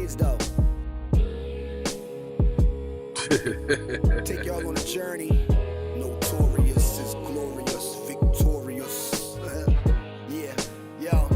is though. Take y'all on a journey. Notorious is glorious, victorious. Yeah, yo.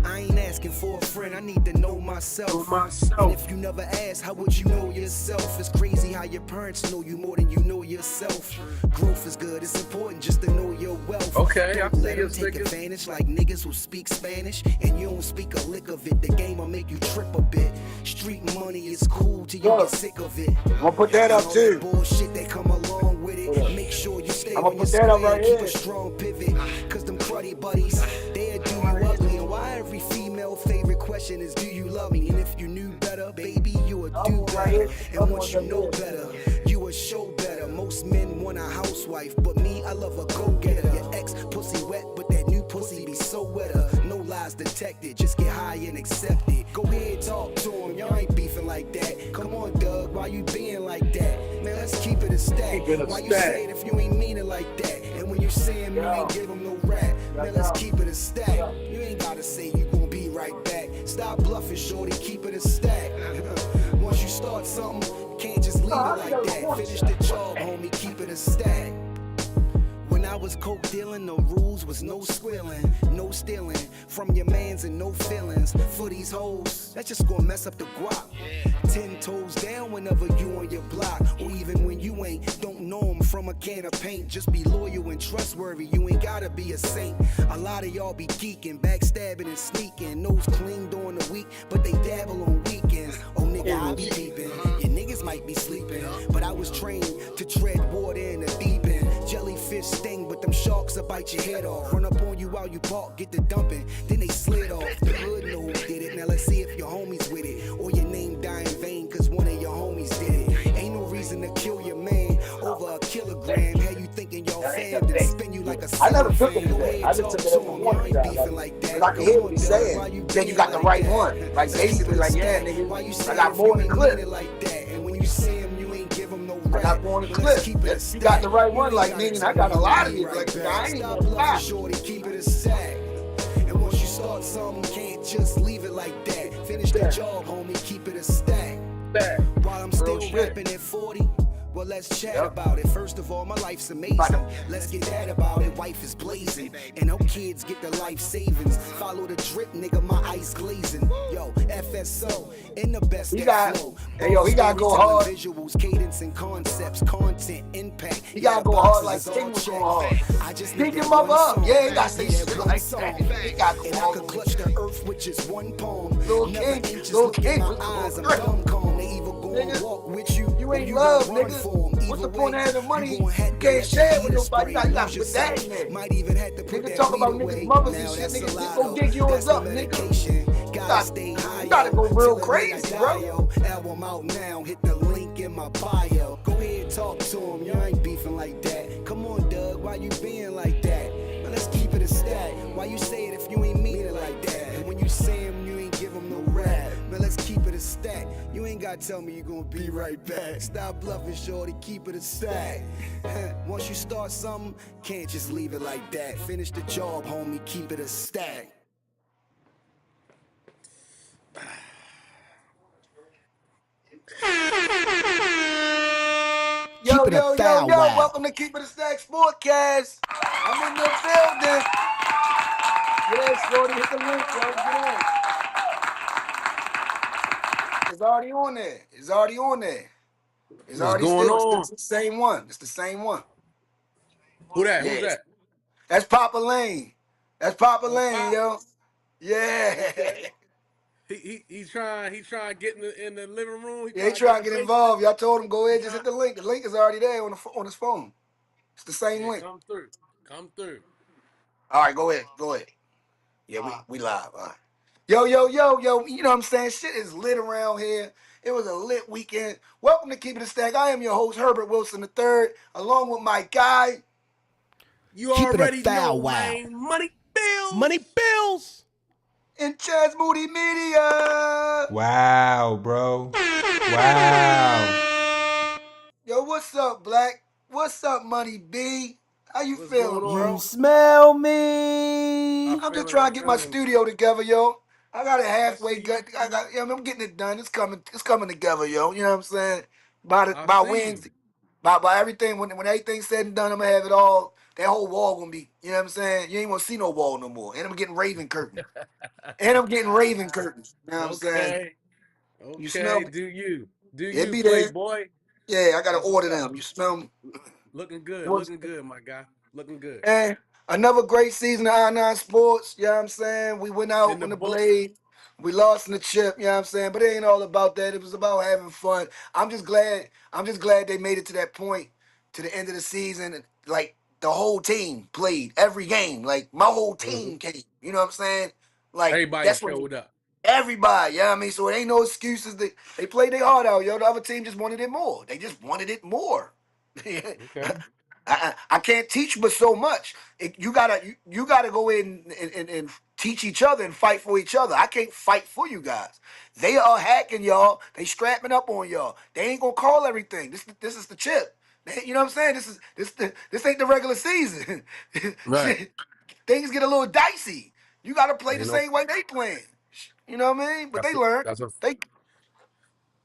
I ain't asking for a friend, I need to know myself. And if you never ask, how would you know yourself? It's crazy how your parents know you more than you know yourself. Growth is good, it's important just to know your wealth. Okay, don't let them take advantage like niggas who speak Spanish and you don't speak a lick of it. The game will make you trip a bit. Street money is cool till you get sick of it. I'm gonna put that up too. Bullshit that come along with it. Make sure you stay I'm on gonna your put that up square, right keep here. a strong pivot. Cause them cruddy buddies, they'll do you ugly. And why every female favorite question is, do you love me? And if you knew better, baby, you would do better. And once you know better, you would show better. Most men want a housewife, but me, I love a go-getter. Your ex pussy wet, but that new pussy be so wetter. No lies detected, just get high and accept it. Go ahead, talk to him, y'all ain't beefing like that. Come on, Doug, why you being like that? Man, let's keep it a stack. Why you say it if you ain't mean it like that? And when you say him, you ain't give him no rap. Man, let's keep it a stack. You ain't gotta say you gon' be right back. Stop bluffing, shorty, keep it a stack. Once you start something, you can't just leave it like that. Finish the job, homie, keep it a stack. When I was coke dealing, the rules was no squealing, no stealing from your mans and no feelings. For these hoes, that's just gonna mess up the guap. 10 toes down whenever you on your block, or even when you ain't. Don't know 'em from a can of paint. Just be loyal and trustworthy. You ain't gotta be a saint. A lot of y'all be geeking, backstabbing and sneaking. Nose clean during the week, but they dabble on weekends. Oh nigga, I be peeping. Your niggas might be sleeping, but I was trained to tread water in the deep end. Jellyfish sting, but them sharks will bite your head off. Run up on you while you bark, get the dumping, then they slid off. The hood know who did it. Now let's see if your homies with it, or your name die in vain cause one of your homies did it. Ain't no reason to kill your man over a kilogram. How you thinking y'all fam then spin you like a I never took fan? it today. I just took it over one. But I can hear what he's saying. Then you got the right one. Like basically, like, yeah, nigga, I got more than clip. And when you see him, you ain't give him no I rap. got more than clip. You got the right one. Like, nigga, I got a lot of it. Like, I ain't Stop gonna bluffing, lie. shorty, keep it a sack. And once you start something, can't just leave it like that. Finish the job, homie, keep it a stack. While I'm still rapping at 40, well, let's chat about it. First of all, my life's amazing. Let's get that about it. Wife is blazing, and her kids get their life savings. Follow the drip, nigga, my ice glazing. Yo, FSO, in the best flow. Hey, yo, he gotta go hard. Visuals, cadence, and concepts, content, impact. He gotta go hard like King was going hard. I just Pick need him one up. song. Yeah, he gotta say Yeah, shit one like song. that. He gotta go And I all could the clutch way. the earth with just one poem. Lil' Never King, inches Lil' look in King my was the eyes. I'm first. dumb calm. They either gon' Nigga, walk with you, you or ain't you love, gon' run nigga. for 'em. What's the Either point of way, having money? you gon' have You to can't let share the it with heater nobody. You spray. gotta Lose put that in yourself. there. Might even have to put Nigga that talk weed about away. niggas' mothers and Now shit. that's Nigga, a just lot, go though. dig yours That's the up, nigga. medication. Gotta Gotta- stay high. you gotta go real Till the crazy, day I bro. die, yo. Album out now. Hit the link in my bio. Go ahead, talk to him. You ain't beefing like that. Come on, Doug. Why you being like that? Man, let's keep it a stack. Why you say it if you ain't mean it like that? And when you say him, you ain't give him no rap. Man, let's keep it a stack. You ain't gotta tell me you gonna be right back. Stop bluffing, shorty. Keep it a stack. Once you start something, can't just leave it like that. Finish the job, homie. Keep it a stack. Yo, Keep it a yo, yo, foul yo, wow. welcome to Keep It a Stack Sportcast. I'm in the building. Yes, Shorty, hit the link, yo. Get in. It's already on there. It's already on there. It's What's already going still, on? it's the same one. It's the same one. Who that? Yeah, Who's that? that's Papa Lane. That's Papa Oh, Lane, Pop. yo. Yeah. Okay. He's trying to get in the living room. Yeah, he Trying trying to the get face. involved. Y'all told him, go ahead, just hit the link. The link is already there on his phone. It's the same Yeah, link. come through. Come through. All right, go ahead. Go ahead. Yeah, we live. All right. Yo, yo, yo, yo. You know what I'm saying? Shit is lit around here. It was a lit weekend. Welcome to Keep It a Stack. I am your host, Herbert Wilson III, along with my guy. You Keep it a already foul know, wow. man. Money bills. Money bills. And Chaz Moody Media. Wow, bro. Wow. Yo, what's up, Black? What's up, Money B? How you feeling, going on? bro? You smell me. I'm just trying to get my studio together, yo. I got it Let's halfway see. good. I'm getting it done. It's coming. It's coming together, yo. You know what I'm saying? I By see you. Wednesday, by everything when everything's said and done, I'm gonna have it all. That whole wall gonna be. You know what I'm saying? You ain't gonna see no wall no more. And I'm getting Raven curtains. And I'm getting Raven curtains. You know what I'm saying? Okay. You smell Okay. me? Do you? Do It you, be there. Playboy? Yeah, I gotta That's what's order up. them. You smell me? Looking good. What's Looking good, my guy. Looking good. And another great season of I-9 Sports. You know what I'm saying? We went In out the on the books. blade. We lost in the chip, you know what I'm saying? But it ain't all about that. It was about having fun. I'm just glad they made it to that point, to the end of the season. Like the whole team played every game. Like my whole Mhm. team came. You know what I'm saying? Like Everybody that's what showed up. everybody, you know what I mean? So it ain't no excuses. They played their heart out, yo. The other team just wanted it more. They just wanted it more. Okay. I can't teach but so much. You gotta go in and teach each other and fight for each other. I can't fight for you guys. They are hacking y'all. They strapping up on y'all. They ain't gonna call everything. This is the chip. You know what I'm saying? This ain't the regular season. Right. Things get a little dicey. You gotta play the Ain't no. same way they playing. You know what I mean? But they That's a. learned. That's a. They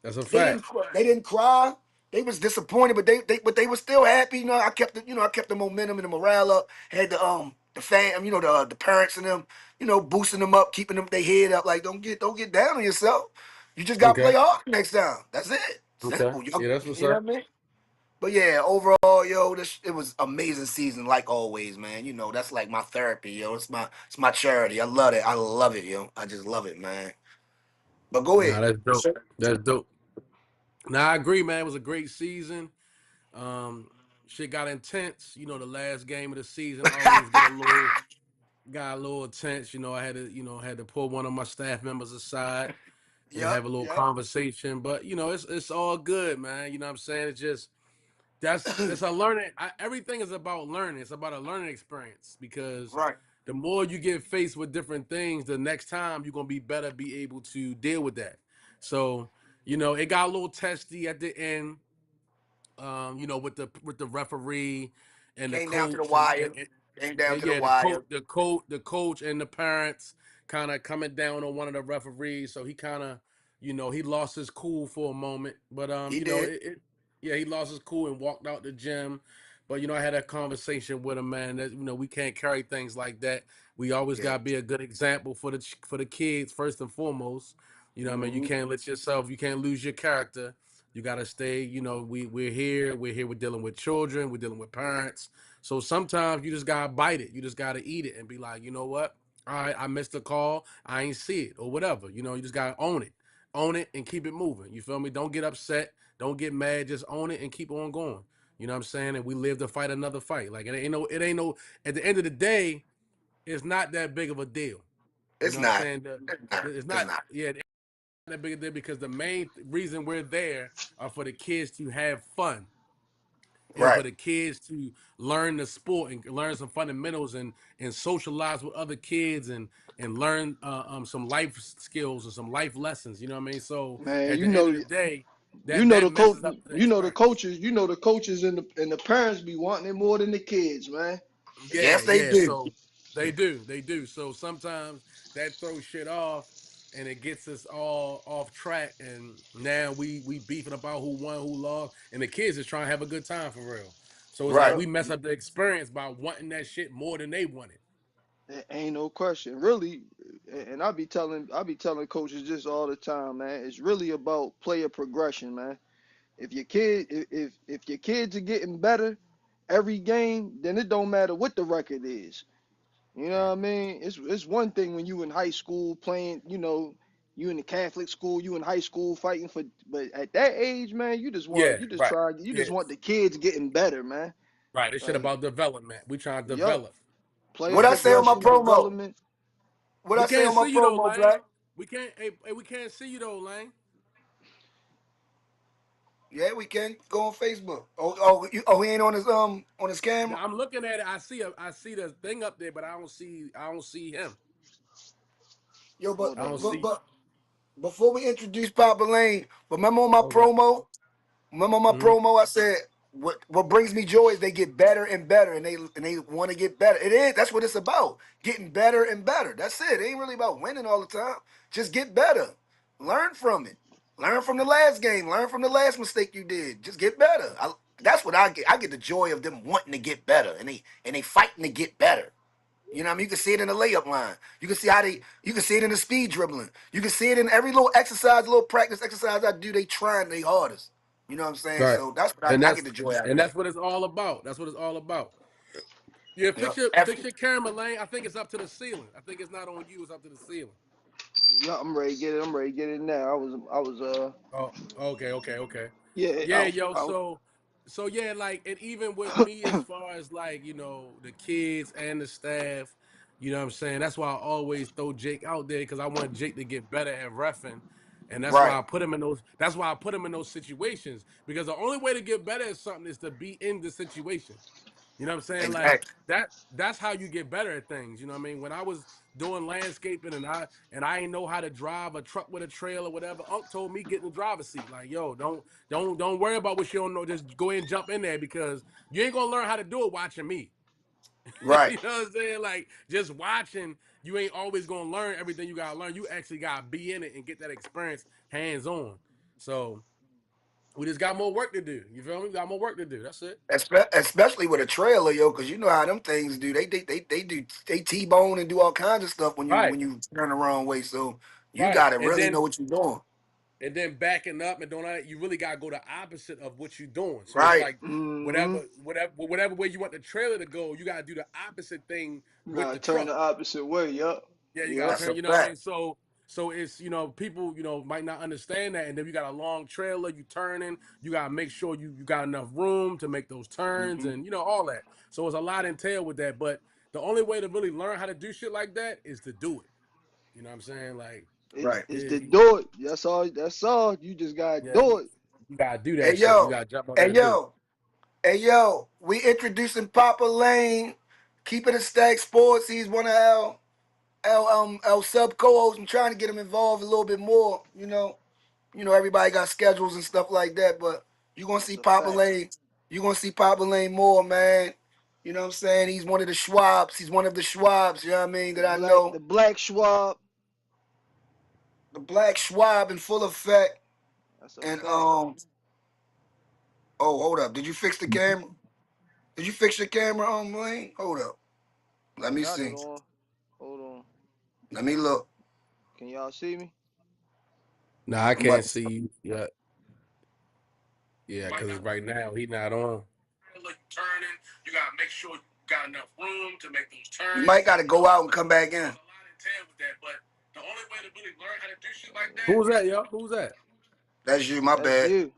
That's a they fact. didn't they didn't cry. They was disappointed, but they were still happy. I kept the momentum and the morale up. Had the fan, the parents and them, boosting them up, keeping them their head up. Like don't get down on yourself. You just gotta play Okay. hard next time. That's it. Okay. Simple. Yeah, that's what's You know up. what I mean? But yeah, overall, yo, it was amazing season like always, man. That's like my therapy, yo. It's my charity. I love it. I love it, yo. I just love it, man. But go Nah, ahead. that's dope. That's dope. Nah, I agree, man. It was a great season. Um, Shit got intense. The last game of the season always got a little intense. I had to pull one of my staff members aside and Yep, have a little yep. conversation. But it's all good, man. You know what I'm saying? It's just it's a learning. Everything is about learning. It's about a learning experience because Right. the more you get faced with different things, the next time you're gonna be better, be able to deal with that. So it got a little testy at the end, with the referee and the Came down to the coach and, wire. and, and Came down and to the yeah, the wire. coach, the coach and the parents kind of coming down on one of the referees. So he kind of, he lost his cool for a moment. But He did. yeah, he lost his cool and walked out the gym. But I had that conversation with him, man. That we can't carry things like that. We always Yeah. gotta be a good example for the kids first and foremost. What I mean, you Hmm. can't let yourself, you can't lose your character. You gotta stay. We're here. We're here. We're dealing with children. We're dealing with parents. So sometimes you just gotta bite it. You just gotta eat it and be like, you know what? All right, I missed a call. I ain't see it or whatever. You just gotta own it, and keep it moving. You feel me? Don't get upset. Don't get mad. Just own it and keep on going. You know what I'm saying? And we live to fight another fight. Like it ain't no. At the end of the day, it's not that big of a deal. You It's know what I'm not. saying? It's not. It's It's not. not. Yeah, that big a deal because the main reason we're there are for the kids to have fun and for Right. the kids to learn the sport and learn some fundamentals and socialize with other kids and learn some life skills and some life lessons. You know what I mean? So Man, at the end of the day, you that know that the coach, messes up the you know the experience. coaches, the coaches and the parents be wanting it more than the kids, man. Yeah, Yes, they yeah. do. So they do. So sometimes that throws shit off, and it gets us all off track. And now we beefing about who won, who lost, and the kids is trying to have a good time for real. So it's like Right. we mess up the experience by wanting that shit more than they want it. Ain't no question, really. And I be telling coaches this all the time, man. It's really about player progression, man. If your kids are getting better every game, then it don't matter what the record is. You know Right. what I mean? It's one thing when you in high school playing, you in the Catholic school, you in high school fighting for, but at that age, man, Yeah. Right. you Yeah. just want the kids getting better, man. Right. This shit Like, about development. We trying to yup, develop. player What I say on my progression, promo? development. What We I say can't on my see you though, promo, Lane. Black? We can't. Hey, we can't see you though, Lane. Yeah, we can go on Facebook. He ain't on his camera. Now, I'm looking at it. I see the thing up there, but I don't see him. Yo, Hold I up, don't let but me. see. but before we introduce Papa Lane, remember on my Okay. promo? Remember on my Hmm. promo? I said what brings me joy is they get better and better, and they want to get better. It is. That's what it's about. Getting better and better. That's it. It ain't really about winning all the time. Just get better. Learn from it. Learn from the last game. Learn from the last mistake you did. Just get better. That's what I get. I get the joy of them wanting to get better, and they fighting to get better. You know what I mean? You can see it in the layup line. You can see you can see it in the speed dribbling. You can see it in every little exercise, little practice exercise I do. They trying their hardest. You know what I'm saying? Right. So that's what And I get the joy out of that. that's what it's all about. That's what it's all about. Yeah, Yep. fix your camera, Lane. I think it's up to the ceiling. I think it's not on you, it's up to the ceiling. Yeah, I'm ready to get it. I'm ready to get it now. I was Oh, okay. yeah, Yeah, yo, out. so yeah, like, and even with me as far as like, the kids and the staff, you know what I'm saying? That's why I always throw Jake out there because I want Jake to get better at reffing. And that's why Right. I put him in those situations. Because the only way to get better at something is to be in the situation. You know what I'm saying? Like Exactly. that's how you get better at things. You know what I mean? When I was doing landscaping and I ain't know how to drive a truck with a trailer or whatever, Unc told me get in the driver's seat. Like, yo, don't worry about what you don't know. Just go ahead and jump in there because you ain't gonna learn how to do it watching me. Right. You know what I'm saying? Like just watching, you ain't always gonna learn everything you gotta learn. You actually gotta be in it and get that experience hands on. So we just got more work to do. You feel me? We got more work to do. That's it. Especially with a trailer, yo, because you know how them things do. They T-bone and do all kinds of stuff when you Right. when you turn the wrong way. So you Right. gotta really know what you're doing. And then backing up and doing that, you really gotta go the opposite of what you're doing. So it's Right. like Mm-hmm. whatever way you want the trailer to go, you gotta do the opposite thing You with gotta the turn truck. the opposite way. Yup. Yeah, you gotta Yup. That's turn. a You know what I mean? fact. So it's people might not understand that, and then you got a long trailer, you turning, you gotta make sure you got enough room to make those turns, Hmm. and all that. So it's a lot entailed with that. But the only way to really learn how to do shit like that is to do it. You know what I'm saying? Like, It's Right. it's yeah, to do it. That's all. That's all. You just gotta yeah, do it. you gotta do Hey that shit. You yo, gotta jump out there hey and do it. yo, hey yo. We introducing Papa Lane, keeping it stack sports. He's one of our sub co-hosts. I'm trying to get him involved a little bit more. Everybody got schedules and stuff like that, but you're gonna That's see a Papa fact. Lane. You're gonna see Papa Lane more, man. You know what I'm saying? He's one of the Schwabs. He's one of the Schwabs, you know what I mean, that I The know. black Schwab. The black Schwab in full effect. That's a And fact. oh, hold up. Did you fix the camera? Did you fix your camera, Lane? Hold up. Let I me got it see. on. Hold on. Let me look. Can y'all see me? Nah, I I'm about can't to, see you yet. Yeah, because right now he not on. You turning, you gotta make sure you got enough room to make those you turns. might gotta go out and come back in. There's a lot entailed with that, but the only way to really learn how to do shit like that. Who's that, yo? Who's that? That's you, my That's bad. you.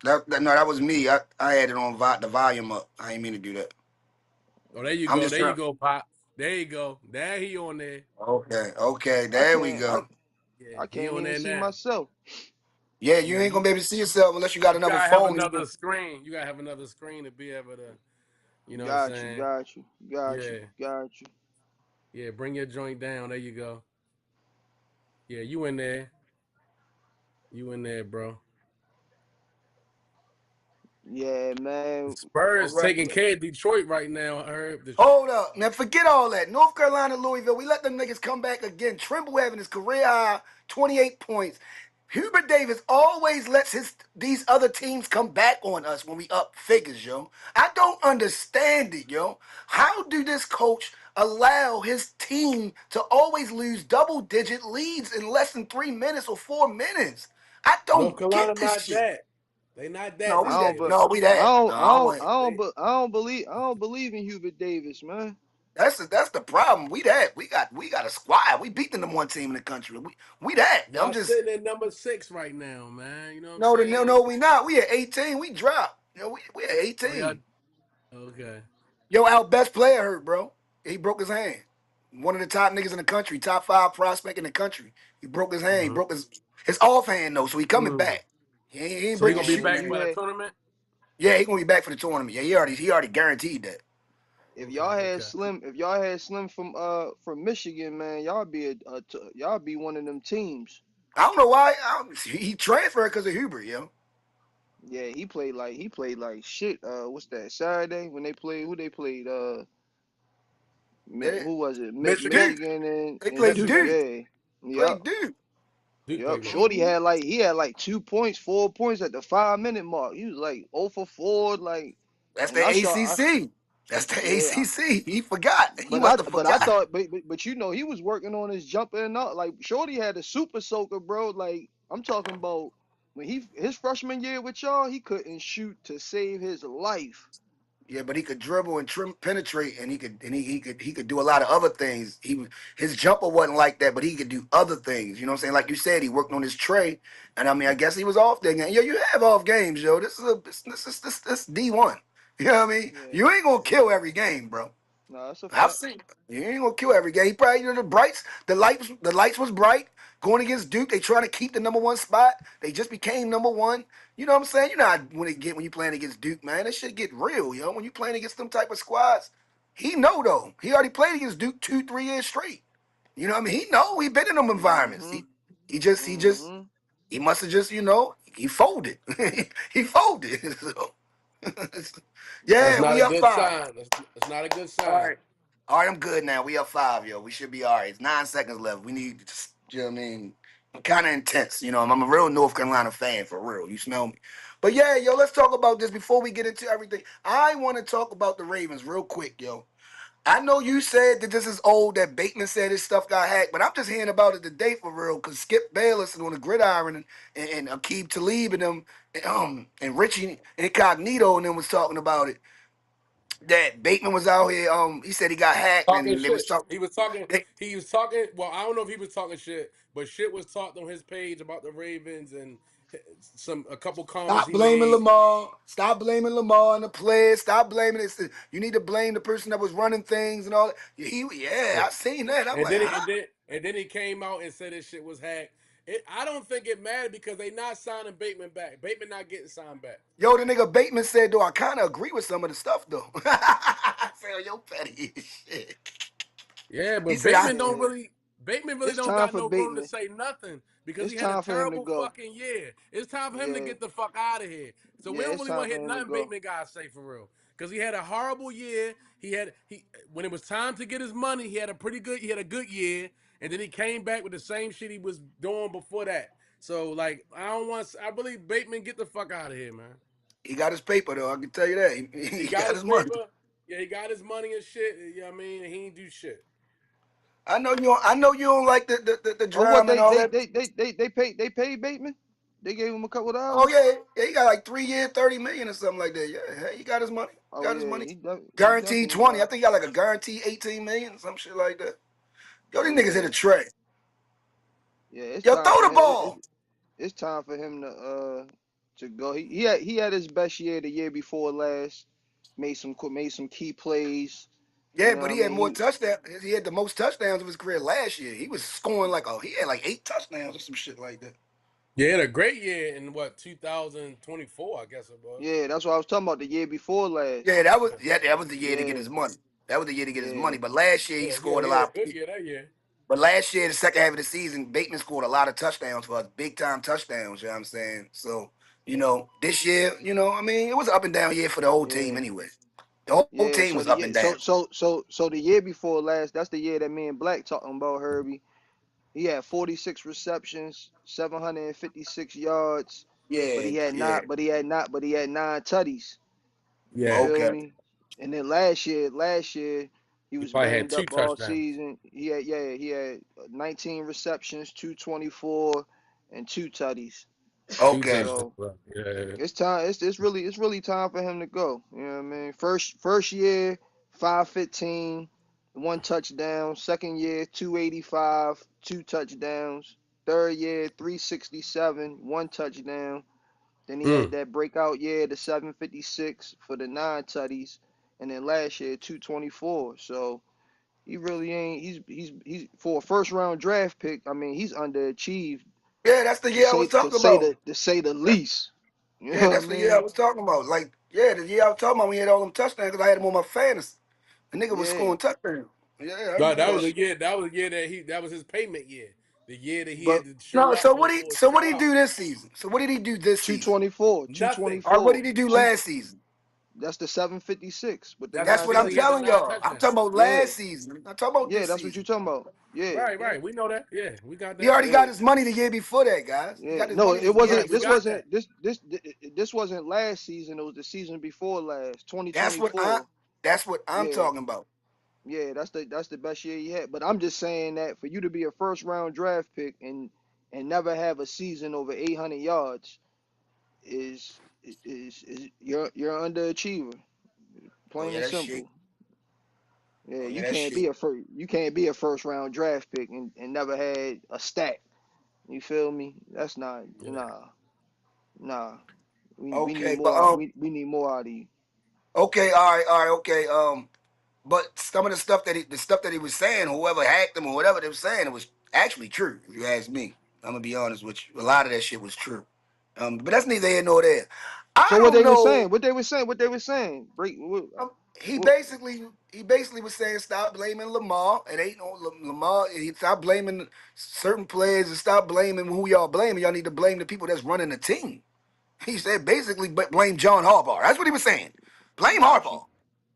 No, that was me. I had it on the volume up. I didn't mean to do that. Oh, there you I'm go. just There you trying. go, Pop. There you go. There he on there. Okay, I there we can't. go. Yeah, I he can't on even there see now. myself. Yeah, you Yeah, ain't gonna you be able to see yourself unless you got another gotta have phone. another screen. You gotta have another screen to be able to, you know what I'm Got you. saying? Got you. Got you. Yeah. Got you. Yeah, bring your joint down. There you go. Yeah, you in there. You in there, bro. Yeah, The man. All Spurs right. taking care of Detroit right now. I heard. Hold up. Now forget all that. North Carolina, Louisville, we let them niggas come back again. Trimble having his career high, 28 points. Hubert Davis always lets these other teams come back on us when we up figures, yo. I don't understand it, yo. How do this coach allow his team to always lose double-digit leads in less than 3 minutes or 4 minutes? I North don't Carolina get this not shit. that. They not No, that we this I don't. that. year. But No, we that. No, I don't want. I don't believe. I don't believe in Hubert Davis, man. That's the problem. We that. We got a squad. We beat the number one team in the country. We that. I'm Y'all just sitting at number 6 right now, man. You know what I'm no, saying? we not. We at 18. We dropped. We at Oh, y'all 18. okay. Yo, our best player hurt, bro. He broke his hand. One of the top niggas in the country, top 5 prospect in the country. He broke his hand. He Uh-huh. broke his off hand though, so he coming Mm. back. He ain't So he break his gonna be Man, shooting back if for you hand. the had, tournament? Yeah, he gonna be back for the tournament. Yeah, he already guaranteed that. if Okay, y'all had okay. Slim, if y'all had Slim from Michigan, man, y'all be one of them teams. I don't know why. He transferred because of Hubert, yo. Yeah, he played like shit. What's that? Saturday when they played, who they played? They, Who was it? Michigan? Duke. Michigan They and played Duke. Duke. Duke. Yeah, Yep. Played Duke. Duke Yep. played well. Shorty had like 2 points, 4 points at the 5 minute mark. He was like 0 for 4, like, That's the and I saw. ACC. That's the Yeah, ACC. He forgot. He but must I have but I forgot. thought but you know he was working on his jumper and all. Like Shorty had a super soaker, bro. Like I'm talking about when his freshman year with y'all, he couldn't shoot to save his life. Yeah, but he could dribble and penetrate, and he could do a lot of other things. His jumper wasn't like that, but he could do other things. You know what I'm saying? Like you said, he worked on his tray, and I mean, I guess he was off that game. Yo, you have off games, yo. This is D1. You know what I mean? Yeah, You ain't gonna kill every game, bro. no, that's a I've fact. seen you ain't gonna kill every game. He probably the lights was bright going against Duke. They trying to keep the number one spot. They just became number one. You know what I'm saying? You know how when you playing against Duke, man, that shit get real, yo. When you playing against them type of squads, he know though. He already played against Duke 2-3 years straight. You know what I mean? He know he been in them environments. Mm-hmm. He Mm-hmm. he must have just he folded. He folded. So, That's yeah, not we a up good 5. sign. That's not a good All sign. right. All right, I'm good now. We up 5, yo. We should be all right. It's 9 seconds left. We need to just, you know what I mean? I'm kind of intense. You know, I'm a real North Carolina fan for real. You smell me? But yeah, yo, let's talk about this before we get into everything. I want to talk about the Ravens real quick, yo. I know you said that this is old, that Bateman said his stuff got hacked, but I'm just hearing about it today for real because Skip Bayless and on the gridiron and Aqib Talib and them and Richie Incognito and them was talking about it. That Bateman was out here. He said he got hacked, Talking and they was shit. talking. He was talking. They, He was talking. Well, I don't know if he was talking shit, but shit was talked on his page about the Ravens and a couple comments Stop he blaming made. Lamar. Stop blaming Lamar and the players. Stop blaming it. You need to blame the person that was running things and all that. Yeah, I seen that. I'm And like, then huh? he came out and said his shit was hacked. I don't think it mattered because they not signing Bateman back. Bateman not getting signed back. Yo, the nigga Bateman said, though, I kind of agree with some of the stuff, though. I said, oh, yo, petty as shit. Yeah, He but said, I, Yeah, Bateman really it's don't time got for no room to Bateman. say nothing because It's he had a time for him to terrible go. fucking year. It's time for him to Yeah, get the fuck out of here. So we yeah, don't it's really time want to for hit him to nothing go. Bateman gotta say for real. Because he had a horrible year. He when it was time to get his money, he had a good year, and then he came back with the same shit he was doing before that. So like I believe Bateman get the fuck out of here, man. he got his paper, though. I can tell you that. He He got got his his money. paper. Yeah, he got his money and shit. You know what I mean? He ain't do shit. I know you don't like the Oh, what drama and all that. they paid Bateman? They gave him a couple of Oh dollars? yeah, he got like 3 years, 30 million or something like that. Yeah, hey, he got his money. Oh Got his yeah, money. he Guaranteed definitely 20. I got. think he got like a guaranteed 18 million, some shit like that. Yo, these niggas hit Yeah, a tray. yeah. It's Yo, time throw for the him. ball. It's time for him to go. He had his best year the year before last. Made some key plays. You Yeah, know but what I he had mean? more touchdowns. He had the most touchdowns of his career last year. He was scoring he had like 8 touchdowns or some shit like that. Yeah, he had a great year in what 2024, I guess it was. Yeah, that's what I was talking about the year before last. That was the year to get Yeah, his money. That was the year to get his yeah, money. But last year he Yeah, scored a he had a lot. good year that year. But last year, the second half of the season, Bateman scored a lot of touchdowns for us, big time touchdowns. You know what I'm saying? So, this year, I mean, it was an up and down year for the whole team yeah, anyway. The whole yeah. team So was the up year, and down. so the year before last, that's the year that me and Black talking about Herbie. He had 46 receptions, 756 yards, but Yeah, he had yeah. not, but he had 9 tutties. You Yeah, feel Okay. me? And then last year he he was probably had banged two up all touchdowns. season. He had 19 receptions, 224, and 2 tutties. Two Okay. touchdowns. So Bro. Yeah, it's time. It's really time for him to go. You know what I mean? First year, 515, 1 touchdown. Second year, 285, 2 touchdowns. Third year, 367, 1 touchdown. Then he had mm. that breakout year, the 756 for the 9 tutties, and then last year 224. So he really ain't. He's for a first round draft pick. I mean, he's underachieved Yeah, that's the to year I say was to talking say about. the to say the That- least. You yeah, know what I that's the year I mean? was talking about. Like, yeah, the year I was talking about when he had all them touchdowns because I had him on my fantasy. The nigga was Yeah, scoring touchdowns. Yeah, I No, remember that that was but the shit. year. That was his payment year. The year that he but had to show No, up so what he before so what show he out. do this season? So what did he do this season? 224, Nothing. Or what 224, did he do two last season? That's the 756 with the That's what That's I what said. I'm He got the 950. telling 9 y'all. I'm touchdowns. talking about Yeah, last season. I'm talking about yeah, this that's what you're season. talking about. Yeah, Right, right. We know that. Yeah, we got He that. already got yeah, his money the year before that, guys. He yeah. got his No, money it the year Right, wasn't. we This before. got that. wasn't. This wasn't last season. It was the season before last, That's what I. 2024. That's what I'm Yeah, talking about. yeah. That's the best year he had. But I'm just saying that for you to be a first round draft pick and never have a season over 800 yards is you're underachiever, Oh plain yeah, and that shit. simple. Yeah, Oh yeah, you that can't shit. be a first round draft pick and never had a stack. You feel me? That's not Yeah. nah. We need Okay, but more. We need more out of you. okay, all right, okay. But some of the stuff that he was saying, whoever hacked him or whatever they were saying, it was actually true. If you ask me, I'm gonna be honest with you. A lot of that shit was true. But that's neither here nor there. I So what don't they were know. saying? What they were saying? Break. He What, basically was saying stop blaming Lamar. It ain't no Lamar. He stop blaming certain players and stop blaming who y'all blaming. Y'all need to blame the people that's running the team. He said basically blame John Harbaugh. That's what he was saying. Blame got you. Harbaugh.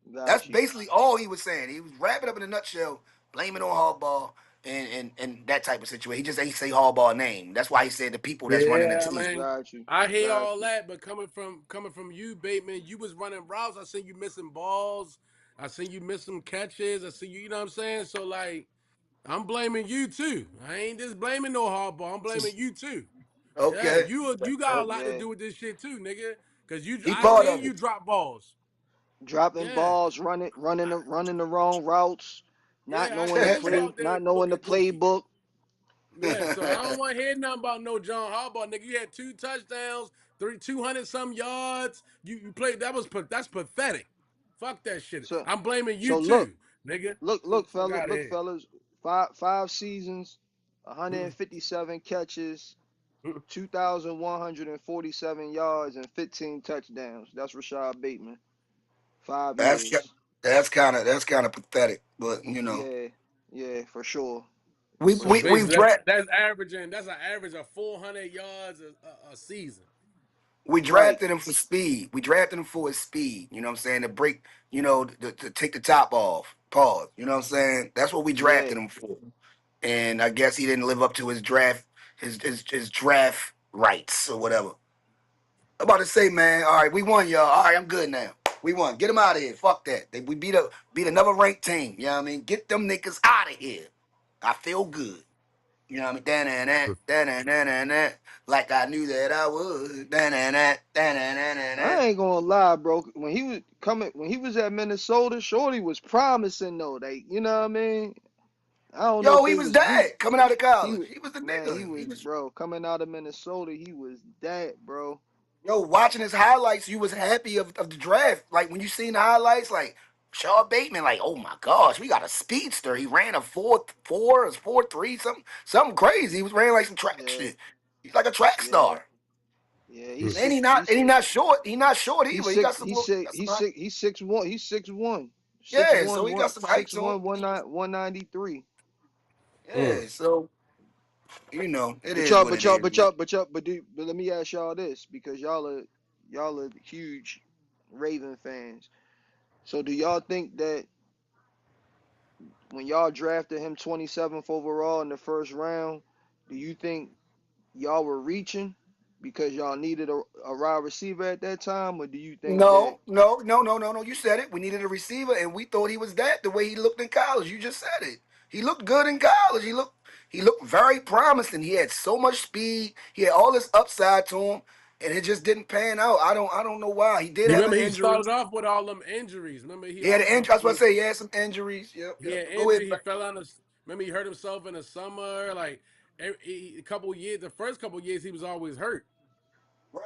That's Got you. basically all he was saying. He was wrapping up in a nutshell, blaming on Harbaugh and that type of situation. He just ain't say Harbaugh name. That's why he said the people that's running the Yeah, team. man. Got you. I hear Got all you. that, but coming from you, Bateman, you was running routes. I seen you missing balls. I seen you miss some catches. I see you. You know what I'm saying? So like, I'm blaming you too. I ain't just blaming no hardball. I'm blaming you too. Yeah, Okay. you got a lot to Yeah. do with this shit too, nigga. Cause He I part seen of you it. drop balls. Dropping Yeah, balls, running the wrong routes, not yeah. I knowing the seen you play, out there not knowing the looking rookie. playbook. Yeah, so I don't want to hear nothing about no John Harbaugh, nigga. You had 2 touchdowns, 200 some yards. You played that's pathetic. Fuck that shit. So I'm blaming you so look, too, nigga. Fuck out of look, here. fellas. Five seasons, 157 catches, 2,147 yards, and 15 touchdowns. That's Rashad Bateman. 5 that's years. that's kind of pathetic. But Yeah, yeah, for sure, we for So we sure. we've basically, drafted. that's an average of 400 yards a season. We Right. drafted him for speed. We drafted him for his speed. You know what I'm saying? To break, to take the top off. Pause. You know what I'm saying? That's what we Yeah. drafted him for. And I guess he didn't live up to his draft, his draft rights or whatever. I'm about to say, man. All right, we won, y'all. All right, I'm good now. We won. Get them out of here. Fuck that. We beat another ranked team. You know what I mean? Get them niggas out of here. I feel good. You know what I mean? Da-na-na, like I knew that I would. Da-na-na, da-na-na-na-na. I ain't gonna lie, bro. When he was at Minnesota, Shorty was promising though. You know what I mean? I don't know if Yo, he they was was dead coming out of he college. was He was the man, he nigga. was bro coming out of Minnesota. He was that, bro. Yo, watching his highlights, you was happy of the draft. Like when you seen the highlights, like Shaw Bateman, like, oh my gosh, we got a speedster. He ran a 4.4 or 4.3, something crazy. He was running like some track Yeah, shit. He's like a track yeah, star. yeah. Hmm. And he not short. He not short He's either. He got six some he's six got some he's height. six he's 6'1". He's 6'1". Six Yeah, so one he got one some height six to him. one one nine 193. Hmm. Yeah, so it is what it is, man. But let me ask y'all this because y'all are huge Raven fans. So do y'all think that when y'all drafted him 27th overall in the first round, do you think y'all were reaching because y'all needed a wide receiver at that time, or do you think that No. You said it. We needed a receiver, and we thought he was that the way he looked in college. You just said it. He looked good in college. He looked very promising. He had so much speed. He had all this upside to him, and it just didn't pan out. I don't know why. He did You have an remember he injury. started off with all them injuries. Remember he He had an also injury. I was about to say he had some injuries. Yep, he yep. had But go ahead, injury. He back. fell on the. Remember he hurt himself in the summer. Like a couple years, the first couple years he was always hurt. Right.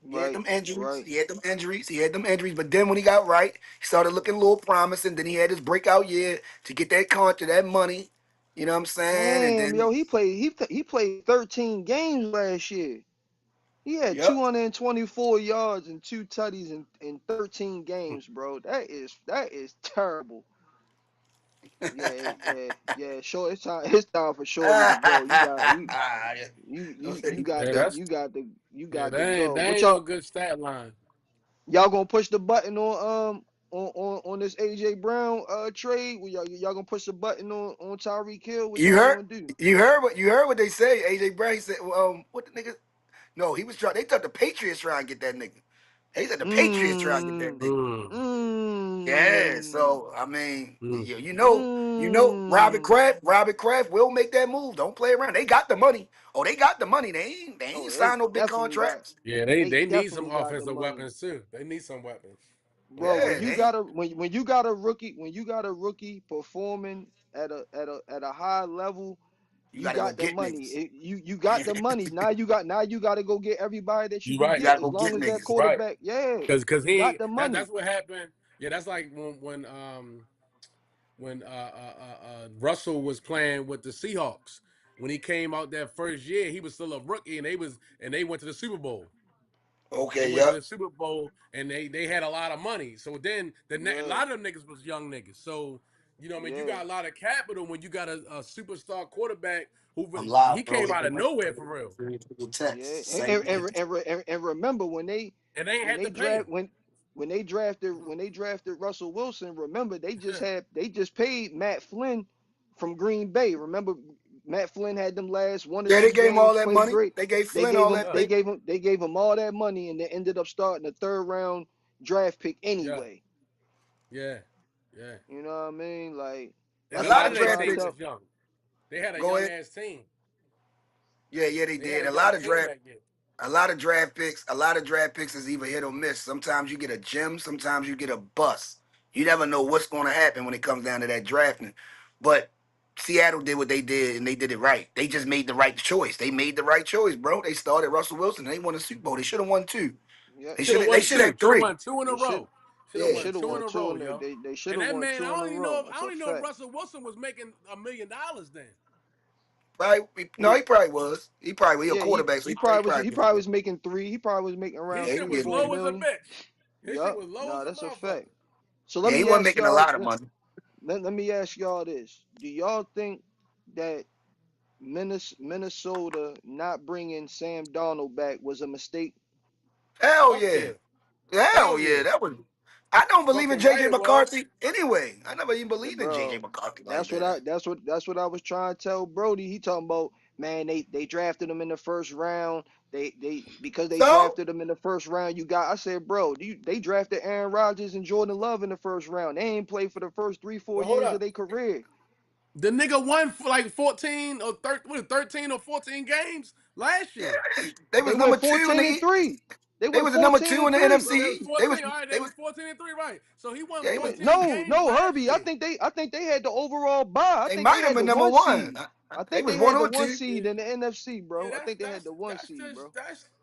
He had right, them injuries. right? He had them injuries. He had them injuries. But then when he got right, he started looking a little promising. Then he had his breakout year to get that contract, that money. You know what I'm saying? And Damn, then, yo, he played 13 games last year. He had yep. 224 yards and two tutties in 13 games, bro. That is terrible. Yeah, yeah, yeah. Sure, it's time for Shorty to go. You got you you Don't you say you he got Yeah, pathetic. the that's you got the you yeah. got to That ain't go. that What ain't no y'all good stat line. Y'all gonna push the button on this AJ Brown trade? Y'all gonna push the button on Tyreek Hill? What You y'all heard gonna do? you heard what they say. AJ Brown, he said, what the nigga? No, he was trying. They thought the Patriots trying to get that nigga. They said the Patriots trying to get that Mmm. nigga. Mm, Yeah, Mmm. so I mean, mm. Mmm. Robert Kraft will make that move. Don't play around. They got the money. Oh, they got the money. They Oh, ain't they signed no big definitely got. contracts. Yeah, They they need some definitely got the offensive money. weapons too. They need some weapons. Bro, Yeah, they. when you got a rookie, when you got a rookie performing at a high level, You you got to go got the get money. niggas. You got the money. Now you got to go get everybody that you You can right. You get got to as go get long as that niggas. Right. quarterback. Yeah, Because you got he the money. that's what happened. Yeah, that's like when Russell was playing with the Seahawks. When he came out that first year, he was still a rookie, and they went to the Super Bowl. They Okay, went to yep. the Super Bowl, and they had a lot of money. So then a Yeah, lot of them niggas was young niggas. So you know, what I mean, you yeah, got a lot of capital when you got a superstar quarterback who I'm live, he bro. came out of nowhere for real, yeah. Text. And remember and they ain't when had to they pay draft him. when they drafted Russell Wilson, remember they just paid Matt Flynn from Green Bay. Remember Matt Flynn had them last one or Yeah, they two gave him all games, that played money. great. They gave Flynn all that Yeah, paper. They gave him all that money, and they ended up starting a third round draft pick yeah, anyway. yeah, yeah. You know what I mean? Like And A a that's what lot lot I'm of of their draft trying to team picks. tell. was young. They had a Go young ahead. ass team. Yeah, they They had did. a young team that year. A lot of draft picks. A lot of draft picks is either hit or miss. Sometimes you get a gem. Sometimes you get a bust. You never know what's going to happen when it comes down to that drafting. But Seattle did what they did, and they did it right. They just made the right choice. They made the right choice, bro. They started Russell Wilson. They won the Super Bowl. They should have won two. Yeah, They Should should have have. They won should two. have Should have three. won two in a they should row. Should have they Yeah. won should have two won in a two row, in the yo. they should And have that won man, two in a row. I That's a only know fact. Russell Wilson was making $1 million then. Probably. No, He he probably was. He probably was a yeah quarterback, so he he probably. probably was making three. He probably was making His around Yeah, he shit was three was getting four there. low as a million. bitch. His shit Yup, was low nah, as a that's a fact. motherfucker. So Yeah, he wasn't making a lot of money. let me ask y'all this: do y'all think that Minnesota not bringing Sam Darnold back was a mistake? Hell Fuck yeah. yeah. Hell Hell yeah. yeah. That was. I don't believe in Fucking right JJ it was. McCarthy anyway. I never even believed in JJ Bro, McCarthy like that. that's what I was trying to tell Brody. He talking about, man, they drafted him in the first round. They because they So drafted him in the first round. I said, bro, they drafted Aaron Rodgers and Jordan Love in the first round. They ain't played for the first 3 4 But hold years of up. their career. The nigga won for like 14 or 13 or 14 games last year. yeah, they They was went number two in 14 the and 3. They they went was the number 14 two in and the 3. Oh, they NFC was East. 14. All right, they was 14-3, right. So he won Yeah, they was 14 games No, last Herbie. year. I think they had the overall bye. I they think they might have had been the number one one. seed. I They think was they one had the or one two. seed in the NFC, Yeah, bro. I think they had the one that's seed, just bro.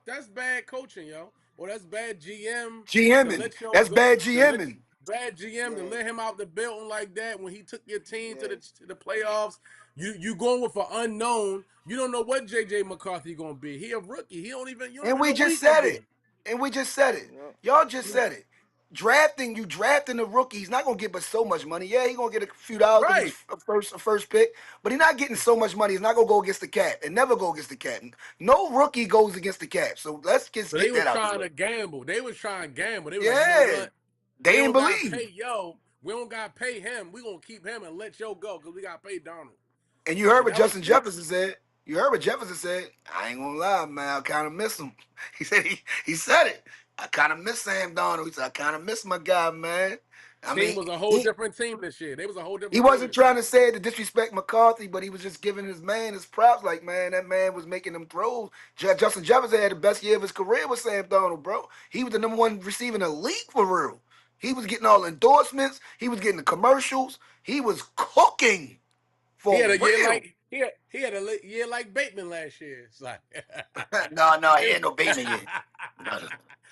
that's bad coaching, yo. Or that's bad GM to GMing. let your That's go bad to let GMing. bad GM to Yeah, let him out the building like that when he took your team yeah. to the playoffs. You going with an unknown. You don't know what JJ McCarthy gonna be. He a rookie. You don't And even we know what just he gonna said it. be. And we just said it. Yeah. Y'all just said it. Drafting a rookie, he's not gonna get but so much money. Yeah, he's gonna get a few dollars because Right. he's a first pick, but he's not getting so much money. He's not gonna go against the cap and never go against the cap. No rookie goes against the cap. So let's just So they get was that out the trying way. to gamble. They was trying to gamble. They was like, you know Yeah. what? They We didn't don't gotta believe. pay yo. We don't gotta pay him. We gonna keep him and let yo go because we gotta pay Donald. And you heard And what that was Justin smart. Jefferson said. You heard what Jefferson said. I ain't gonna lie, man. I kind of miss him. He said it. I kind of miss Sam Darnold. He said I kind of miss my guy, man. I Team mean, was a whole he, different team this year. They was a whole he different team wasn't this year. trying to say it to disrespect McCarthy, but he was just giving his man his props. Like, man, that man was making them throws. Justin Jefferson had the best year of his career with Sam Darnold, bro. He was the number one receiver in the league for real. He was getting all endorsements. He was getting the commercials. He was cooking He for had a year real. like he had a year like Bateman last year. It's like No, he it, ain't no Bateman yet. No,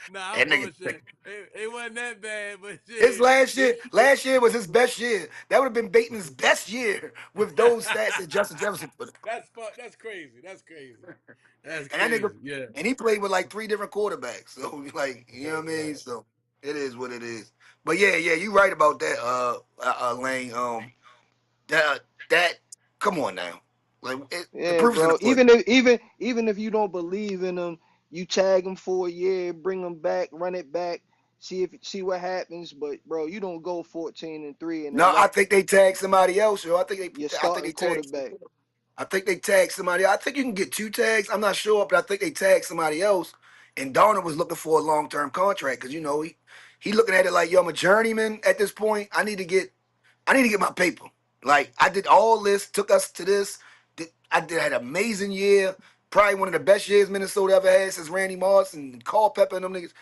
nah, I'm that nigga. bullshit. It wasn't that bad, but His shit. last year was his best year. That would have been Bateman's best year with those stats that Justin Jefferson put up. That's crazy. That's crazy. That's And that nigga, crazy. Yeah. and he played with like three different quarterbacks. So like, you know what I mean? Right. So it is what it is. But yeah, you right about that, Lane. That come on now. Like the Yeah, proof is in the bro. pudding. Even if you don't believe in them, you tag them for a year, bring them back, run it back, see what happens. But bro, you don't go 14-3 and No, then I let think they tagged somebody else, yo. your I think starting they tagged. quarterback. I think they tagged somebody. I think you can get two tags. I'm not sure, but I think they tagged somebody else. And Darnold was looking for a long term contract because he looking at it like, yo, I'm a journeyman at this point. I need to get my paper. Like I did all this, took us to this. Had an amazing year. Probably one of the best years Minnesota ever had since Randy Moss and Culpepper and them niggas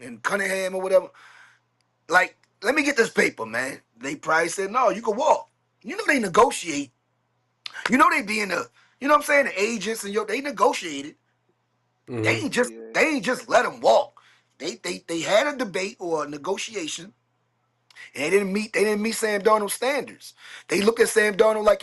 and Cunningham or whatever. Like, let me get this paper, man. They probably said, no, you can walk. You know they negotiate. You know they be in the, you know what I'm saying, the agents and they negotiated. They Hmm. ain't just Yeah, they ain't just let him walk. They had a debate or a negotiation, and they didn't meet Sam Darnold's standards. They looked at Sam Darnold like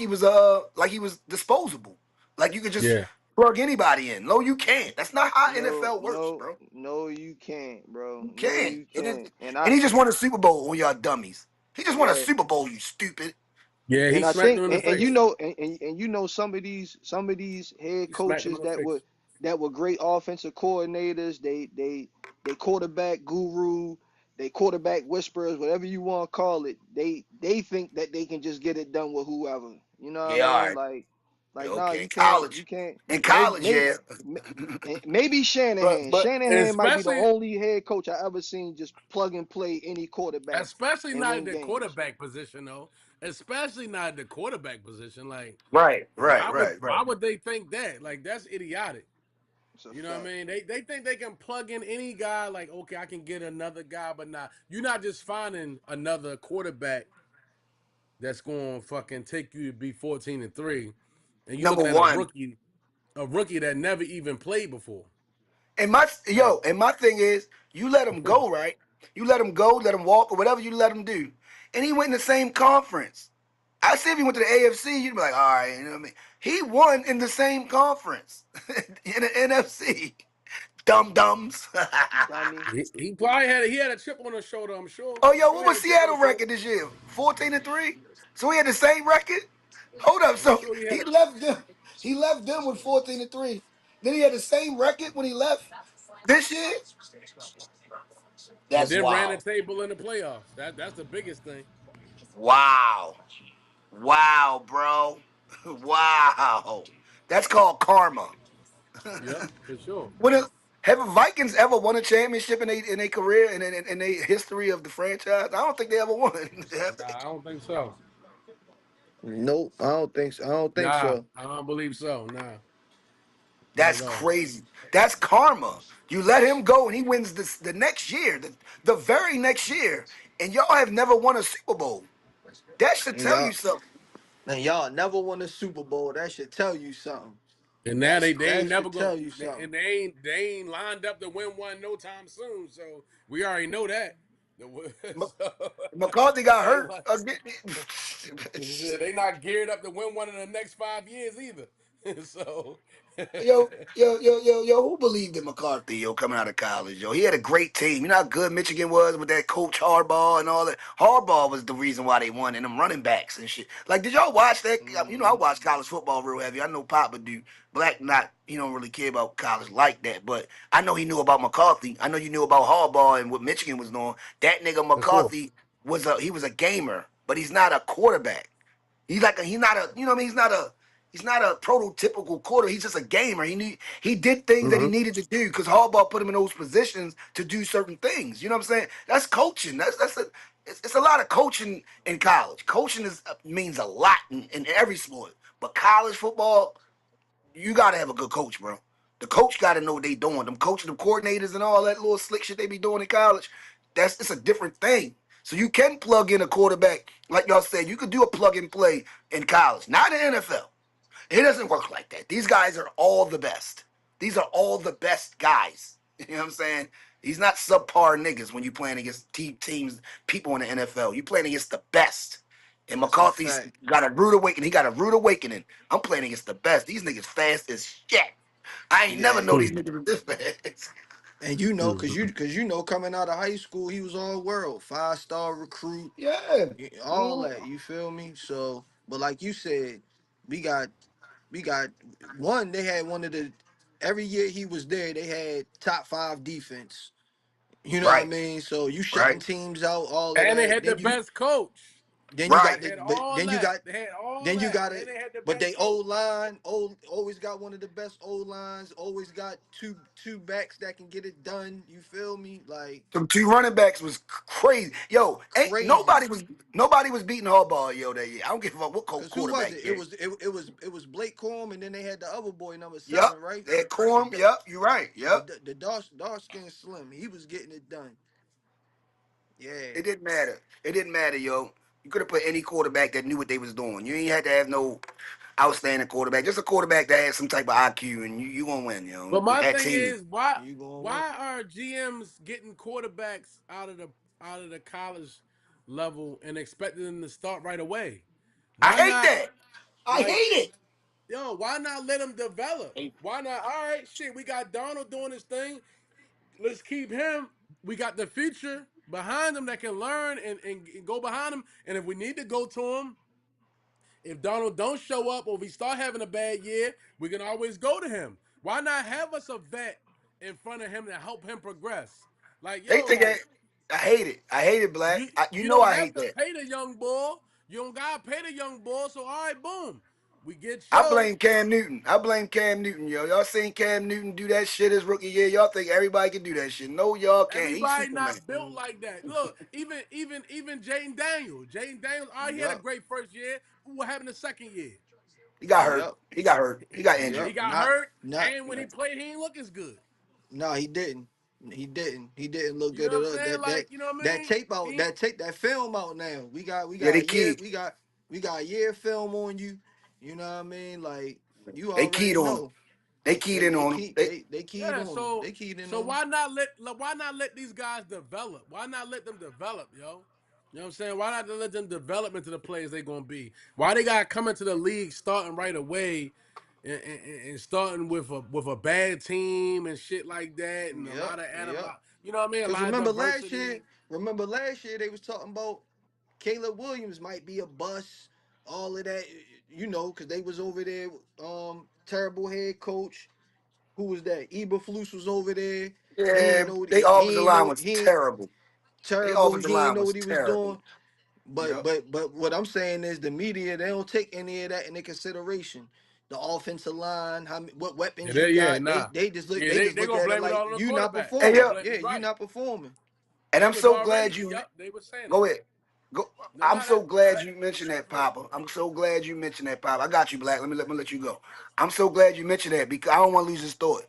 he was disposable, like you could just Yeah. plug anybody in. No, you can't. That's not how no, NFL works, no, bro. no, you can't, bro. You No, can't. you can't. And he just won a Super Bowl on y'all dummies. He just won a Yeah, Super Bowl, you stupid. Yeah, he and I smacked think, him in the and you face. know, and you know, some of these head He smacked him coaches in the face. that were great offensive coordinators. They quarterback guru, they quarterback whisperers, whatever you want to call it. They think that they can just get it done with whoever. You know what I Yeah, all mean? right. Like nah, Okay. you can't. You College. can't. In Maybe college, yeah. maybe Shanahan. But Shanahan might be the especially only head coach I ever seen just plug and play any quarterback especially and not at win the games. quarterback position though. Especially not at the quarterback position. Like Right, right, why would right, right. why would they think that? Like that's idiotic. It's a You know what I fact. mean? They think they can plug in any guy, like, okay, I can get another guy, but not you're not just finding another quarterback that's gonna fucking take you to be 14-3. And you're Number looking at one. a rookie that never even played before. Like, And my thing is, you let him go, right? You let him go, let him walk, or whatever you let him do. And he went in the same conference. I see if he went to the AFC, you'd be like, all right, you know what I mean? He won in the same conference in the NFC. Dum dums. Dummy. he probably had a chip on his shoulder, I'm sure. Oh, He yo, what probably had was a chip on Seattle his shoulder. record this year? 14-3? So he had the same record? Hold up. I'm So sure he had he a left them. He left them with 14-3. Then he had the same record when he left this year? and That's then ran the wild. table in the playoffs. That's the biggest thing. Wow. Wow, bro. Wow. That's called karma. Yep, for sure. When it, have the Vikings ever won a championship in a career in a history of the franchise? I don't think they ever won. Have they? Nah, I don't think so. Nope, I don't think so. I don't think Nah, so. I don't believe so. Nah, not That's at all. crazy. That's karma. You let him go and he wins the next year, the very next year, and y'all have never won a Super Bowl. That should And tell you y'all something. and y'all never won a Super Bowl. That should tell you something. And now they That ain't never should go tell you something. and they ain't lined up to win one no time soon. So we already know that. M- So, McCarthy got they hurt like again. they not geared up to win one in the next 5 years either. So Yo, who believed in McCarthy, yo, coming out of college, yo? He had a great team. You know how good Michigan was with that coach Harbaugh and all that? Harbaugh was the reason why they won and them running backs and shit. Like, did y'all watch that? You know, I Hmm. watch college football real heavy. I know Papa do. Black not, he don't really care about college like that. But I know he knew about McCarthy. I know you knew about Harbaugh and what Michigan was doing. That nigga for sure. McCarthy he was a gamer, but he's not a quarterback. He's not a you know what I mean he's not a prototypical quarter. He's just a gamer. He did things that he Hmm. needed to do because Harbaugh put him in those positions to do certain things. You know what I'm saying? That's coaching. It's a lot of coaching in college. Coaching means a lot in every sport, but college football you gotta have a good coach, bro. The coach gotta know what they doing. Them coaches, them coordinators, and all that little slick shit they be doing in college. It's a different thing. So you can plug in a quarterback, like y'all said. You could do a plug and play in college, not in NFL. It doesn't work like that. These guys are all the best. These are all the best guys. You know what I'm saying? He's not subpar niggas when you playing against teams, people in the NFL. You playing against the best. And That's a McCarthy's fact. got a rude awakening. He got a rude awakening. I'm playing against the best. These niggas fast as shit. I ain't never Yeah. know these niggas were this fast. And you know, Hmm. cause you know, coming out of high school, he was all world, 5-star recruit, Yeah. all Mhm. that. You feel me? So, but like you said, we got we got one. They had one of the every year he was there, they had top 5 defense. You know what I Right, mean? So you shutting right, teams out, all of And they that. had the best coach. Then you right. got They the had but all then you that. got They had all then you that. got And it. they had the But best they coach. old line, always got one of the best old lines. Always got two backs that can get it done. You feel me? Like Them two running backs was crazy. Yo, ain't crazy. nobody was beating Harbaugh, yo, that year. I don't give a fuck what Cause who was quarterback it? carried. It was Blake Corum, and then they had the other boy, number Yep, 7, right? they had The Corum. d- Yep, you're right. Yep. the dark skin Slim. He was getting it done. Yeah. It didn't matter. It didn't matter, yo. You could have put any quarterback that knew what they was doing. You ain't had to have no outstanding quarterback. Just a quarterback that had some type of IQ, and you gonna win, yo. But my That thing team. is, why You gonna win. why are GMs getting quarterbacks out of the college level and expecting them to start right away? I Why hate not that. I like hate why not let them develop? it. Why not? All right, shit, we got Donald doing his thing. Let's keep him. We got the future behind him that can learn and go behind him. And if we need to go to him, if Donald don't show up or if he start having a bad year, we can always go to him. Why not have us a vet in front of him to help him progress? Like, They yo, think like I hate it. I hate it, Black. You you know don't I have hate to that. pay the young boy. You don't gotta pay the young boy. So all right, boom. We get I yo. blame Cam Newton. I blame Cam Newton, yo. Y'all seen Cam Newton do that shit his rookie year. Y'all think everybody can do that shit. No, y'all can't. He's Everybody Superman. not built like that. Look, even Jaden Daniels. Jaden Daniels, all right, he had a Yup. great first year. What happened the second year? He got hurt. Yup. He got hurt. He got injured. He Yup. got Not hurt, not and when he played, he ain't look as good. no, he didn't. He didn't. He didn't look You know good what at I'm all. saying? Like, you know what I That mean? tape out. He, That film out now. We Yeah, got they a year. keyed. We got a year film on you. You know what I mean? Like you They already keyed on him. know. They keyed in on him. They keyed yeah. on him. They keyed in So on him. why not let these guys develop? Why not let them develop, yo? You know what I'm saying? Why not let them develop into the players they're gonna be? Why they gotta come into the league starting right away and starting with a bad team and shit like that and a Yep. lot of Yep. you know what I mean? A Cause lot of diversity. remember last year they was talking about Caleb Williams might be a bust, all of that, you know, because they was over there. Terrible head coach. Who was that? Eberflus was over there. He Yeah, ain't know what they offensive he ain't line know was he ain't terrible. They terrible. offensive He ain't line know was what he was terrible. doing. But Yep. but what I'm saying is the media they don't take any of that into consideration. The offensive line, what Yeah, weapons you got, nah. Yeah, they just they look gonna at it blame it like all on the you not quarterback. They Hey, gonna performing. yo, blame Yeah, you you right. not performing. and They I'm was so glad already, you. yep, they were saying Go that. ahead. Go. No, I'm no, so that, glad that you mentioned that, Papa. I'm so glad you mentioned that, Papa. I got you, Black. Let me let you go. I'm so glad you mentioned that because I don't want to lose this thought.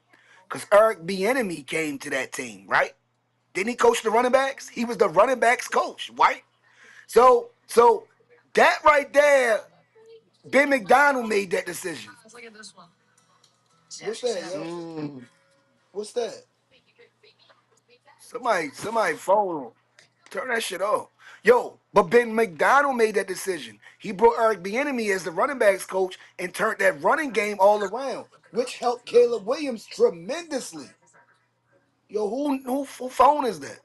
Because Eric Bieniemy came to that team, right? Didn't he coach the running backs? He was the running backs coach, right? So that right there, Ben McDonald made that decision. What's that, yo? Mm. What's that? Somebody phone. Turn that shit off. Yo, but Ben McDonald made that decision. He brought Eric Bieniemy as the running backs coach and turned that running game all around, which helped Caleb Williams tremendously. Yo, who phone is that?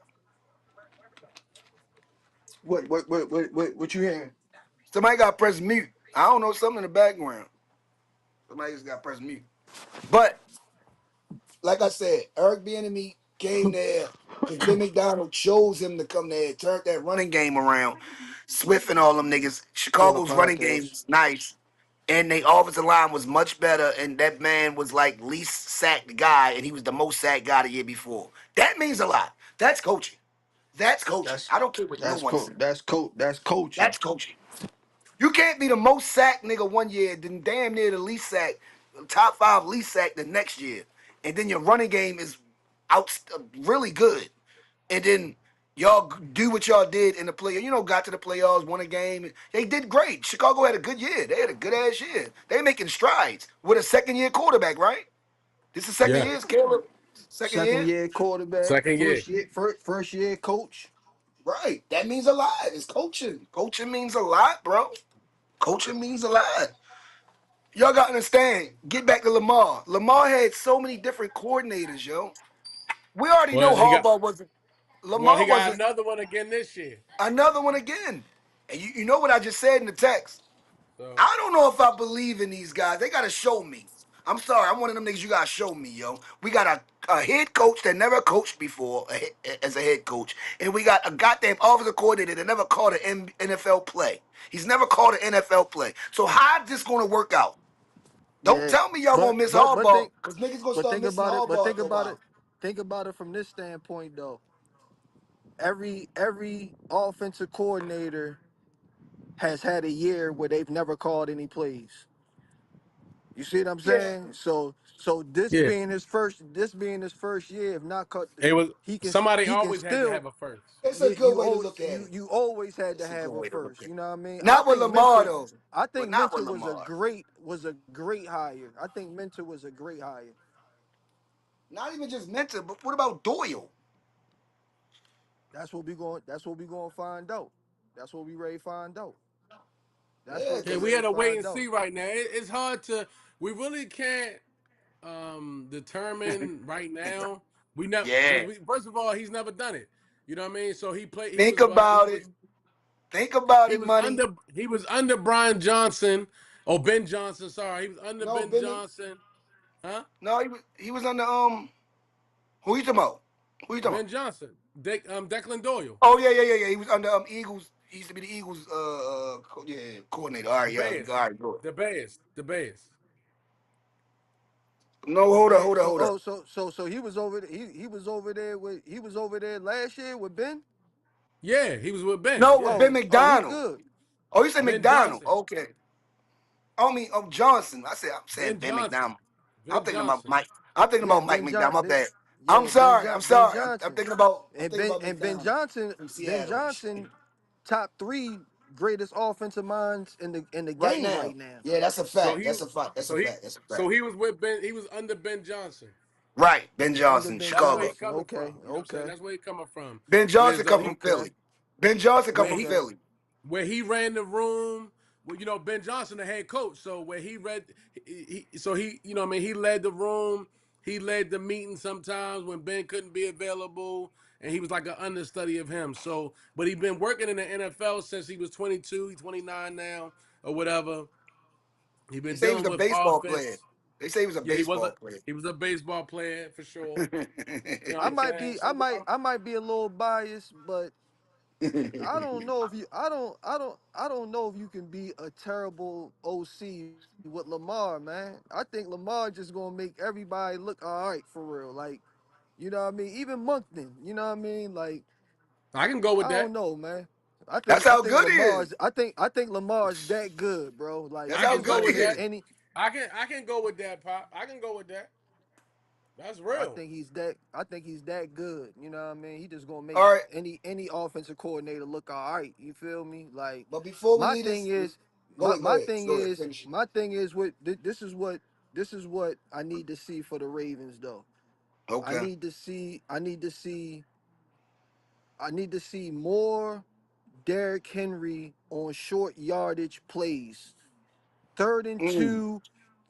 What you hearing? Somebody got press mute. I don't know, something in the background. Somebody just got press mute. But like I said, Eric Bieniemy came there because Ben McDonald chose him to come there, turned that running game around. Swift and all them niggas. Doing a Chicago's running game podcast. is nice, and the offensive line was much better. And that man was like least sacked guy, and he was the most sacked guy the year before. That means a lot. That's coaching. That's coaching. That's I don't care what no one says. That's coaching. That's coaching. You can't be the most sacked nigga one year, then damn near the least sack, top 5 least sack the next year, and then your running game is out really good, and then y'all do what y'all did in the play. You know, got to the playoffs, won a game. They did great. Chicago had a good year. They had a good ass year. They making strides with a second year quarterback, right? This is second yeah, year, Caleb. Second Second year, year quarterback, second year. first year coach. right? That means a lot. It's coaching. Coaching means a lot, bro. Coaching means a lot. Y'all gotta understand. Get back to Lamar. Lamar had so many different coordinators, yo. We already know Well, Harbaugh wasn't. he Lamar got wasn't another one again this year. another one again. And you know what I just said in the text. So I don't know if I believe in these guys. They gotta show me. I'm sorry. I'm one of them niggas you gotta show me, yo. We got a head coach that never coached before as a head coach, and we got a goddamn offensive coordinator that never called an NFL play. He's never called an NFL play. So how is this gonna work out? Don't Yeah, tell me y'all but gonna miss but but Harbaugh, think because niggas gonna but start think missing about it. But Harbaugh think after a about it. while. Think about it from this standpoint though. Every offensive coordinator has had a year where they've never called any plays. You see what I'm Yeah, saying? So Yeah, this being his first year, if not cut, it was he can somebody he can always had to still. have a first. it's a Yeah, good way to look at it. you always had to It's a good have a way to look first. at You it. know what I mean? Not with Lamar though, I but think not with Mentor Lamar. was a great hire. I think Mentor was a great hire. Not even just mental, but what about Doyle? That's what we going to find out. That's what we ready to find out. That's Yeah, what Yeah, we because we ready had to to wait and find out. see right now. It's hard to. We really can't determine right now. We never because yeah. we first of all he's never done it. You know what I mean? So he played. He Think was what? about it. Think about He it, was money. under. He was under Brian Johnson. Oh, Ben Johnson. Sorry, he was under No, Ben Bennett. Johnson. Huh? No, he was on the Who you talking about? Who you talking Ben about? Johnson. Declan Doyle. Oh yeah. He was under Eagles. He used to be the Eagles coordinator. All The right, yeah, all Bears. right, good. The Bears. The Bears. No, The hold up, bad. hold up, hold up. So he was over. He was over there with he was over there last year with Ben. Yeah, he was with Ben. No, with Yeah, Ben He McDonald. good. Oh, you said Ben McDonald. Johnson. Okay. I mean, Johnson. I'm saying Ben Ben Johnson. McDonald. I'm Ben thinking about Johnson. Mike. I'm thinking Yeah, about Mike McDonald. My bad. I'm Yeah, sorry. I'm Ben sorry. I'm Johnson, thinking about. I'm and thinking about McDonald from Ben Seattle and shit. Johnson, top three greatest offensive minds in the Right game now. right now. Yeah, that's a So fact. he That's a fact. That's a so he fact. That's a so fact. he was with Ben. He was under Ben Johnson. Right. Ben Under Johnson, Ben That's where he Chicago. Johnson. coming Okay, from. You know what I'm saying? okay, That's where he coming from. Ben Johnson Whereas come from okay, Philly. Ben Johnson come where from he okay. Philly. where he ran the room, well, Ben Johnson, the head coach. So where so he, you know, what I mean, he led the room. He led the meeting sometimes when Ben couldn't be available, and he was like an understudy of him. So, but he's been working in the NFL since he was 22. He's 29 now, or whatever. He's They been say he was dealing a with baseball player. offense. They say he was a Yeah, baseball player. he was a baseball player for sure. You know what I I'm might saying? be So I might be a little biased, but I don't know if you I don't know if you can be a terrible OC with Lamar, man. I think Lamar just gonna make everybody look all right for real. Like, you know what I mean? Even Monkton, you know what I mean? Like, I can go with I don't that. know, man. That's how good he is. I think Lamar's that good, bro. Like That's I how can if go I good he with could get that. is. any I can go with that, Pop. I can go with that. That's I real. think he's that good. You know what I mean? He just gonna make All right. any offensive coordinator look all right. You feel me? Like But before we my leave thing this, is go ahead, go ahead. Go ahead. Finish it. my thing is what this is what I need to see for the Ravens though. I Okay. need to see I need to see I need to see more Derrick Henry on short yardage plays. Third and Mm. two,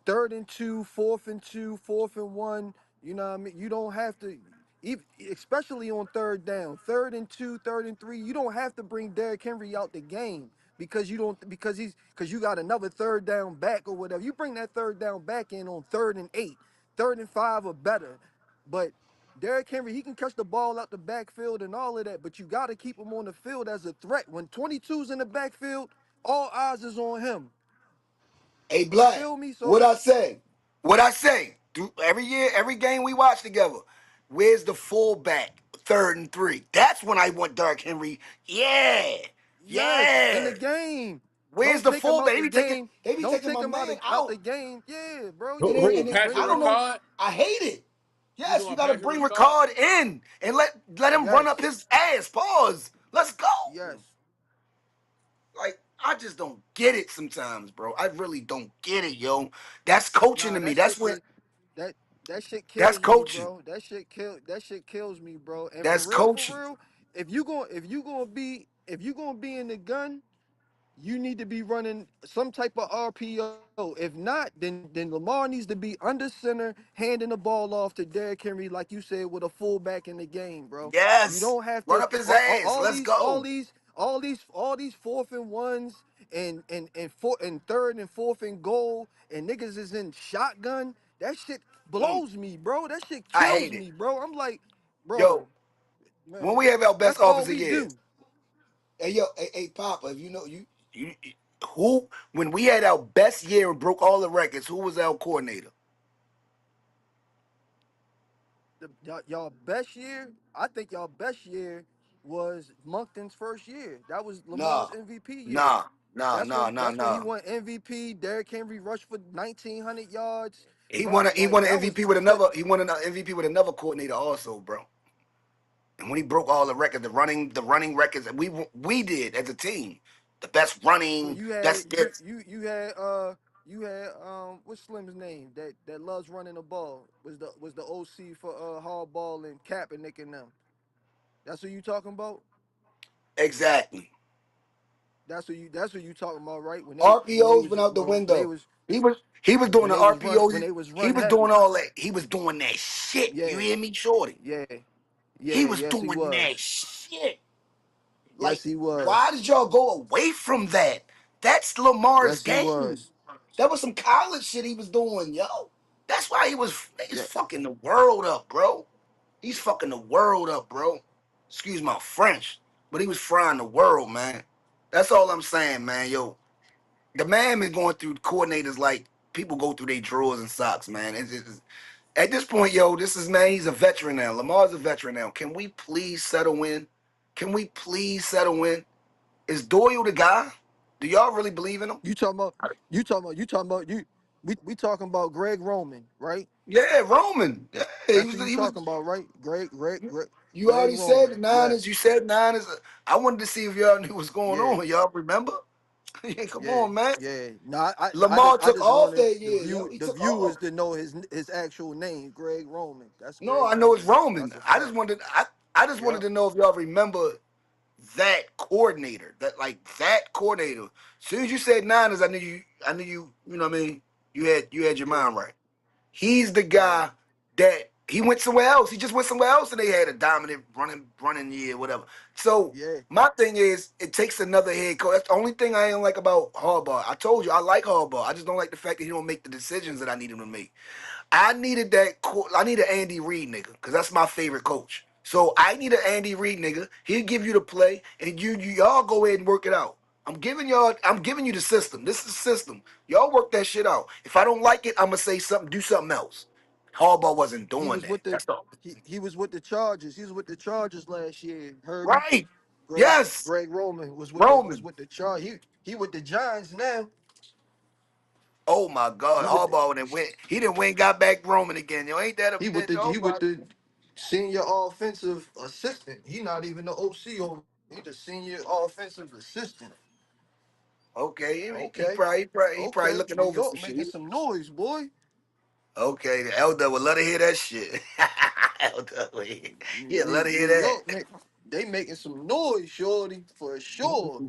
third and two, fourth and two, fourth and one. You know what I mean? You don't have to, especially on third down, third and two, third and three. You don't have to bring Derrick Henry out the game because you don't because you got another third down back or whatever. You bring that third down back in on third and eight, third and five or better. But Derrick Henry, he can catch the ball out the backfield and all of that, but you got to keep him on the field as a threat. When 22's in the backfield, all eyes is on him. Hey, You Black, feel me? what So I say? What I say? Every year, every game we watch together, where's the fullback? Third and three. That's when I want Dark Henry. Yeah. yes, in Yeah. the game. Where's Don't the take him fullback? out the game. They be Don't taking take my him man out out. the game. Yeah, bro. Who, You who And Patrick I don't bring know. Ricard? I hate it. You talking Yes, you about gotta Patrick bring Ricard? Ricard in and let him run up yes, his ass. Pause. Let's go. yes. Like, I just don't get it sometimes, bro. I really don't get it, yo. That's coaching Nah, to me. that That's shit when just that that shit that's kills me, coaching. bro. That shit kills me, bro. And That's coaching. for real, if you gonna be in the gun, you need to be running some type of RPO. If not, then Lamar needs to be under center, handing the ball off to Derrick Henry, like you said, with a fullback in the game, bro. You Yes. don't have Run to up his ass. Let's go. all these fourth and ones and third and fourth and goal and niggas is in shotgun. That shit Mm. blows me, bro. That shit I kills hate it. me, bro. I'm like, Yo, bro, when man, we have our best that's all offensive we years, do. hey yo, hey Papa, if you know you who when we had our best year and broke all the records, who was our coordinator? Y'all best year, I think y'all best year was Moncton's first year. That was Nah, Lamar's MVP year. nah, nah, nah, nah, That's when he nah. won MVP. Derrick Henry rushed for 1,900 yards, He won bro. a, he Like won an that was MVP with that. another. He won an MVP with another coordinator also, bro. And when he broke all the records, the running records that we did as a team, the best Well, running, you had best this. you had what's Slim's name that loves running the ball was the OC for Hardball and Kaepernick and them. That's what you talking about. Exactly. That's what you talking about, right? RPOs went out the When they window. was He was doing when the they was run RPO. when they was He run was doing heavy. all that. He was doing that shit. You Yeah, hear me, Shorty? yeah, He yeah. was Yes, he doing that was. shit. Yes, Like, he why was. did y'all go away from that? That's Lamar's Yes, he game. was. That was some college shit he was doing, yo. That's why he's Yeah. fucking the world up, bro. He's fucking the world up, bro. Excuse my French, but he was frying the world, man. That's all I'm saying, man. Yo, the man is going through coordinators like people go through their drawers and socks, man. At this point, yo, this is man. He's a veteran now. Lamar's a veteran now. Can we please settle in? Can we please settle in? Is Doyle the guy? Do y'all really believe in him? You talking about you talking about you we talking about Greg Roman, right? Yeah, Roman. Yeah, he That's who was. you He was. talking about, right? You Greg already said the Roman. Niners. You Yes. said Niners. I wanted to see if y'all knew what's going Yeah. on. Y'all remember? Yeah, come Yeah. on, man. Yeah. No, Lamar I took just off wanted that year, yo. He the took viewers off. to know his actual name, Greg Roman. That's No, Greg I know it's Roman. Roman. That's a I just fact. wanted. I just wanted Yep. to know if y'all remember that coordinator. That coordinator. As soon as you said Niners, I knew you. I knew you. You know what I mean? You had your Yeah. mind right. He's the Yeah. guy that he went somewhere else. He just went somewhere else and they had a dominant running year, whatever. So Yeah. my thing is, it takes another head coach. That's the only thing I don't like about Harbaugh. I told you I like Harbaugh. I just don't like the fact that he don't make the decisions that I need him to make. I needed that. I need an Andy Reid nigga because that's my favorite coach. So I need an Andy Reid nigga. He'll give you the play, and y'all go ahead and work it out. I'm giving y'all. I'm giving you the system. This is the system. Y'all work that shit out. If I don't like it, I'm gonna say something. Do something else. Harbaugh wasn't He doing was that. with the That's all. he was with the Chargers. He was with the Chargers last year. Herbie. Right. Yes. Greg Roman was Roman. with the Chargers. He with the Giants now. Oh my God. He with the Harbaugh didn't win. He didn't win. Got back Roman again. Yo, ain't that a bitch? Oh he my. with the senior offensive assistant. He not even the OC over. He the senior offensive assistant. Okay. He Okay. probably, he probably, he probably Okay. looking New over York some making shit. some noise, boy. Okay, the elder would love to hear that shit. Elder, he'd love to hear New York that. make they making some noise, shorty, for sure.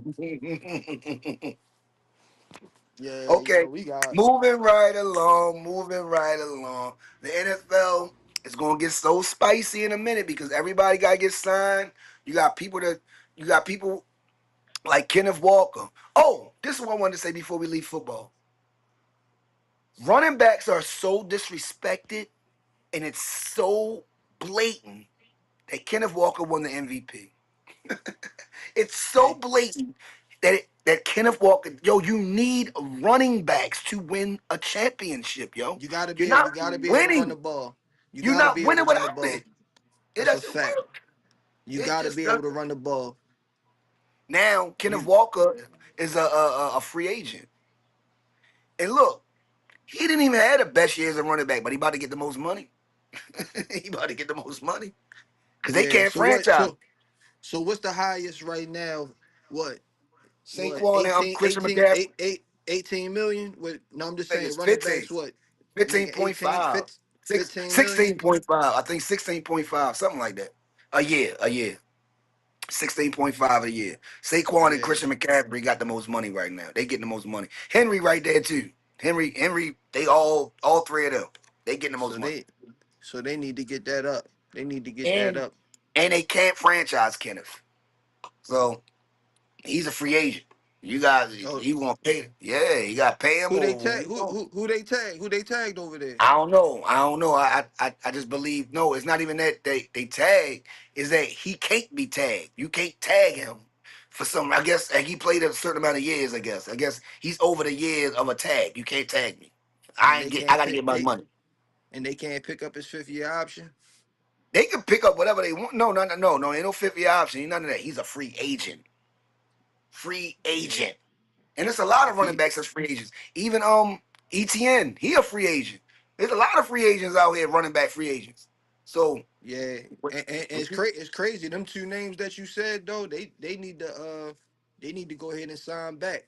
Yeah, Okay, we got moving right along, moving right along. The NFL is gonna get so spicy in a minute because everybody gotta get signed. You got people like Kenneth Walker. Oh, this is what I wanted to say before we leave football. Running backs are so disrespected, and it's so blatant that Kenneth Walker won the MVP. It's so hey, blatant that Kenneth Walker, yo, you need running backs to win a championship, yo. You're you not gotta be able to run the winning. ball. You You're gotta not be able to winning run the without ball. it. It That's a doesn't fact. work. You It gotta just be able to doesn't. run the ball. Now Kenneth You Walker is a free agent, and look, he didn't even have the best years as a running back, but he about to get the most money. He about to get the most money because they yeah. can't franchise. So what's the highest right now? What what Saquon and 18 Christian 18 McCaffrey, 8 8 18 million? With no, I'm just saying niggas running 15. backs what making 15.5. 15 million. 16.5. I think 16.5, something like that. A year. 16.5 a year. Saquon and Yeah. Christian McCaffrey got the most money right now. They getting the most money. Henry right there too. Henry, they all three of them. They getting the most So money. they need to get that up. They need to get that And up. and they can't franchise Kenneth. So he's a free agent. You guys, Oh, you gonna pay? Yeah, you got to pay him who they or tag? Who they tag? Who they tagged over there? I don't know. I don't know. I just believe no. It's not even that they tag. Is that he can't be tagged? You can't tag him for some. I guess and he played a certain amount of years. I guess he's over the years of a tag. You can't tag me. I And ain't they get. I can't got to pick get my they money. and they can't pick up his 5th year option. They can pick up whatever they want. No, no, no, no, no. Ain't no 50 option. Ain't none of that. He's a free agent. Free Yeah, agent. And there's a lot of if running he, backs that's free agents. Even ETN, he a free agent. There's a lot of free agents out here, running back free agents. So yeah, what, and what it's you, crazy. It's crazy. Them two names that you said though, they need to go ahead and sign back.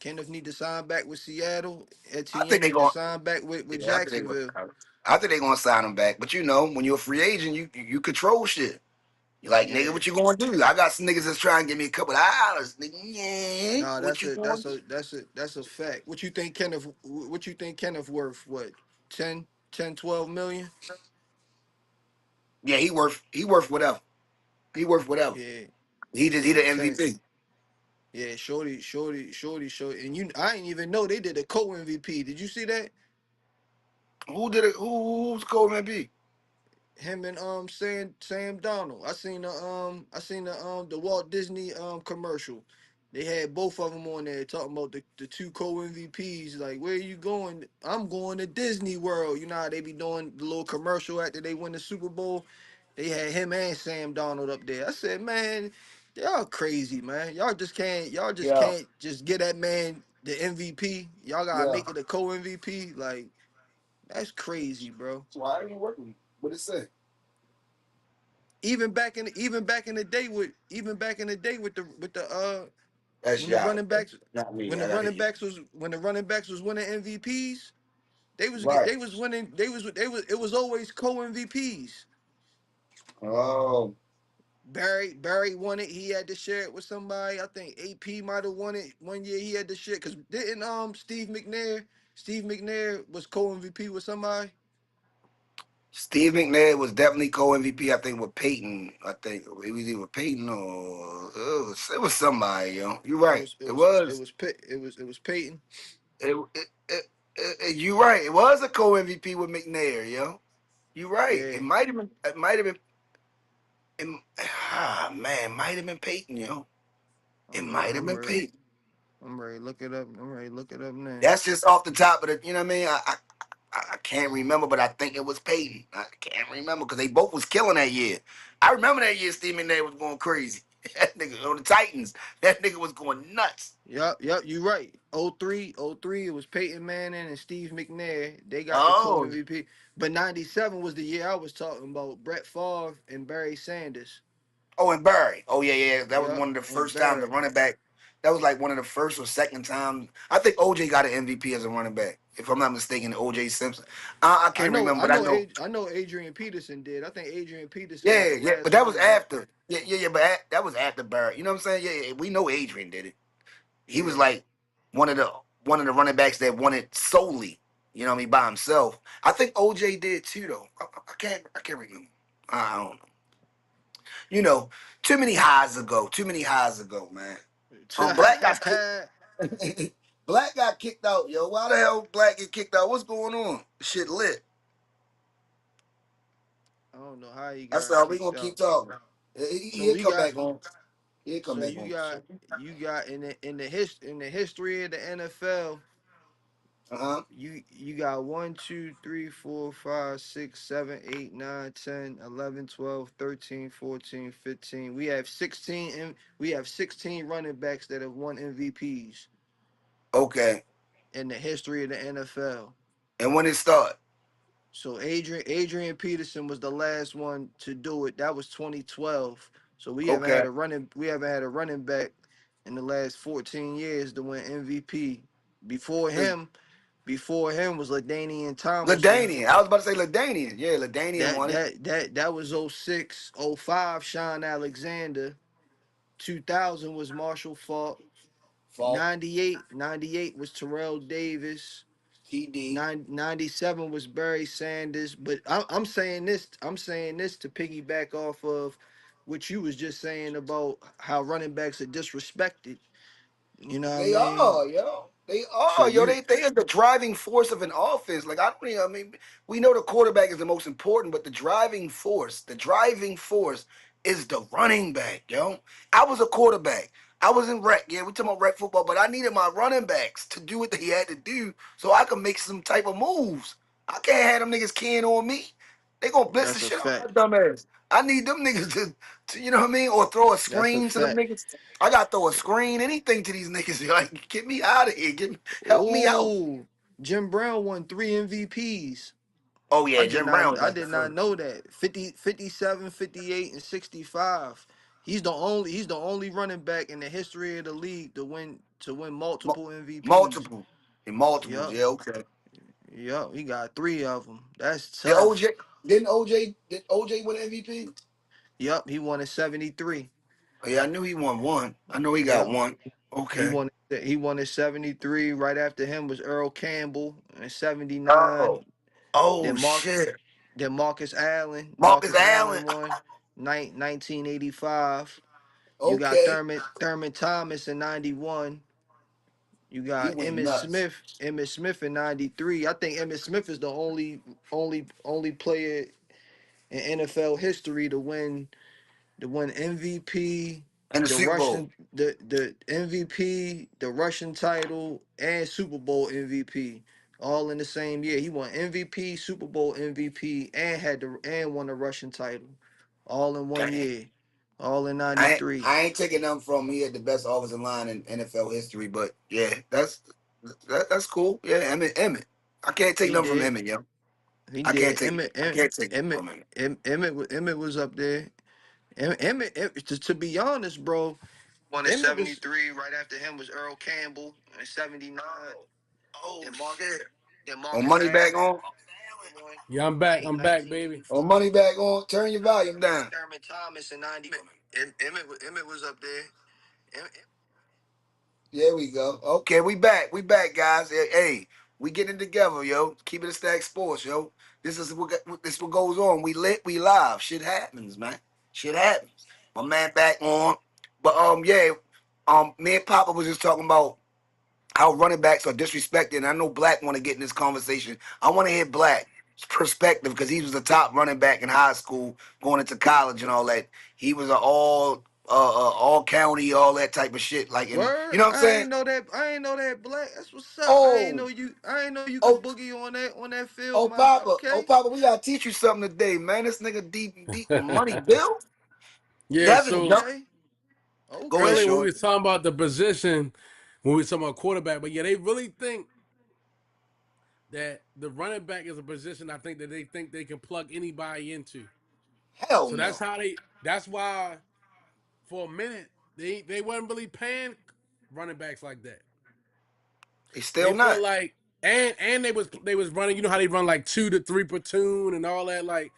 Kenneth need to sign back with Seattle. I think Etienne they need to going. sign back with Yeah, I think they going. Jacksonville. I think they gonna sign him back. But you know, when you're a free agent, you control shit. You like nigga, Yeah. what you gonna do? I got some niggas that's trying to give me a couple of dollars. Nigga, yeah, Nah, what that's you a gonna that's do? a that's a that's a fact. What you think Kenneth what you think Kenneth worth? What? 10, 10, 12 million? Yeah, he worth whatever. He worth whatever. Yeah. He the Yeah, 10. MVP. Yeah, shorty. And I didn't even know they did a co-MVP. Did you see that? Who did it? Who's Cole MVP? Him and Sam Donald. I seen the Walt Disney commercial. They had both of them on there talking about the two co MVPs. Like, where you going? I'm going to Disney World. You know how they be doing the little commercial after they win the Super Bowl. They had him and Sam Donald up there. I said, man, y'all crazy, man. Y'all just Yeah, can't just get that man the MVP. Y'all gotta yeah. make it a co MVP. Like, that's crazy, bro. Why are you working? What it say? Even back in the day with the That's when the y'all. running backs Not me. I gotta eat. when the running backs was winning MVPs, Right. they was winning it was always co MVPs. Oh, Barry won it. He had to share it with somebody. I think AP might have won it one year. He had to share because didn't Steve McNair was co MVP with somebody. Steve McNair was definitely co-MVP. I think with Peyton. I think it was either Peyton or it was somebody. You're right. It was. It was Peyton. You're right. It was a co-MVP with McNair. You're right. Yeah, It might have been. It might have been. Man, might have been Peyton. It might have I'm been ready. Peyton. I'm ready. To Look it up. I'm ready. To Look it up now. That's just off the top of the. You know what I mean? I can't remember, but I think it was Peyton. I can't remember because they both was killing that year. I remember that year Steve McNair was going crazy. That nigga on the Titans. That nigga was going nuts. Yep, you're right. Oh 03, it was Peyton Manning and Steve McNair. They got the co Oh, MVP. But 97 was the year I was talking about. Brett Favre and Barry Sanders. oh, and Barry. Oh yeah, yeah. That was Yep, one of the and first times the Barry. running back. That was like one of the first or second time. I think OJ got an MVP as a running back. If I'm not mistaken, OJ Simpson. I can't remember, but I know. I know Adrian Peterson did. I think Adrian Peterson was Yeah, the yeah. last But that was running back. after. Yeah, yeah, yeah. But that was after Barry. You know what I'm saying? Yeah, yeah. We know Adrian did it. He was Yeah. like one of the running backs that won it solely. You know what I mean, by himself. I think OJ did too, though. I can't remember. I don't know. You know, too many highs ago. Too many highs ago, man. Black got kicked. I Black got kicked out, yo. Why the hell Black get kicked out? What's going on? Shit lit. don't know how he That's got all. We kicked gonna keep out. talking. So He'll we come got back on. He'll come so back on. you got in the history of the NFL. Uh-huh. You got 1, 2, 3, 4, 5, 6, 7, 8, 9, 10, 11, 12, 13, 14, 15. We have 16 running backs that have won MVPs Okay. in the history of the NFL. And when it start? So Adrian Peterson was the last one to do it. That was 2012. So Okay. we haven't had a running back in the last 14 years to win MVP. Before him, before him was LaDainian Tomlinson. Ladanian. I was about to say Ladanian. Yeah, Ladanian won it. That was oh 06, oh 05. Sean Alexander. 2000 was Marshall Faulk. Fault. 98 was Terrell Davis. TD. 97 was Barry Sanders. But I'm saying this. I'm saying this to piggyback off of what you was just saying about how running backs are disrespected. You know what I They mean? are, yo. They So are, yo. you They are the driving force of an offense. Like I mean, we know the quarterback is the most important, but the driving force is the running back, yo. I was a quarterback. I was in rec. Yeah, we talking about rec football, but I needed my running backs to do what they had to do so I could make some type of moves. I can't have them niggas keying on me. They gonna blitz the that's a shit out fact. my dumb ass. I need them niggas to you know what I mean, or throw a That's a screen to them fact. niggas. I got to throw a screen, anything to these niggas. Like, get me out of here. Help me out. Oh, Jim Brown won 3 MVPs. Oh yeah, Jim Brown was I like the did not first. know that. 50, 57, 58, and 65. He's the only running back in the history of the league to win Mu- multiple MVPs. multiple, and multiples. Yup. Yeah, okay. Yup. He got 3 of them. That's Did tough. OJ win MVP? Yup. He won in 73. Oh, yeah, I knew he won one. I know he got Yup. one. He Okay. won he won in 73. Right after him was Earl Campbell in 79. Oh, oh Then Mark shit. then Marcus Allen. Marcus Marcus Allen. Allen won 1985. You got Okay, Thurman Thomas in 91. You he got went nuts. Emmett Smith in 93. I think Emmett Smith is the only player in NFL history to win MVP, And the Super Bowl. the MVP, the Russian title, and Super Bowl MVP all in the same year. He won MVP, Super Bowl MVP, and won the Russian title all in one Damn. year. All in I ain't, 93. I ain't taking them from he had the best offensive line in NFL history, but yeah, that's cool. Yeah, Emmett. I can't take He them from did. Emmett, yo. He I can't did. take I can't take them from Emmett. Emmett was up there. To be honest, bro, One in Emmett was 73. Right after him was Earl Campbell in 79. Oh Then shit. then On Marcus money back Allen on. won Yeah, I'm back. I'm back, baby. On money back on. Turn your volume down. Thurman Thomas in 90. Emmett was up there. There we go. Okay, we back. We back, guys. Hey, we getting it together, yo. Keep it a stack sports, yo. This what goes on. We lit, we live. Shit happens, man. Shit happens. My man back on. But yeah, me and Papa was just talking about how running backs are disrespected. And I know Black want to get in this conversation. I want to hear Black's perspective because he was the top running back in high school, going into college and all that. He was an all county, all that type of shit. Like, and you Word, know what I'm saying? I ain't know that black. That's what's up. Oh, I ain't know you could oh, boogie on that field, oh, my Papa, oh, okay. Papa, we gotta teach you something today, man. This nigga deep money, Bill. Yeah, Devin, so don't Okay. go ahead, earlier when we Okay. Sean. was talking about the position, when we was talking about quarterback, but yeah, they really think that the running back is a position I think that they think they can plug anybody into. Hell So that's no. how that's why for a minute they weren't really paying running backs like that. They They still feel not. like and they was running, you know how they run like 2 to 3 platoon and all that. Like,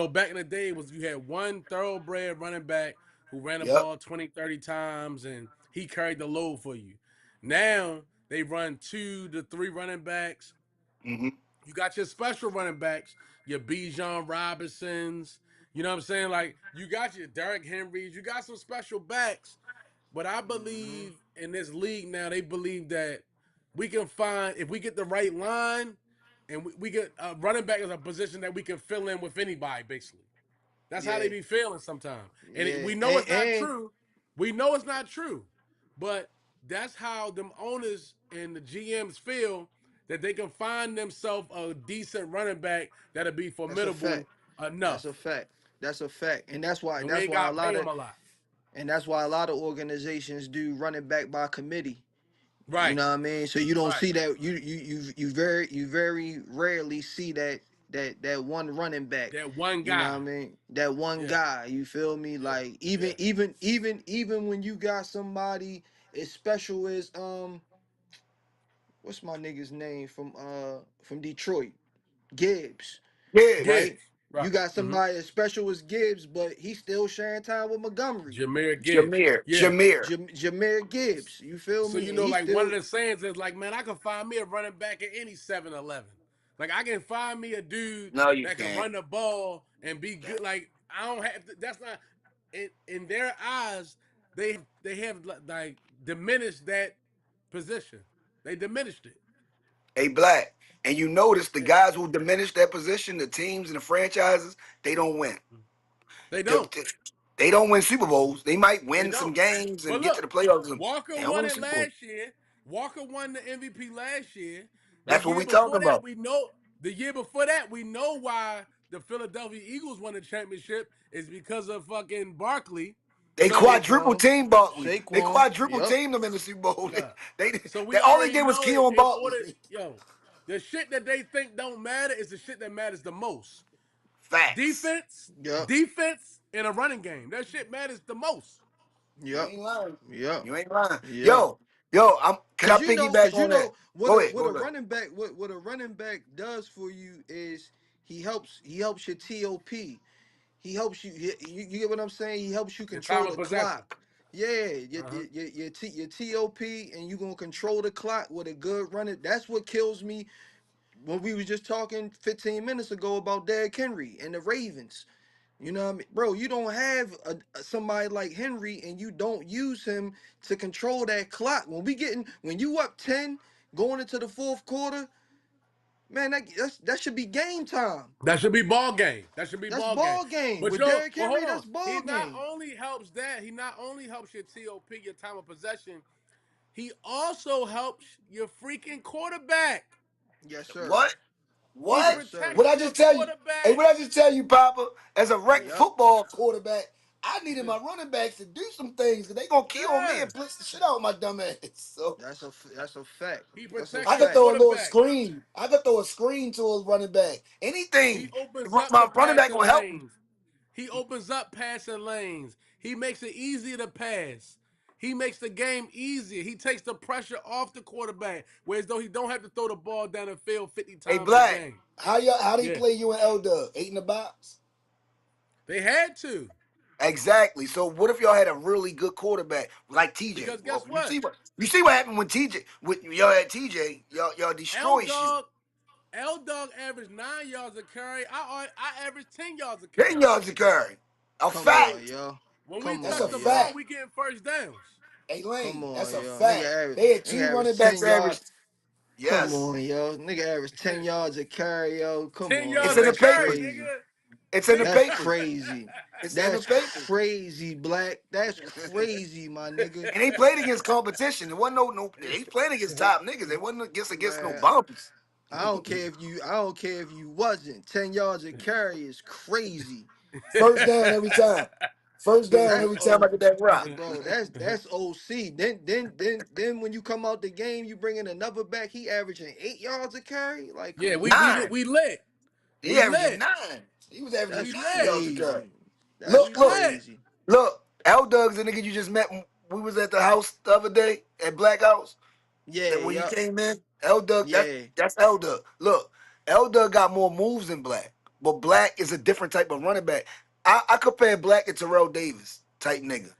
back in the day was you had one thoroughbred running back who ran the Yep. ball 20, 30 times and he carried the load for you. Now they run 2 to 3 running backs. Mm-hmm. You got your special running backs, your Bijan Robinsons. You know what I'm saying? Like, you got your Derrick Henrys. You got some special backs. But I Mm-hmm. believe in this league now, they believe that we can find, if we get the right line, and we get running back is a position that we can fill in with anybody, basically. That's how they Yeah. be feeling sometimes. And Yeah. we know it's not And true. We know it's not true. But that's how them owners and the GMs feel that they can find themselves a decent running back that'll be that's a fact. formidable That's a enough. fact. That's a fact. And we ain't got to pay them a lot. that's why a lot of organizations do running back by committee. You Right. know what I mean? So you don't Right. see that you very rarely see that one running back. That one You know what I guy. mean? That one Yeah. guy. You feel me? Yeah. Like Yeah. even when you got somebody as special as what's my nigga's name from Detroit? Gibbs, Gibbs. right? Gibbs. You Right. got Mm-hmm. somebody as special as Gibbs, but he's still sharing time with Montgomery. Jameer Gibbs. Jameer. Yeah. Jameer. Jameer Gibbs, you feel So me? And he's like one of still the sayings is like, man, I can find me a running back at any 7-Eleven. Like I can find me a dude No, you that can can't. run the ball and be good. Like I don't have to, that's not in their eyes, they have like diminished that position. They diminished it. A Black. And you notice the guys who diminish that position, the teams and the franchises, they don't win. They The- don't. the- They don't win Super Bowls. They might They win some don't. games But and get to look, the playoffs. Walker They don't won win it Super Bowl. last year. Walker won the MVP last year. The That's what year we talking before that, about. we know. The year before that, we know why the Philadelphia Eagles won the championship is because of fucking Barkley. They So, quadruple Saquon. team Barkley. They Saquon. quadruple Yep. team them in the Super Bowl. yeah. So They we all they already did was know key it on in order. Barkley. Yo, the shit that they think don't matter is the shit that matters the most. Facts. Defense, Yep. defense, and a running game. That shit matters the most. You Yep. ain't lying. Yep. You ain't lying. Yep. Yo, can I piggyback Cause you on that? know what Go a ahead, what go a ahead. running back what a running back does for you is he helps your TOP. He helps you. You get what I'm saying? He helps you The time control of the possession. clock. Yeah, Uh-huh. your TOP, and you gonna control the clock with a good running. That's what kills me when we was just talking 15 minutes ago about Derrick Henry and the Ravens. You know what I mean? Bro, you don't have somebody like Henry and you don't use him to control that clock. When you up 10 going into the fourth quarter, man, that should be game time. That should be ball game. That should be That's ball game. ball game. But With yo, Derrick well, Henry, hold on. that's He ball not game. only helps that, he not only helps your TOP, your time of possession, he also helps your freaking quarterback. Yes, sir. What? He What? Yes, sir. What protects I your just tell you? Hey, quarterback. what I just tell you, Papa? As a rec Yep. football quarterback, I needed my running backs to do some things because they gonna kill me Yeah. and blitz the shit out of my dumb ass. So That's a fact. He That's a protects I your could fact. throw a little quarterback. screen. I could throw a screen to a running back. He Anything. opens up the My running back passing will help me. lanes. He opens up passing lanes. He makes it easier to pass. He makes the game easier. He takes the pressure off the quarterback, whereas though he don't have to throw the ball down the field 50 Hey, times a Black, game. how they Yeah, play you and L Dub? 8 in the box? they had to Exactly. So what if y'all had a really good quarterback like TJ? because Well, guess what? you see what happened when TJ with y'all had TJ, y'all L destroy shit. Dog, L Dog averaged 9 yards a carry. I averaged 10 yards a 10 carry. yards a carry. A Come on, fact. yo. When we Come That's touch a on, the yo. ball, fact. we getting first downs. Hey Come Lane, that's on, a yo. fact. They had Nigga two running average backs 10 average. yards. Come Yes. on, yo. Nigga average 10 yards a carry, yo. Come ten on, It's yo. yards in a the That's carry, papers. crazy. nigga. It's in the Ten. That's papers. crazy. It's in the That's papers. crazy, Black. That's crazy, my nigga. And they played against competition. It wasn't no they played against top niggas. They wasn't against no Man, bums. I don't care if you wasn't. 10 yards a carry is crazy. First down every time. First down That's every time I get that rock. bro, that's OC. Then when you come out the game, you bring in another back, he averaging 8 yards a carry. Like, Yeah, come we on, we man. Nine. we lit. He We averaging lit. 9. He was averaging That's We 9 yards lit. a carry. crazy. That's We Look, lit. crazy. look. L Doug's the nigga you just met. We was at the house the other day at Black House. Yeah, That when you yep. came in, L Doug, Yeah. that's L Doug. Look, L Doug got more moves than Black, but Black is a different type of running back. I compare Black to Terrell Davis type nigga.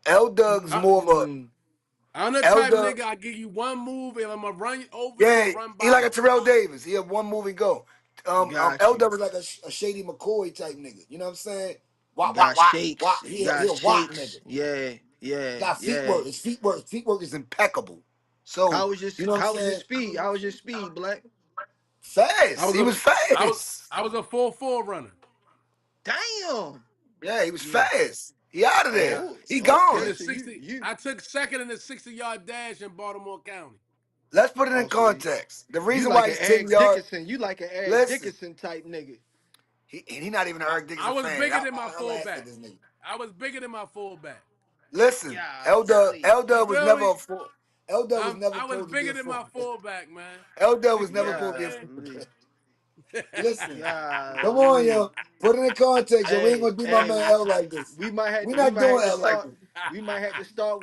L Doug's I, more of a Mm, I'm the L type Doug. nigga I give you one move and I'm gonna run over you or Yeah, run he by like a you. Terrell Davis. He have one move and go. got L you. Doug is like a Shady McCoy type nigga. You know what I'm saying? Wop wop Got wop wop. shakes. He Got a wop nigga. shakes. Yeah, yeah, Got feet yeah. work. His feet work is impeccable. So you know what I'm How was your saying? speed? How was your speed, Black? I Fast. was He a was I was fast. I was a 4-4 runner. Damn. Yeah, he was Yeah. fast. He out of And there. I Oh, He in okay. gone. the So you 60, you I took second in the 60-yard dash in Baltimore County. Let's put it in oh so context. The you reason like why an he's 10 Eric yards, Dickerson. You like an Eric listen, Dickerson type nigga. he not even an Eric I Dickerson was fan. bigger than my I laughed at fullback. this nigga. I was bigger than my fullback. Listen, Golly. You L was feel never me? a full. L was never I was supposed to be bigger a than my fullback. fullback, man. L You was never feel what I'm supposed to be a saying? Golly. fullback. Listen, come on, Golly. yo. Put it in context, yo. We ain't Hey, gonna do my man hey, L like this. we Not might doing have to L like start this.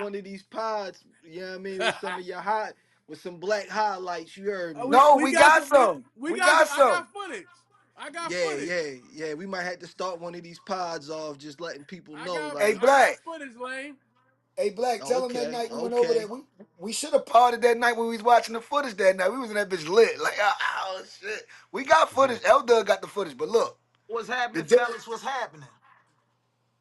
one of these pods, you know what I mean, with some of your hot with some black highlights, you heard me. No, We we got got some. We some. we We got got some. I some. got footage. I got Yeah, footage. yeah, yeah. We might have to start one of these pods off just letting people I know got Hey, like, I got Black. footage, Lane. Hey, Black, tell him that okay, night we went over there. okay. We should have parted that night when we was watching the footage that night. We was in that bitch lit. Like, oh shit. We got footage. L Doug got the footage, but look. What's The happening, di- fellas? What's happening?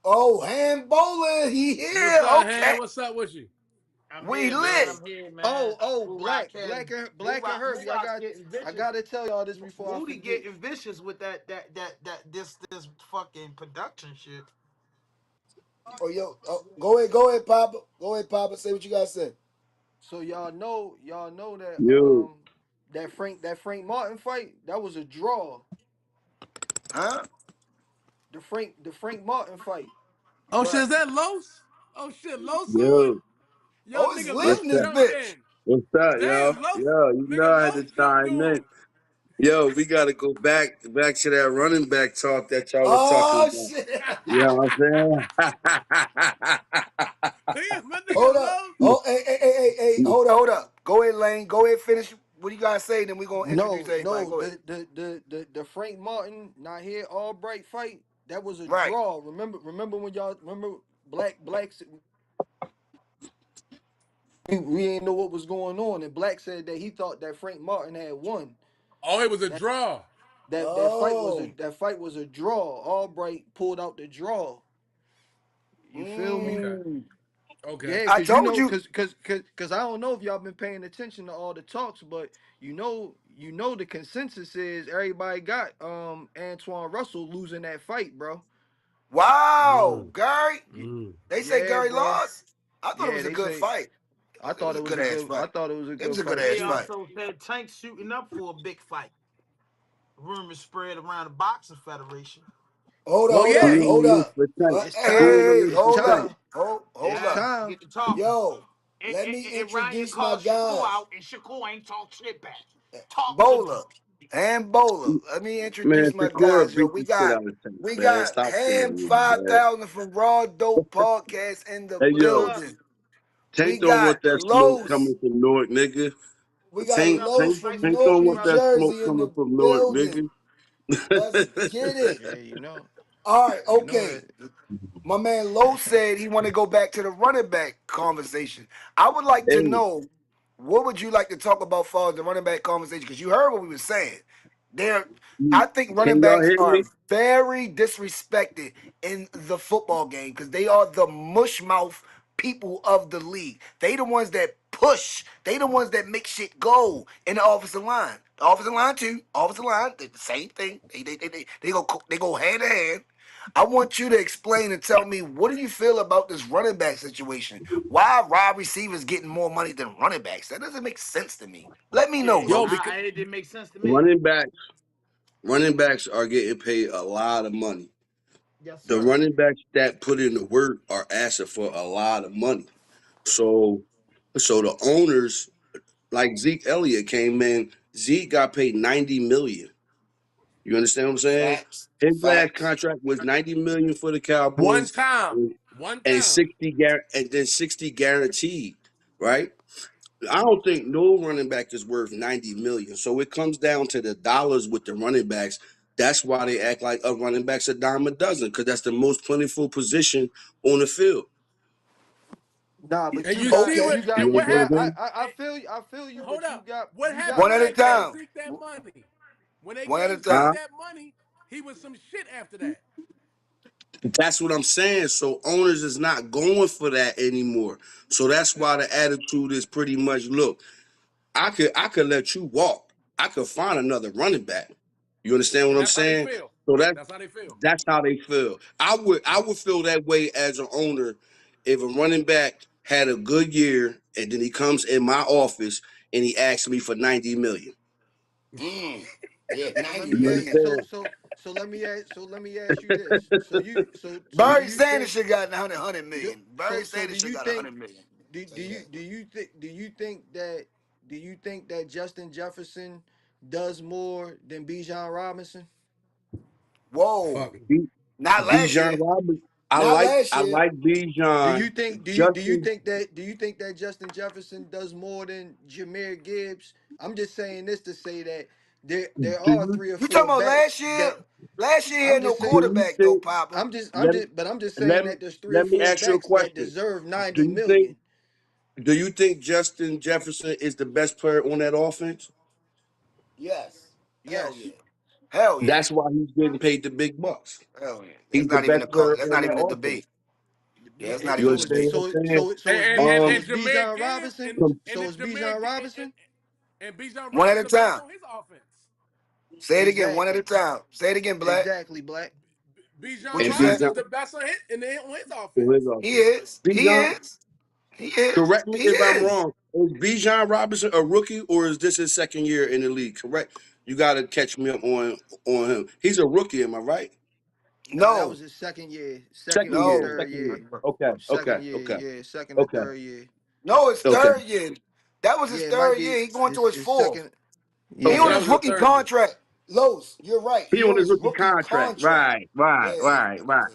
oh, hand bowling. He What's here. up, Okay. Han? What's up with you? I'm We here, man. lit. I'm here, man. Oh, Hoorah Black and Herbie. Hoorah's getting I vicious. gotta tell y'all this before I Moody forget. getting vicious with this fucking production shit. Oh, yo, go ahead, Papa. Go ahead, Papa. Say what you gotta say. So y'all know that Yo, that Frank Martin fight, that was a draw. Huh? The Frank Martin fight. Oh shit, But is that Los? Oh shit, Los on? yo, Yo, Oh, it's nigga, lit what's in Los this that? jumped bitch. in. What's that, yo? Damn, Los, Yo, you know nigga, I had to Los jumped chime in. on. Yo, we got to go back to that running back talk that y'all was talking Oh about. shit. You know what I'm Damn, my Hold nigga up. Los. Oh, hey, hold up. Go ahead, Lane. Go ahead, finish. What do you gotta say? Then we gonna introduce everybody. no, Go ahead. the Frank Martin not here Albright fight, that was a Right. draw. Remember when y'all remember blacks we ain't know what was going on, and Black said that he thought that Frank Martin had won. Oh, it was a That draw. Oh. that fight was a draw. Albright pulled out the draw. You feel me? Okay, Mm. okay. Yeah, I cause you told know, you. cause I don't know if y'all been paying attention to all the talks, but you know the consensus is everybody got Antoine Russell losing that fight, bro. Wow, Mm, Gary. mm. They say Yeah, Gary bro. lost. I thought it Yeah, was a they good say fight. It was a good ass I fight. thought it was a It was good a good fight They ass too. fight. also said Tank's shooting up for a big fight. Rumors spread around the boxing federation. Well, saying? yeah, Hold Who up. for Tank? It's Who time. in the Hey, race It's for hold Tank? time. up. Hold It's Yeah, up. time. get to talking. Yo, let me And Ryan introduce my called Shakur guys. out, and Shakur ain't talk shit back. Talk to me. Bowler and Bowler. Let me Man, introduce my Shakur guys. Yo, beat we the shit got out of Tank, we man. got Stop playing Ham with me, man. 5000 from Raw Dope Podcast in the Hey, What's yo, up? building. We Tank don't got want that smoke Los. coming from Newark, nigga. We got What's Tank, up, Los? Los Tank, Nice from to Tank meet Newark, don't you, New want that brother. smoke Jersey in coming the from Newark, building. nigga. Let's get it. Yeah, you know. All right, You know okay. it. My man Lowe said he want to go back to the running back conversation. I would like to Hey, know what would you like to talk about far as the running back conversation? Because you heard what we were saying. There, I think running can y'all backs hear are me? very disrespected in the football game because they are the mushmouth people of the league. They the ones that push. They the ones that make shit go in the offensive line. The offensive line too. Offensive line, they the same thing. They go hand in hand. I want you to explain and tell me what do you feel about this running back situation? Why are wide receivers getting more money than running backs? That doesn't make sense to me. Let me know, Yeah, Yo, Los. because it didn't make sense to me. Running back, running backs are getting paid a lot of money. Yes, The sir. running backs that put in the work are asking for a lot of money. So, so the owners, like Zeke Elliott, came in. Zeke got paid 90 million. You understand what I'm saying? Facts. His last Facts. contract was 90 million for the one Cowboys, time, and, one and time. 60 guaranteed. Right? I don't think no running back is worth 90 million. So it comes down to the dollars with the running backs. That's why they act like a running back's a dime a dozen, because that's the most plentiful position on the field. Nah, but And you see Okay. what? You And what understand what I'm happened? saying? I feel you, Hold but up. What you got happened One when at a they facts gave though. time. Zeke that money? When they One at a gave time. Zeke Huh? that money, he was some shit after that. That's what I'm saying. So owners is not going for that anymore. So that's why the attitude is pretty much, look, I could let you walk. I could find another running back. You understand what And I'm that's how they saying? feel. So That's how they feel. that's how they feel. I would feel that way as an owner if a running back had a good year and then he comes in my office and he asks me for 90 million. Mm. Yeah, So let 90 You me ask million. understand? so let me ask you this. So do Barry you Sanders think should got 100 do, million. Barry so do Sanders should you got think 100 million. do you think that Justin Jefferson does more than Bijan Robinson? Whoa. Fuck. Not last Bijan year. Robinson. Not last I year. like Bijan. Justin, Do you think that Justin Jefferson does more than Jameer Gibbs? I'm just saying this to say that there do are you three or You talking four about backs last year? that Last year he I'm had no just saying do you quarterback though, think Papa. let I'm just saying let me that there's three or let me four ask you a backs that question. deserve Do 90 you think million. do you think Justin Jefferson is the best player on that offense? Yes. Hell Yes. yeah. Hell yeah. That's why he's getting paid the big bucks. Hell yeah. He's the best player That's on not that even a offense. debate. Yeah, it's not You even So understand it's debatable. what so I'm saying? so it's Um, And it's Jameer Bijan Gibbs Robinson. and So if it's Jameer Bijan Robinson. and Bijan One at a Robinson back time. on his offense. Say it again, one at a Exactly. time. Say it again, Black. Exactly, Black. What Bijan you and said? Robinson's Bijan the best on his on his on his offense. He offense. is. He Bijan, is. He is. correct me He if I'm is. wrong. Is Bijan Robinson a rookie or is this his second year in the league? Correct. You got to catch me up on him. He's a rookie, am I right? Nah, that No. was his second year, second Second or year. No. third Second year. year. Okay. Okay. Second year, Okay. yeah, second or Okay. third year. No, it's Okay. third year. That was his Yeah, it might third be year. He going to his his fourth. second. He Okay, on Yeah, that his was his rookie third year. contract. Los, you're right. He He on on his his rookie rookie contract. contract. Right. Right. Yeah, Right. Right.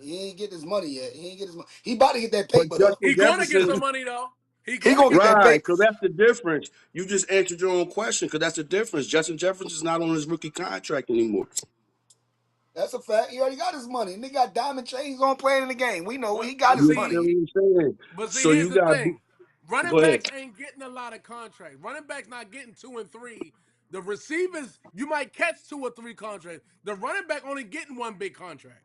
he ain't get his money yet. He ain't get his money. He about to get that But paper though. Justin He gonna get Jefferson. some money though. He He gonna gonna get get some that Right. money. paper. So that's the difference. You just answered your own question because that's the difference. Justin Jefferson's not on his rookie contract anymore. That's a fact. He already got his money. And they got diamond chains on playing in the game. We know he But got but his You see, understand money. what I'm saying? but see, So here's you the got thing. Running go ahead. backs ain't getting a lot of contracts. Running backs not getting 2 and 3. The receivers, you might catch 2 or 3 contracts. The running back only getting one big contract.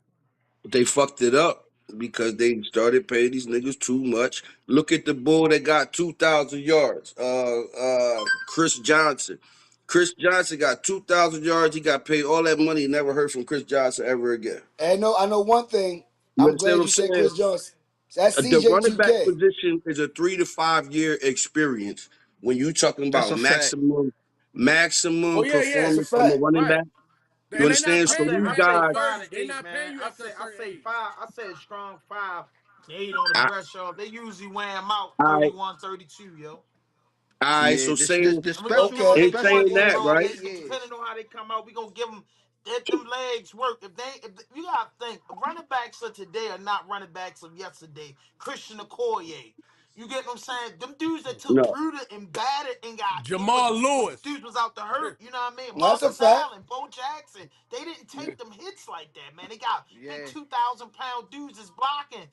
They fucked it up because they started paying these niggas too much. Look at the bull that got 2,000 yards. Chris Johnson. Chris Johnson got 2,000 yards. He got paid all that money. Never heard from Chris Johnson ever again. And I know one thing. You I'm understand glad what you I'm said saying? Chris Johnson. That's The running back CJ2K. position is a 3 to 5 year experience. When you talking that's about a fact. Oh maximum yeah, yeah. That's a performance from a fact. running Right. back, you And they not understand? I So paying say you these I after say a guys, 5 certain to they 8, not paying man. you after a I certain say age. 5. I said strong 5 to 8 on the I, breast stroke. They usually wear them out I, 31, 32, yo. I, Yeah, so saying, And we're gonna give them Okay. their in special saying points, that, orders bro. is right? They 8 years. depending on how they come out, we gonna give them let them legs work. If you gotta think running backs of today are not running backs of yesterday. Christian Okoye. You get what I'm saying? Them dudes that took No, Bruder and batted and got hit Jamal when Lewis. dudes was out to hurt. You know what I mean? That's a Marcus fact. Allen, Bo Jackson. They didn't take them hits like that, man. They got big Yeah, 2,000-pound dudes is blocking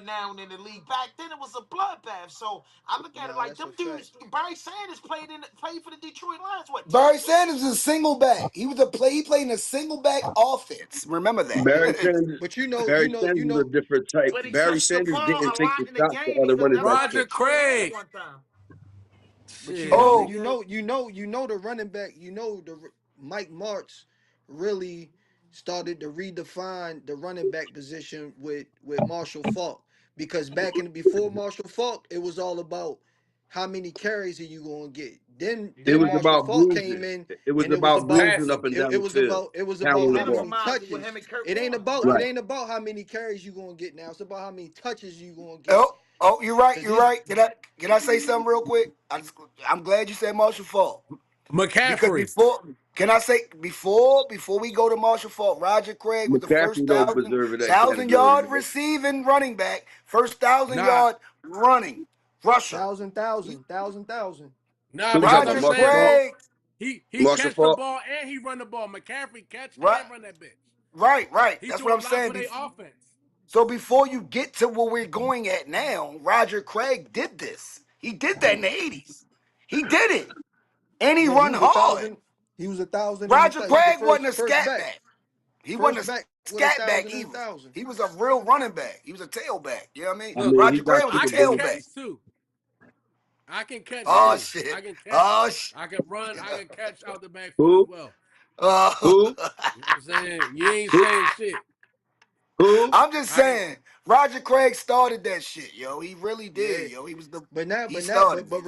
now in the league. Back then it was a bloodbath. So I look at it nah, like that's them a fact. dudes. Barry Sanders played for the Detroit Lions. What 10 Barry Sanders seasons? is a single back. He played in a single back offense. Remember Barry that. Sanders, But Barry Sanders is a different type. But he Barry touched the Sanders ball didn't a take the lot in the shots that game other because running that's backs what the Roger took. Detroit had Craig. one time. But Shit. Oh, Mike Martz really started to redefine the running back position with Marshall Faulk because before Marshall Faulk, it was all about how many carries are you gonna get. Then It then was Right. Marshall about Faulk came bruising. in It was and it was about about bruising up Passing. and it, down it the was field, about it was about pounding the how Kind of ball. many reminds you with him touches. and Kurt It ain't Warner. about it Right. ain't about how many carries you gonna get now. It's about how many touches you gonna get. oh, you're right. Cause You're these right. Can I say something real quick? I'm glad you said Marshall Faulk. Because McCaffrey. before, can I say before we go to Marshall Faulk, Roger Craig was the first McCaffrey don't deserve that thousand category. yard receiving running back, first thousand Nah, yard running rusher. thousand. nah, Who we talking because about? I'm Roger Marshall saying Faulk? Craig, he Marshall catch the Faulk? ball and he run the ball. McCaffrey catch right, and run that bitch. right. He That's do what a I'm lot saying. for their offense. So before you get to where we're going at now, Roger Craig did this. He did that in the '80s. He did it, and he Yeah, he run was a hard. thousand. He was a thousand and Roger he was the Craig wasn't a first scat back. back. He wasn't First a back with a scat back thousand and a either. thousand. He was a real running back. He was a tailback. You know what I mean? I Look, mean, he Roger got Craig was to a I the can booty. tailback. catch too. I can catch Oh too. shit. I can catch. Oh shit. I can run. I can catch out the backfield as Who? well. Oh. Who? You know what I'm saying? You ain't Who? saying shit. Who? I'm just I can. saying, Roger Craig started that shit, yo. He really Yeah, did, yo. but now, He but now, started it.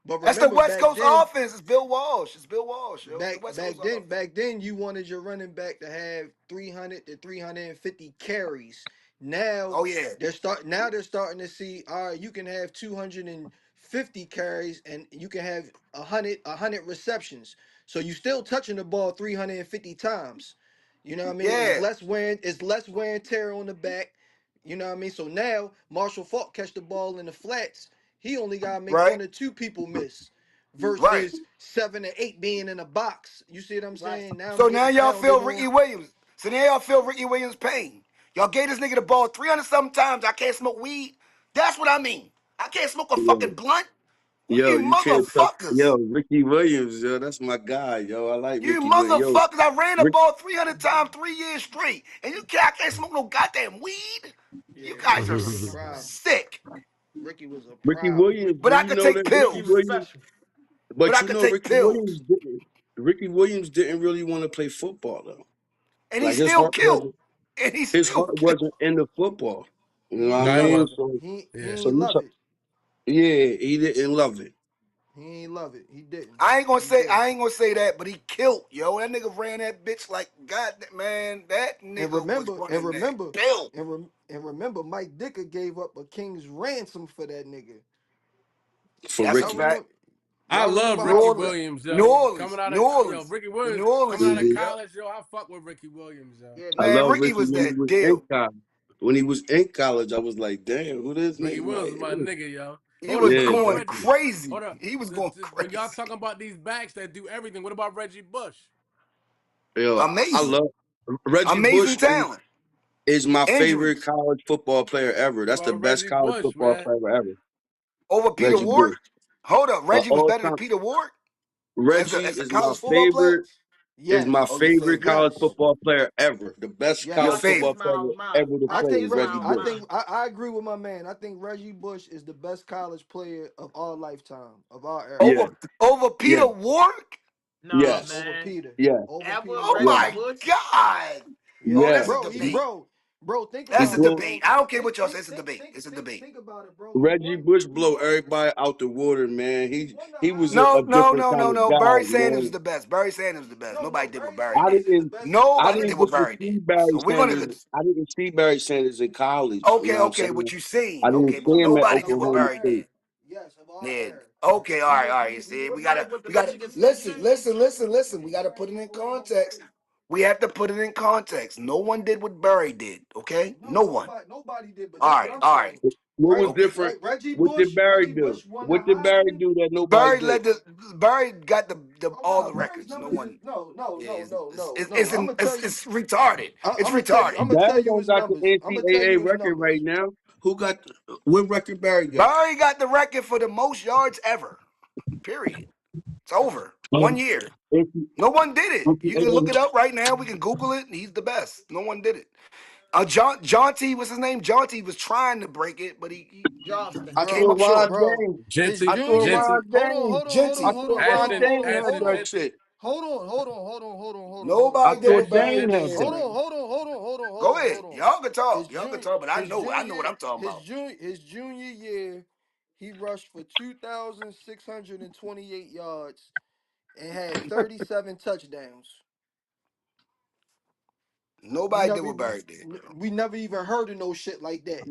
but That's the remember West back Coast then, offense. It's Bill Walsh. It's Bill Walsh, yo. It's the West Coast offense. back then, you wanted your running back to have 300 to 350 carries. Now Oh yeah. they're starting to see, all right, you can have 250 carries and you can have 100 receptions. So you still touching the ball 350 times. You know what I mean? Yeah. It's less wear and tear on the back. You know what I mean? So now Marshall Faulk catch the ball in the flats. He only gotta make Right. one or two people miss Right. versus 7 or 8 being in a box. You see what I'm Right. saying? Now So now y'all they're feel going Ricky Williams. So now y'all feel Ricky Williams' pain. Y'all gave this nigga the ball 300 something times. I can't smoke weed. That's what I mean. I can't smoke a Yo, fucking blunt. yo, You you can't touch. motherfuckers. Yo, Ricky Williams, yo, that's my guy, yo. I like You Ricky Williams. Yo, motherfuckers. I ran the Rick, ball 300 times 3 years straight. And I can't smoke no goddamn weed. Yeah, You guys are Ricky was a problem. sick. Ricky was a Ricky problem. Williams, But do I you could know take that Ricky Ricky was pills. Williams? special. But But I you could know take Ricky pills. Williams didn't. Ricky Williams didn't really want to play football though. And he Like still killed. And he his still heart killed. wasn't in the football. You He know what I ain't No, it love mean? it. wasn't. So He Yeah. so ain't you love it. yeah, he didn't love it. He ain't love it. He didn't. I ain't gonna He say didn't. that, but he killed, yo. That nigga ran that bitch like God, man. That And nigga was remember, and running that remember, bill. and remember, Mike Dicker gave up a king's ransom for that nigga. For That's a Y'all Ricky. fact. remember? I Y'all love remember New Ricky how? Orleans, Williams, New yo. Yeah, Coming Orleans, out New of Orleans, Ricky New Williams Orleans coming out of shit, Mhm. yo. college, yo. I fuck with Ricky Williams, yo. yeah, I Man, man. love Ricky Ricky was when he that was in deal. college. When he was in college, I was like, damn, who this Ricky nigga? Williams is my Like, nigga, yo. He Hold up, was what yeah, about going Reggie? definitely. crazy. Hold up. He was going When y'all crazy. talking about these backs that do everything, what about Reggie Bush? Yo, I Amazing. love Reggie Amazing Bush talent. is my favorite Injuries. college football player ever. What That's the about best Reggie college Bush, football man? player ever. Over Peter Reggie Ward? Bush. Hold up. Reggie was All better than time. Peter Ward Reggie as a is my college football player? favorite. Is my Yes, Oh, your favorite favorite. college yes, football player ever. The best yes. Your college Rocky is football favorite. player ever to I play think is Rocky's Reggie. Reggie my I Bush. think I agree with my man. I think Reggie Bush is the best college player of our lifetime, of our era. Yeah, Over yeah, Peter Ward? Nah, yes, Over man. Peter. yeah, Over Ever Peter Oh Ward. yeah, Reggie my Bush? God. Oh, Yes, that's yeah. a bro. He debate. bro. Think He That's a about it, blow debate. bro. I don't care what y'all say. It's a debate. It's a debate. Think about it, bro. Reggie Bush blow everybody out the water, man. He He won the he was a No, Heisman. no, different no, kind no, of no. guy, Barry Sanders was man. the best. Barry Sanders was the best. No, Nobody did what Barry Barry I Sanders did. is the didn't best. I Nobody did didn't what get to Barry see did. Barry So we're gonna. Sanders. I didn't see Barry Sanders in college. You know Okay, what I'm okay. saying? What you I seen? didn't Okay, see but him at Of nobody did what our Oklahoma Barry era. State. did. Yes, of our Yeah. era. Okay. All We right. went. All right. You see, What we about gotta. with the We gotta. Michigan State Listen. Listen. championship? Listen. Listen. We gotta put it in context. We have to put it in context. No one did what Barry did. Okay. No, No one. nobody did. But All that's what right. I'm All right. saying. What was Okay. different? What did Barry Reggie do? Bush won the What did Barry Heisman. do that nobody Barry did? led the. Barry got the Oh all no, the Barry's records. No numbers is one. no, Yeah. no, It's no, it's no, it's, no. it's, I'm in, gonna tell it's, you. it's retarded. It's I'm gonna tell you. retarded. I'm gonna tell Barry you don't his got the numbers. I'm gonna tell NCAA you his record right numbers. now. Who got what record Barry got? Barry got the record for the most yards ever. Period. It's over. 1 year. No one did it. You can look NCAA. it up right now. We can Google it. He's the best. No one did it. John T. What's his name? John T. was trying to break it, but Johnston. he I came Bro, saw up Ron short. bro. James. His Genty, I saw junior. Genty, Ron Hold on, James. hold on, hold I on, Genty. hold saw on, hold Ron on, Ashton, hold James on, had Ashton hold on. that Genty. shit. Nobody I did thought what Ashton Barry Dame Genty. had did. Hold that. on, hold on, hold on, hold on, hold Go on, ahead. hold on. Y'all can His talk. Y'all can junior, talk, but I his know. I know junior, what I'm talking about. his junior year, he rushed for 2,628 yards and had 37 touchdowns. We Nobody did never what even Barry did, yo. we never even heard of no shit like that.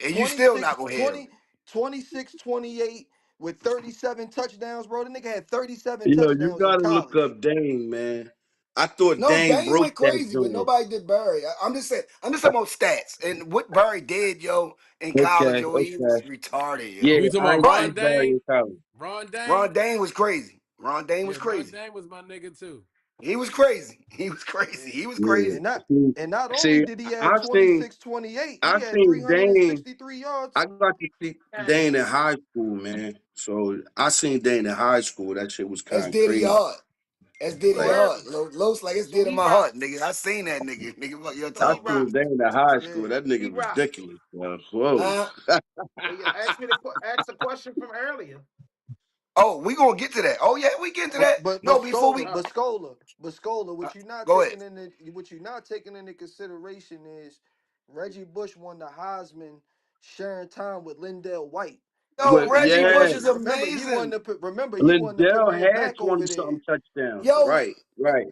And you still 26, not gonna hear 20, him. 26, 28 with 37 touchdowns, bro. The nigga had 37 You know, you touchdowns in gotta look college. up Dame, man. I thought No, Dame Dane broke went that crazy, but joint. nobody did Barry. I'm just saying. I'm just talking about stats and what Barry did, yo, in college, Okay, yo. He was okay. retarded, Yeah, Who you yo. talking I about? ain't Ron see Ron Barry Dane? in college. Ron Dane? Ron Dane was crazy. Ron Dane Yeah, was Ron crazy. Dane was my nigga too. He was crazy. He was crazy. And, He was Yeah. crazy. and not See, and not only see, did he have I seen 26, 28, he I had seen Dame. 363 yards. I got to see Dane in high school, man. So I seen Dane in high school. That shit was That's kind of dead in your crazy. heart. That's dead in So your Like heart. Herbie. Los like it's So dead in E my Rock. heart, nigga. I seen that nigga. Nigga, what you So I E talking about? Rock. seen Dane in high Yeah. school. That E nigga Rock. ridiculous, man. Whoa. Huh? Well, you asked me to ask a question from earlier. Oh, we gonna get to that. Oh yeah, we get into that. No, before we But Scola, go ahead. what you're not taking into consideration is Reggie Bush won the Heisman sharing time with Lindell White. Yo, But Remember Reggie he won yeah, Bush the is remember amazing. he won the Lindell career had back over 20 there. something touchdowns. Yo, Right, right.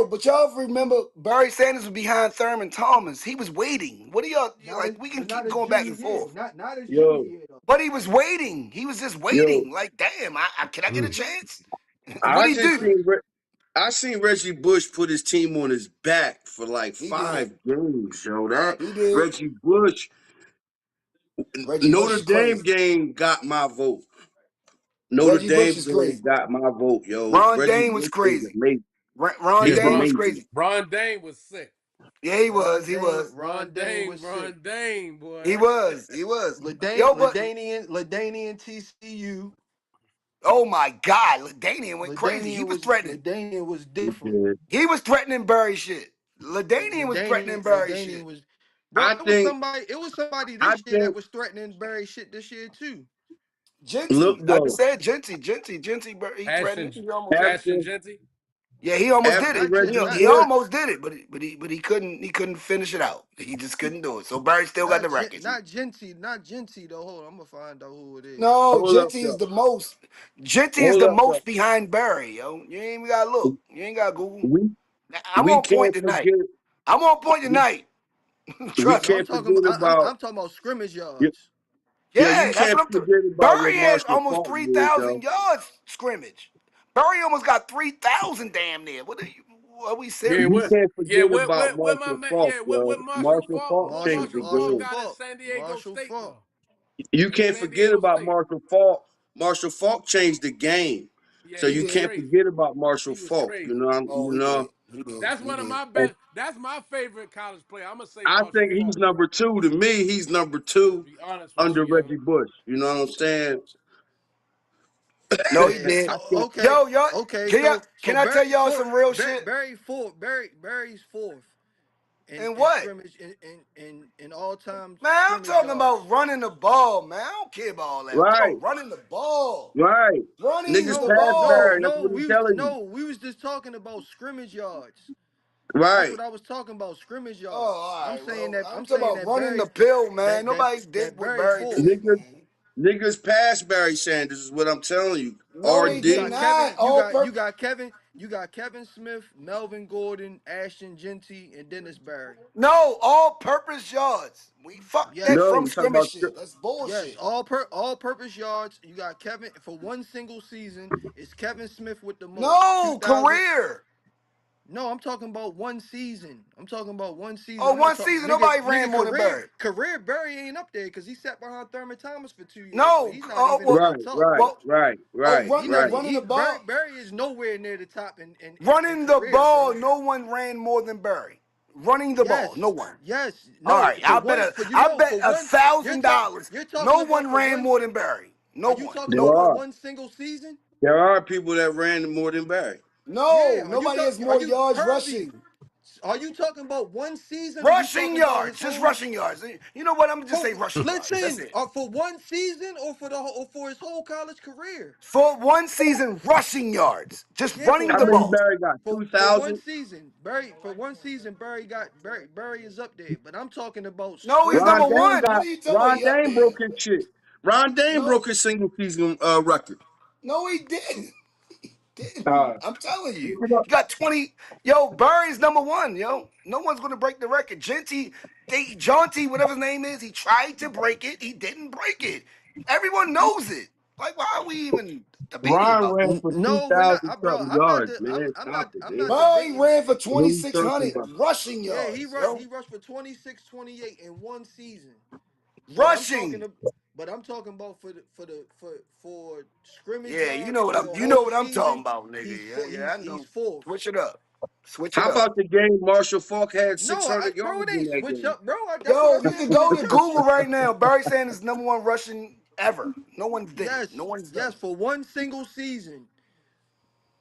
but y'all remember Barry Sanders was behind Thurman Thomas. He was waiting. What are y'all like? We can keep His going back junior and year. forth. Not his junior Yo, year though. But he was waiting. He was just yo. waiting. Like, damn, can I get a Mm. chance? What'd I he just do? seen I seen Reggie Bush put his team on his back for like He did. 5 games, yo. That He did. Reggie Bush Reggie Bush Notre is Dame crazy. game got my vote. Notre Reggie Bush Dame is game crazy. got my vote, yo. Ron Reggie Dane was Bush is crazy. amazing. Ron Yeah, He's Dane Ron was amazing. crazy. Ron Dane was sick. Yeah, he was. He was. Ron Was sick. Dane, boy. He was. He was. Ladanian Yo, but TCU. oh my God, Ladanian went crazy. He was threatening. Ladanian was He different. did. He was threatening Barry shit. Ladanian was threatening Barry Ladanian shit. was. Bro, I think it was somebody I this year that think was threatening Barry shit this year too. look Genty. I just though, said he threatened Ashton it. He almost did it. Ashton after Genty. Yeah, he almost did after it. Not Reggie not He Bush, almost did it, but he couldn't finish it out. He just couldn't do it. So Barry still got the record. not Genty though. Hold on, I'm gonna find out who it is. No, hold up Genty is though, the most. Genty is hold the up though. most behind Barry, yo. You ain't even gotta look. You ain't gotta Google. We I'm we on point can't tonight. forget I'm on point we, tonight. we Trust No, me. I'm can't talking. forget about I'm talking about scrimmage yeah, yards. yeah, you Yeah, that's can't what I'm talking. forget about what Barry has Marshall almost Falk did 3,000 though. yards scrimmage. Barry almost got 3,000 damn near. Are we Yeah, You serious? what? can't Yeah, forget about where my Marshall man? Falk, Yeah, yo. what Marshall Marshall Falk? Falk What changed the Marshall Falk Marshall game. got at Falk. San Diego Marshall State Falk. though? You At can't San forget Diego about State, Marshall Falk. Marshall Falk changed the game. yeah, So He he you was did. can't crazy. forget about Marshall He was Falk. You crazy. know, Oh, he did. He did. That's He one of did. my and best. That's my favorite college player. I'm gonna say I Marshall think he's Falk. number two. To me, he's number To two be honest with under you, yo. Reggie Bush. You know what I'm saying? No, he Yeah. did. I can't, Okay. Yo, Okay. can, y'all, So can I tell Barry y'all fourth. some real shit? Barry's fourth And in what? scrimmage in all time Man, I'm scrimmage talking yards. about running the ball, man. I don't care about all that. I'm talking right, about running the ball. right. Running Niggas the No, pass no, Barry. ball. That's no. what I'm telling you. We was just talking about scrimmage yards. That's Right. what I was talking about, scrimmage Oh, yards. all right. Well, I'm I'm talking saying about that running the pill, man. Nobody did what Barry's Barry fourth. did, Niggas, man. niggas pass Barry Sanders is what I'm telling you. No, Or You they you did didn't. got Kevin, not. All you got Kevin Smith, Melvin Gordon, Ashton Genty, and Dennis Barry. no, all-purpose yards. We fuck that Yes, No, from we're talking scrimmage about shit. That's yes, bullshit. all purpose yards. You got Kevin for one single season. It's Kevin Smith with the most. No, 2000. career. No, I'm talking about one season. I'm talking about one season. Oh, I'm not one talking season, nobody ran nigga more than Barry. career Barry ain't up there because he sat behind Thurman Thomas for 2 years, so No, he's not even in well, right, that talk. right, well, right, oh, right, He run, not right. running he the ball. Barry is nowhere near the top in Running the career, ball, bro. no one ran more than Barry. Running the ball, no Yes, one. yes, All no. right, I bet For a one, thousand dollars. you're No talking about one for ran one. more than Barry. No Are you one. talking No There about for one. are. one single season? There are people that ran more than Barry. No, Yeah. nobody has Are more you yards Herbie? rushing. Are you talking about one season? Or you Rushing talking about yards, his just whole? rushing yards. You know what? I'm gonna just For say rushing yards. That's listen, it. for one season or or for his whole college career? For one season, rushing yards, just Yeah, running How the many ball. Barry got? for one 2,000? season, Barry is up there. But I'm talking about No, he's scrimmage Ron number Dane one. yards. What got, are you talking about? Ron He up Dane there? broke his shit. Ron Dane No, broke his single season record. no, he didn't. Didn't. Uh, I'm telling you. look it up. He got 20. Yo, Barry's number one, yo. No one's gonna break the record. Jaunty, whatever his name is, he tried to break it. He didn't break it. Everyone knows it. Like, why are we even debating Ron about ran this? for No, we're not, 2,000 bro. something yards, man. Stop it, I'm man. not Barry debating ran that. for What are you talking 2,600 about? rushing Yeah, yards, yo. he rushed for 26, 28 in one season. But I'm Rushing. talking to, but I'm talking about for scrimmage Yeah, yards for a you know whole what I'm talking season. about, nigga. Yeah, yeah, I He's know. fourth. Switch it up. Switch it How up. about the game Marshall Falk had No, 600 bro, yards it in ain't that switch game? up, bro. That's what I Yo, you said. can go Switch to up. Google right now. Barry Sanders number one rushing ever. No one did it. No Yes, one's done yes, it. for one single season.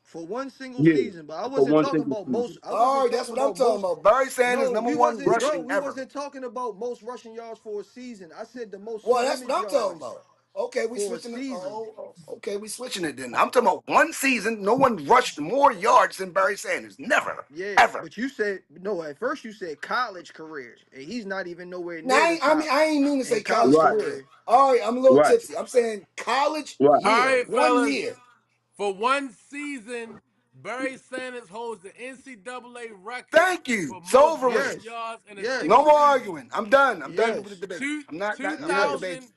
For one single Yeah, season. But I for wasn't one talking single about most. season. I All wasn't right, that's talking what I'm about talking most. about. Barry Sanders No, number one rushing we ever. wasn't talking about most rushing yards for a season. I said the most Well, that's what scrimmage I'm talking yards about. Okay, we for a switching it. season. Okay, we switching it then. I'm talking about one season. No one rushed more yards than Barry Sanders. Never, Yeah, ever. but you said no. At first, you said college career, and he's not even nowhere Now, near the top I ain't mean to say in college college Right, career. career. All right, I'm a little right, tipsy. I'm saying college right. All year, right, 1 fellas. year. For one season, Barry Sanders holds the NCAA record Thank you. for It's most over with. rushing Yes, yards in a No single yes, more season. arguing. I'm done. I'm done with the yes, debate. Two, I'm not yes. debating.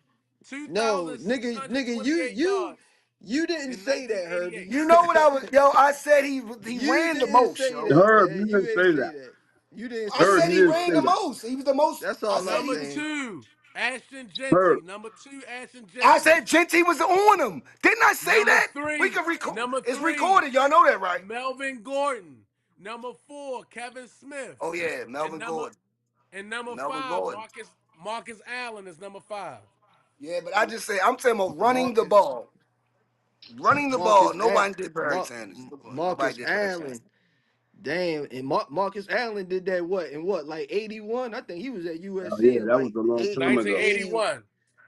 2,000, No, two thousand six hundred twenty-eight yards you didn't in say that, 1988. Herbie. You know what I was? Yo, I said he You ran the didn't most. say Yo, that, Herb, man. you You didn't didn't say say that. that. You didn't I say Herb, said that. he you didn't ran say the that. most. He was the most. That's I all said I'm he Number was. saying. two, Ashton Herb, Genty. Number two, Ashton I Genty. said Genty was on him. Didn't I say Number that? We three, can record. number It's three, recorded. Y'all know that, right? Melvin Gordon. Number four, Kevin Smith. Oh yeah, And Melvin number Gordon. and number Melvin five, Gordon. Marcus Allen is number five. Yeah, but I just say I'm saying about running the Marcus ball. Running the ball. Marcus A- Nobody did Barry Mar- Sanders. Nobody Marcus did Barry Sanders. Allen. Damn, and Marcus Allen did that what in what like 81? I think he was at Oh USC yeah, in that was like a long 80, time ago. 80. 1981.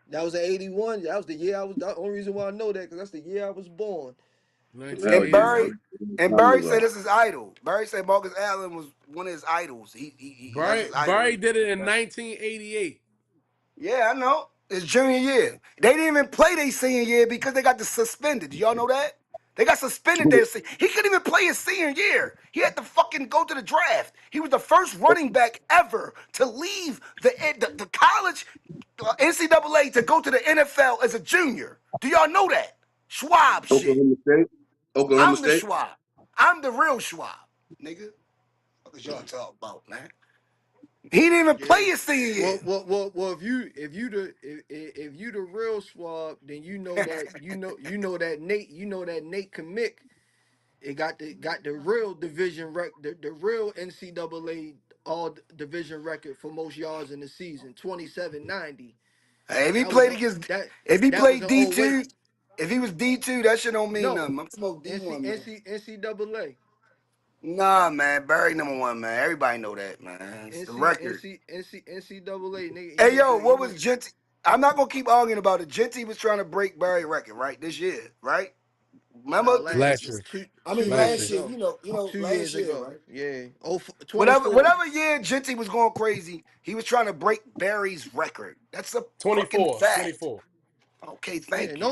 That was at 81. That was the year I was. The only reason why I know that because that's the year I was born. Hell And yeah, that 1981. Barry was a long and time Barry said ago. this is idol. Barry said Marcus Allen was one of his idols. He that's his idol. Barry did it in 1988. Yeah, I know. It's junior year. They didn't even play their senior year because they got suspended. Do y'all know that? They got suspended there. He couldn't even play his senior year. He had to fucking go to the draft. He was the first running back ever to leave the college NCAA to go to the NFL as a junior. Do y'all know that? Schwab shit. Oklahoma State. Oklahoma I'm the State. Schwab. I'm the real Schwab, nigga. What is y'all talking about, man? He didn't even play Yeah. his senior year. Well. If you the real swab, then you know that Nate Commit. It got the real division the real NCAA all division record for most yards in the season, 2790. Hey, if he That was played a against, that if he that was played an D oh wait. two, if he was D2, that shit don't mean No, nothing. I'm smoke D1, man. NCAA. Nah, man, Barry number 1, man. Everybody know that, man. It's the record. NCAA nigga, Hey, yo, what was Genty? I'm not gonna keep arguing about it. Genty was trying to break Barry record, right? This year, right? Remember? no last Last year. I two mean, years Last last year. year. ago. You know, 2 years last year, ago. right? Yeah. Whatever, 24. whatever year Genty was going crazy, he was trying to break Barry's record. That's a fucking 24. fact. 24. Okay, Yeah, thank you.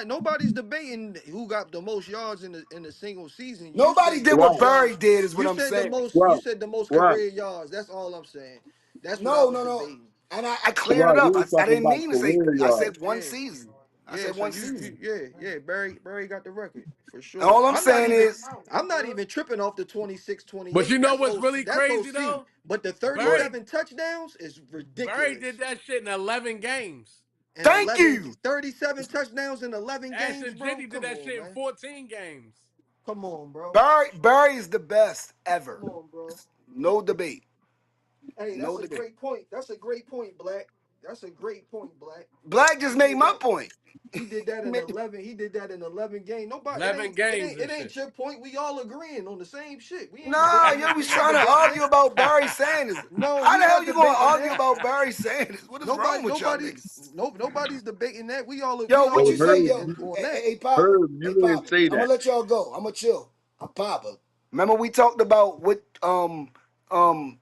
nobody's debating who got the most yards in a single season. You Nobody said the did Right, what most Barry yards. did, is what You I'm said the saying. most. You right, said the most right, career yards. That's all I'm saying. That's what I No, was no, no. debating. And I cleared it right. We up. were I talking didn't about mean to say. career I said yards. one Yeah, season. I yeah. said So one you season. yeah. Barry got the record for And sure. all I'm saying is, I'm not even tripping off the 26, But 28. you know what's really That's crazy OC. though? But the Barry 37 touchdowns is Barry did ridiculous. that shit in 11 games. And thank 11, you. 37 touchdowns in 11 games, Ashton bro. Jitty did Come that on, shit in man. 14 games. Come on, bro. Barry is the best Come ever. on, bro. No debate. Hey, that's No a debate. great point. That's a great point, Black. That's a great point, Black. Black just He made did my that. point. He did that in 11. He did that in 11 games. Nobody. It 11 ain't. It games ain't. and It ain't shit. your point. We all agreeing on the same shit. Nah, you was We ain't trying to debating argue it. about Barry Sanders. No, How we the hell not you gonna debating argue that. about Barry Sanders? What is wrong Nobody. with y'all Nobody. niggas? No. Nobody's debating that. We all. Yo, We what all So you say, agree Herb, yo? on Hey, that. hey, Papa. Herb, Hey, you didn't Papa. say I'm that. gonna let y'all go. I'm gonna chill. I'm Papa. Remember we talked about what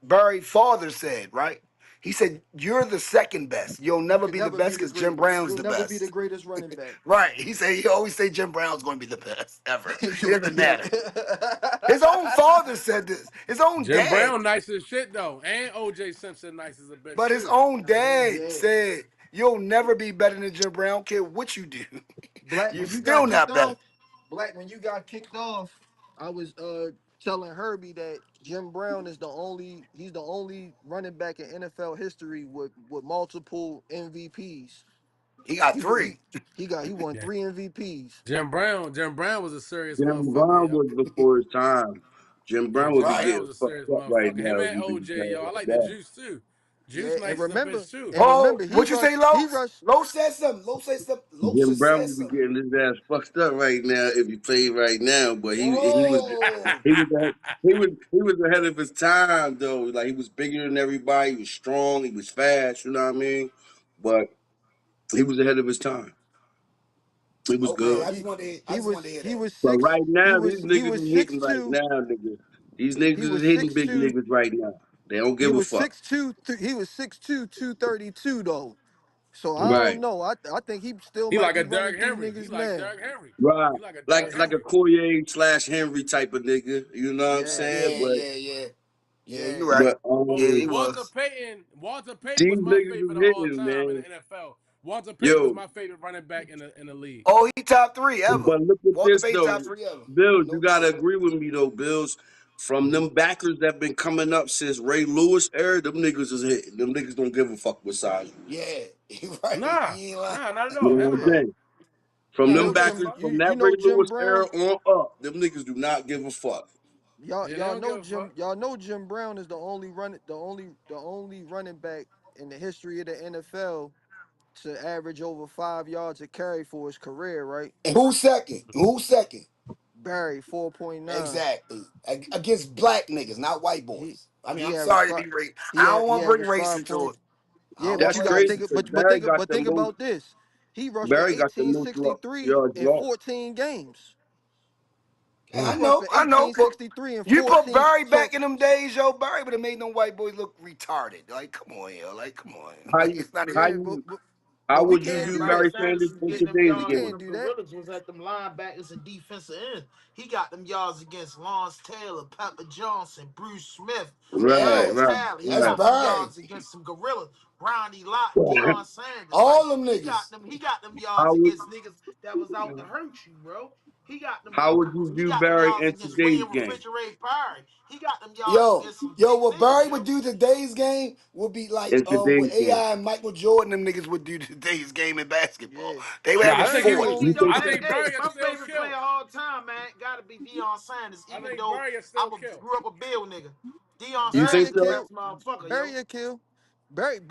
Barry's father said, right? He said, "You're the second best. You'll You never could be the never be best the because Jim great. Brown's You'll the never be the best." greatest running back. Right. He always say Jim Brown's gonna be the best ever. It You'll doesn't be the. matter. His own father said this. His own Jim dad. Brown nice as shit though. And OJ Simpson nice as a bitch But his too. own dad Yeah. said, "You'll never be better than Jim Brown. I don't care what you do. Black, You're when you still got kicked not better." off, when you got kicked off, I was telling Herbie that Jim Brown is he's the only running back in NFL history with multiple MVPs. He got He wa- he three. he won Yeah. 3 MVPs. Jim Brown was a serious Jim motherfucker, Brown yo. was before his time. Jim Yeah, Brown would be Jim Right. Brown getting was a fucked serious up right motherfucker. Him now if and he was OJ, playing yo. I like like the that. juice too. Yeah, Juice nice as a bitch too. he What you say, rushed Los? Los said something. Los Jim just Brown said would be something. getting his ass fucked up right now if he played right now. But Whoa. he was he was ahead of his time though. Like he was bigger than everybody. He was strong. He was fast. You know what I mean? But he was ahead of his time. He was Okay, bro. good. I just wanted to hear He that. was But six right he now, these was he niggas was is six hitting right two now, nigga. These he niggas is was hitting six big two niggas right now. They don't he give a was fuck. 6'2", he was 6'2", 232 though. So I Right. don't know. I think he still He might like be a running Derrick through Henry. He niggas like now. Derrick Henry. Right. He like a Derrick Like a Henry. Collier / Henry type of nigga. You know what I'm Yeah, saying? Yeah, But yeah, yeah. Yeah, yeah. you're right. but Yeah, he Walter was. Payton these was my niggas favorite is of all hitting, time in the man. NFL. Walter Payton was Yo, my favorite running back in the league. Oh, he top three ever. but look at Walter this Payton though. top three ever. Bills, you No gotta doubt. agree with me though, Bills. From them backers that been coming up since Ray Lewis era, them niggas is hitting. Them niggas don't give a fuck what size you. Yeah, you're right. Nah, He ain't lying. nah, not at You all. know Hell what I'm no. Yeah. saying? From Nah, You they them know don't give a Jim backers, fuck. from you that know Ray Jim Lewis era Brown. on up, them niggas do not give a fuck. Yeah, they don't give a fuck. Y'all know Jim Brown is the only running back in the history of the NFL to average over 5 yards a carry for his career, right? And who's second? Who's second? Barry 4.9. Exactly. Against black niggas, not white He boys. I mean, he I'm sorry averaged to five. be racist. I don't He want to bring averaged race five into point. it. I Yeah, don't want but to That's you bring got to race crazy think. into because it. Barry got the Think most. about this. He rushed for Barry got the most 1863 yards in lost. 14 games. Yeah, He Mm. rushed for I know, but 1863 and you put 14. Barry back So in them days, yo, Barry would have made them white boys look retarded. Like, come on, yo. Like, come on. How Like, you it's not how even. yeah, you how but we would you can't Man, view do Barry Barry that. Sanders Sanders was in getting them today's We yards when game? can't them do that. gorillas was at them linebackers and defensive ends. He got them yards against Lawrence Taylor, Pepper Johnson, Bruce Smith, Right, Yeah, Charles right, Talley. He that's right. got them Barry. yards against some gorillas. Ronnie Lott, Deion Sanders. Like All them niggas. he got them yards how would against niggas that was out to hurt you, bro. how would you He view got them Barry yards in against today's William game? Refrigerator Perry. He got them yards Yo, against some yo, big what niggas, Barry would yo. do today's game would be like In today's what game, AI and Michael Jordan them niggas would do today's game in basketball. Yeah, They would No, have it I think he Barry would. 40. you only think I so? think Barry will My still favorite kill. player of all time, man, gotta be Deion Sanders. I Even think though Barry will still kill. grew up a Bill nigga, Deion You Barry think a Sanders the so? kill. best motherfucker, Barry yo. a kill.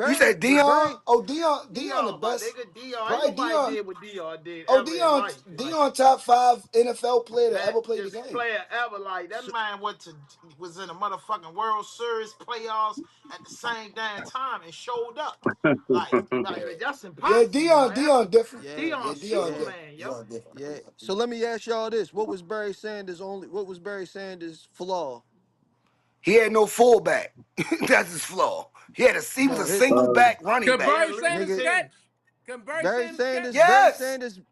You said Dion? Barry. Oh, Dion the Dion, my best. nigga, Dion. Ain't Probably nobody Dion. did what Dion did Oh, ever in Dion. life. Like Dion top 5 NFL player to that ever play the just game. player ever. Like that So, man was in a motherfucking World Series playoffs at the same damn time and showed up. Yeah. That's Yeah, impossible, Dion. man. That's Dion different. yeah, Yeah, Dion Dion yeah, different. Superman, yo. Dion different. yeah. Dion So different. let me ask y'all this: What was Barry Sanders' flaw? He had no fullback. That's his flaw. He was No, a his single back running Can He back. had Barry Lee Sanders nigga. too. catch? Can Barry Sanders catch? Yes.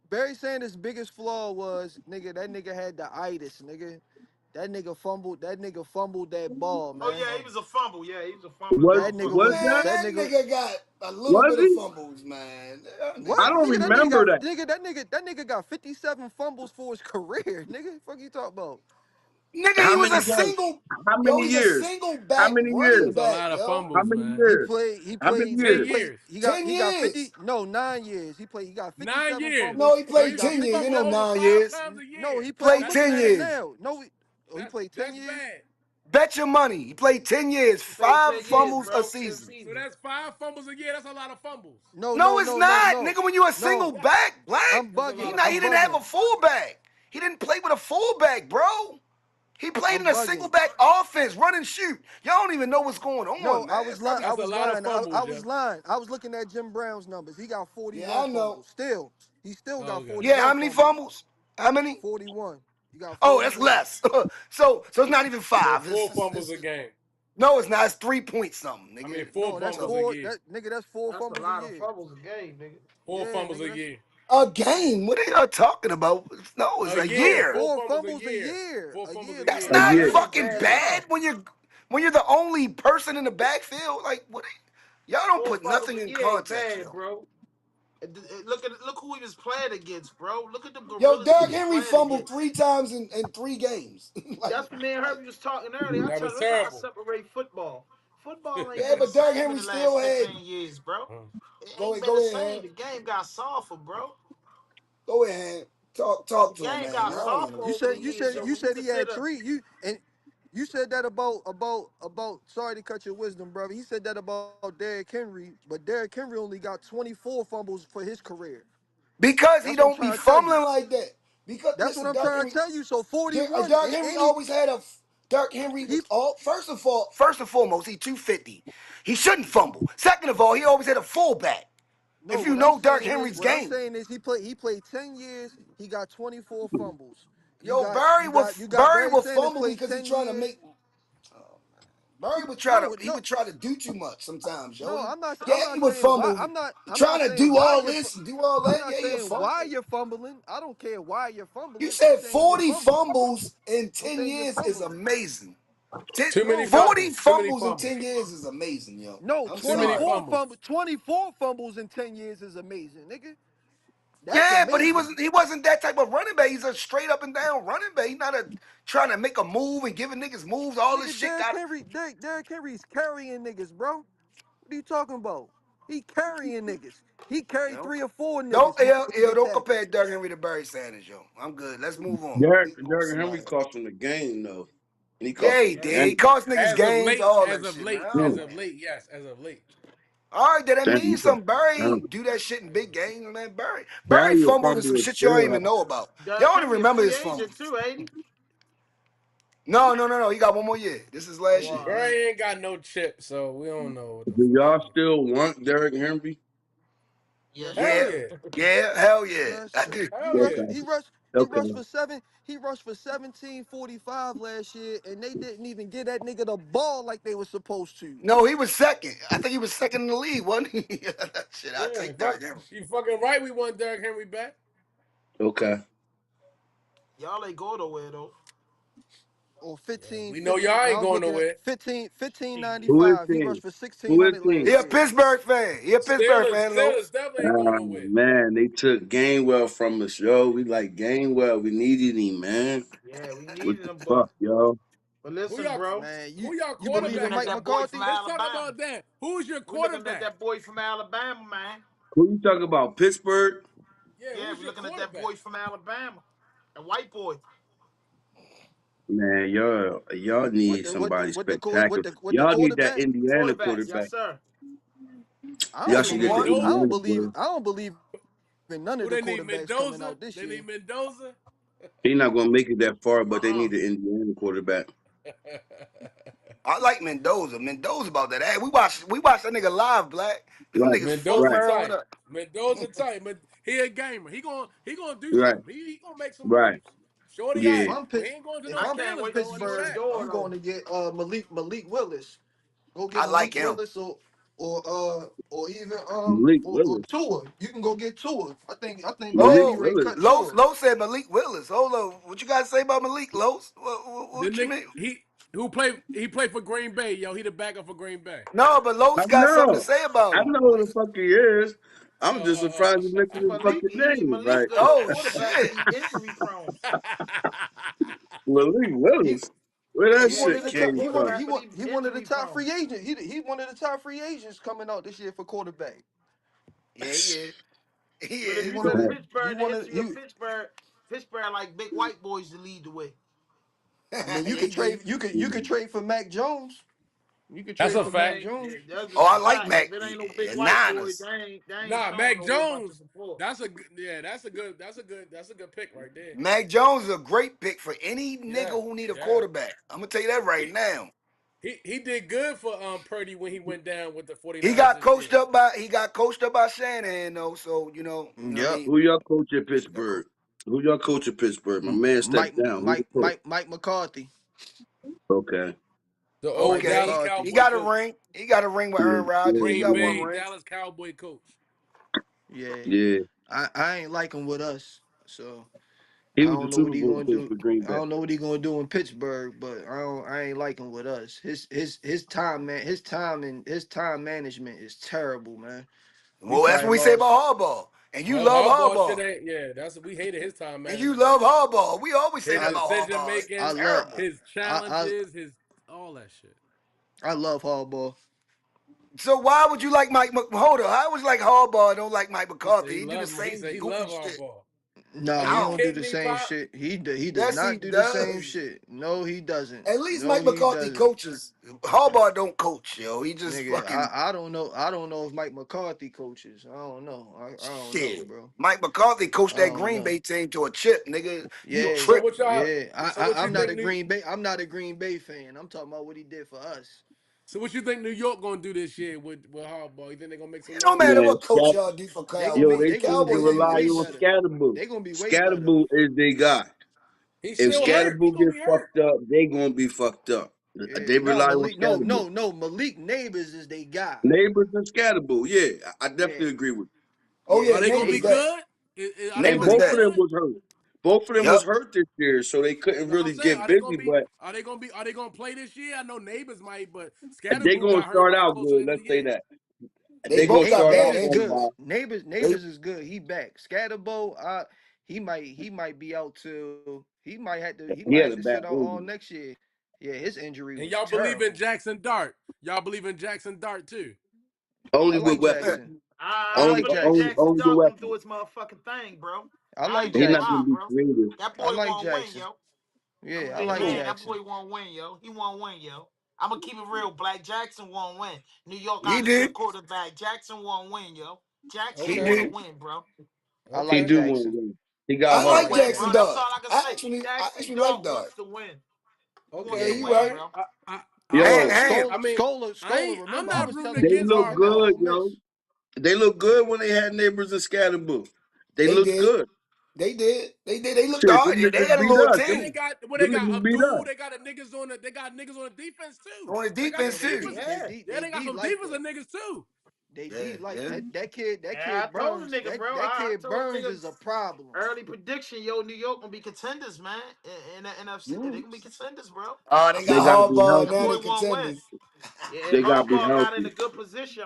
Barry Sanders' biggest flaw was nigga. That nigga had the itis, nigga. That nigga fumbled. That nigga fumbled that ball, Oh man. yeah, he was a fumble. Yeah, he was a fumbling was That nigga motherfucker. was was Man, that? that that nigga. nigga got a little Was bit of he? fumbles, man. That What I nigga, don't nigga? remember that. That nigga got 57 fumbles for his career, nigga. Fuck you talking about? nigga, he How was many a games? single. How Yo, many he's a years? single How back many running years? That's a back, lot of yo. How fumbles, many man. He years? played. He How many played. He 10 years? played. years. Ten He got 50. years. No, 9 years. He got 9 57 years. No, fumbles. he So He played he, got ten he 50. years. Ain't fumbled no over 9 years. 5 times a No, year. he Played That's played. 10 years. bad. Now, no, he played 10 That's years. bad. Bet your money. He played 10 years, He played 5 10 years, fumbles a bro. 10 season. So seasons. that's 5 fumbles a year. That's a lot of fumbles. No, No, no, it's no, no, not. no, Nigga, when you a single no. back, black, I'm That's a he lot bugging. of not he I'm didn't fumbles. have a bugging. fullback. He didn't play with a fullback, bro. He played I'm in a single bugging. back offense, run and shoot. Y'all don't even know what's going No, on, I man. was lying. I That's a was lot of lying. fumbles, I Jeff. was lying. I was looking at Jim Brown's numbers. He got Yeah, 41 I know. fumbles. He still Oh, got okay. Yeah, 41 how many fumbles. fumbles? How many? 41. You got Oh, that's 41. less. So it's not even So 5. 4 fumbles a game. No, it's not. It's 3 point something, I mean, nigga. four No, that's fumbles So a four. year. That nigga, that's four That's a fumbles a lot of year. fumbles a game, nigga. Four Yeah, fumbles nigga, a that's year. a game. What are y'all talking about? No, it's A a year. year. Four four fumbles a fumbles a year. year. Four A fumbles year. a That's That's year. A not year. That ain't fucking bad at bad all. when you're the only person in the backfield. Like what? Y'all don't Four put fumbles nothing a in year ain't context, bad, yo. bro. Look who he was playing against, bro. Look at the Yo, gorillas he Derrick was Henry playing fumbled against. 3 times in 3 games. That's what me and like Herbie was talking earlier. I That tell was you, we gotta terrible. separate football. Football ain't yeah, been the but Derrick same in Henry the last still had. 15 years, bro. Uh, It Go ain't ahead, been the go ahead, same. man. The game got softer, bro. Go ahead, man. The Talk to him, game man. got I don't want softer to. over the years. So You when you said he had consider three. You said that about sorry to cut your wisdom, brother. He said that about Derrick Henry, but Derrick Henry only got 24 fumbles for his career. Because he That's what I'm don't be trying to tell you. fumbling like that. Because That's what listen, I'm trying to tell you. So 41 Derrick and Henry any always had a. Derrick Henry he was all first and foremost, he 250. He shouldn't fumble. Second of all, he always had a fullback. no, If you know Derrick Henry's what I'm game. saying is he played 10 years, he got 24 fumbles. Yo, Barry Barry will Sanders fumble played because he 10 trying to years. make. Barry would try to No, he no, would try to do too much sometimes, yo. no, I'm Yeah, he not would saying why. fumble. I'm not Trying to saying do why all you're this and do all I'm that. not Yeah, he'll saying why fumble. you're fumbling. I don't care why you're You fumbling. I'm said saying you're 40 fumbling. fumbles in I'm 10 saying you're years is fumbling. amazing. Ten, Too many No, no, 40 fumbles. Too many fumbles in fumbles. 10 years is amazing, yo. no, I'm Too many sorry. 24 fumbles. fumbles, 24 fumbles in 10 years is amazing, nigga. That's Yeah, but amazing. he wasn't that type of running back. He's a straight up and down running back. He's not a trying to make a move and giving niggas moves. All this Nigga, shit got Derrick Henry's carrying niggas, bro. What are you talking about? He carrying niggas. He you carried know. 3 or 4 niggas when he get Don't tackled. compare Derrick Henry to Barry Sanders, yo. I'm good. Let's move on. We on Derrick Henry somebody. cost him the game though, and he cost Yeah, him he the did. Yeah. He game. cost niggas As of games, late, all as that of shit, man. late, I as don't, Mm. of man. late, yes, as of late. All right, did that Damn, mean you got something? Barry damn. ain't do that shit in big games, man. Barry Barry will fumbled in some fumble and shit y'all don't still even have. know about. Y'all Derrick don't even Henry a remember free his agent fumbles. too, ain't he? No. He got one more year. This is Oh, last year. all right. Barry ain't got no chip, so we don't know what the Do fuck. y'all still want Derrick Henry? Yes, Hell Yeah, sir. yeah. hell yeah. Yes, I sir. do. He Hell rushed. yeah. Okay. He Okay. rushed for seven. He rushed for 1745 last year, and they didn't even get that nigga the ball like they were supposed to. No, he was second. I think he was second in the league, wasn't he? Shit, I Yeah, take fuck. Derrick Henry. You fucking right. We want Derrick Henry back. Okay. Y'all ain't go nowhere though. Or Yeah, 15, we know 15. y'all When I ain't was going looking at nowhere. 15, Who is 1595. He rushed team? for Who is 1600 He team? last a year. Pittsburgh fan. He a Pittsburgh Steelers, fan, Steelers Los. definitely ain't going nowhere. Man, they took Gainwell from us, yo. We like Gainwell. We needed him, man. Yeah, we What needed the him, fuck, yo? but Who listen, y'all? bro. Man, Who y'all you We believe looking in at quarterback? Mike that boy from McCarthy? Let's talk Alabama. about that. Who's your We looking at quarterback? that boy from Alabama, man. Who you talking about? Pittsburgh? Yeah, Yeah, who's we your looking at that quarterback? boy from Alabama. A white boy. Man, y'all What need the what the somebody what the what spectacular. the Y'all need that quarterback? Indiana Quarterback, yes, quarterback. sir. I Y'all don't That's the should get believe the in. one. I don't Indiana believe. quarterback. I don't believe in none of Who the they need? quarterbacks coming Mendoza. out this They year. need Mendoza. He not gonna make it that far, but they Uh-uh. need the Indiana quarterback. I like Mendoza. Mendoza about that. Hey, we watched that nigga live, Black. Them Right, niggas fucked Mendoza right, Maryland tight. up. Mendoza tight. But he a gamer. He gonna do right, something. He gonna make some right. moves. Shorty If Yeah. active, I'm but Pitt, he ain't going to if no I I'm can't Steelers wait to though. I see know his Pittsburgh, that. door I'm going though. to get Malik Willis. Go I get like Malik him. Willis or even Malik or Willis. Tua. You can go get Tua. I think Malik Miami Oh, may Willis. cut Los Tua. Los said Malik Willis. Hold on. What you guys say about Malik, Los? The What you nigga mean? he played for Green Bay, yo. He the backup for Green Bay. No, but I Los got something to know. say about I him. know who the fuck he is. I'm just surprised Uh, he's making his Malik, fucking name. Malik Like a good Oh quarterback, but shit. he injury prone. Malik He Willis. Where that he Yeah, one he of shit a the good top. came from? quarterback, but he He one of the injury top prone. free agents. He one of the top free agents coming out this year for quarterback. Yeah, he is. He But if He is. you one of know the he Pittsburgh, the one of history of you. Pittsburgh like big white boys to lead the way. I mean, Yeah, he do. you could trade for Mac Jones. You could That's trade a for Mac fact. Yeah, Jones. that's Oh, just a I like fact. If Mac. it ain't no big Yeah, white boys, Niners. they ain't Nah, showing Mac a whole bunch of Jones. support. That's a good pick right there. Mac Jones is a great pick for any nigga Yeah, who need a yeah. quarterback. I'm gonna tell you that right He now. he did good for Purdy when he went down with the He 49ers got this coached year. up by Shanahan though, so you know what I Yep. mean. Who y'all coach at That coach. Pittsburgh? Who y'all coach at Pittsburgh? My man stepped down. Who the coach? Mike McCarthy. Okay. The old Mike Dallas Okay, he McCarthy. Cowboy got a coach. ring. He got a ring with Yeah, Aaron Rodgers. yeah, He Green got one Bay, yeah. ring. Dallas Cowboy coach. Yeah. Yeah. I ain't like him with us. So He I was the don't know what Super he Bowl gonna coach do. for Green I Bay. don't know what he gonna do in Pittsburgh, but I ain't like him with us. His time man his time management is terrible, man. We Well, that's probably what we say lost. about Harbaugh. And you Well, love hardball shit Harbaugh. ain't. Yeah, we hated his time And you management. love Harbaugh. We always say His that I about decision Harbaugh. I making, love Terrible. his challenges, his all that shit. I love Harbaugh. So why would you like Hold on. How would you like Harbaugh and don't like Mike He said McCarthy? he He do the loved him. He same said he goofy loved shit. hardball. No, Are he you I don't don't. do kidding the me, same Pop? shit. He does Yes, he not do the same does. shit. No, he doesn't. At least No, Mike he McCarthy doesn't. coaches. Harbaugh don't coach, yo. He just Nigga, fucking I don't know if Mike McCarthy coaches. I don't know. I don't know, shit. bro. Mike McCarthy coached I that don't Green know. Bay team to a chip, nigga. You Yeah, So what tripping. y'all? yeah. So what you I'm not think a Green Bay. I'm not a Green Bay fan. I'm talking about what he did for us. So what you think New York gonna do this year with hardball? You think they gonna make some It don't noise? matter Man, what coach y'all do for yo, Cowboys. they The seem to They Cowboys gonna is be rely winning way on shit. better. Scatterboo. They gonna be way better. Scatterboo is they guy. He's If still Yeah, hurt. He Scatterboo gonna get be hurt. fucked up, they gonna be fucked up. yeah. They No, rely on Malik. Scatterboo. No. Malik Neighbors is they guy. Neighbors and Scatterboo, yeah, I Yeah, definitely agree with Oh yeah. yeah, Are they gonna neighbors be Neighbors. that. good? Are they you. And gonna Neighbors be both of that. them good? was hurt. Both of them was Yup. hurt this year, so they couldn't That's what I'm really saying. get busy. But Are they gonna play this year? I know neighbors might, but they Scatterboo gonna got hurt start right out close to the good. end of the Let's say year. that They they gonna both got start bad out Neighbors on good. injuries. by. They Neighbors is good. He back. Scatterbo, he might be out till he He might had have a to bad sit out all injury. next year. Yeah, his injury And was y'all believe in terrible. Jackson Dart. Y'all believe in Jackson Dart too. I Only with like weapons. Jackson. I I like Only, believe only, Jackson. Jackson only with Dart gonna do weapons. his motherfucking thing, bro. I I like ain't He gonna not Jackson. gonna lie, be bro. creative. That I boy like won't win, Jackson. yo. I'm a Yeah, I big like Who? man. That Jackson. boy won't win, yo. He won't win, yo. I'm gonna keep it real. Black Jackson won't win. New York He got a good did. quarterback. Jackson won't win, yo. Jackson He Okay. want to did. win, bro. I He like Okay. do want to Jackson. win. He I got I Want to like heart. like win, Jackson bro. Jackson. That's all Dart. I can say. I Jackson actually like Dart Dart. wants to win. He wants Yeah, to Okay. you win, right. Okay. bro. I And Yo, mean, shit. and I mean, Scholar. I'm Remember, I not was rooting telling you they he against was look getting at Harbaugh. good, Ole yo. Miss. They look good when they had neighbors in Scatterboo. They they looked did. good. They did. They did. They looked Shit, hard. them They niggas had a beat little us. And they team got what they Them got niggas beat Abdul. us. They got niggas on the defense too. on the They got Yeah, some defense they too. defense. D they Yeah. D Yeah, they they got D some like defensive that. niggas too. They Yeah, D like yeah. that Yeah, kid I told the Burns. nigga, bro. That I kid told the Burns nigga is a problem. early prediction, yo. New York gonna be contenders, man. In the NFC, they Mm. gonna be contenders, bro. Oh, I they They got saw gotta it. be Hardball Your now. healthy. boy They won't win. contenders. Yeah, They gotta be Harbaugh got in a healthy. good position.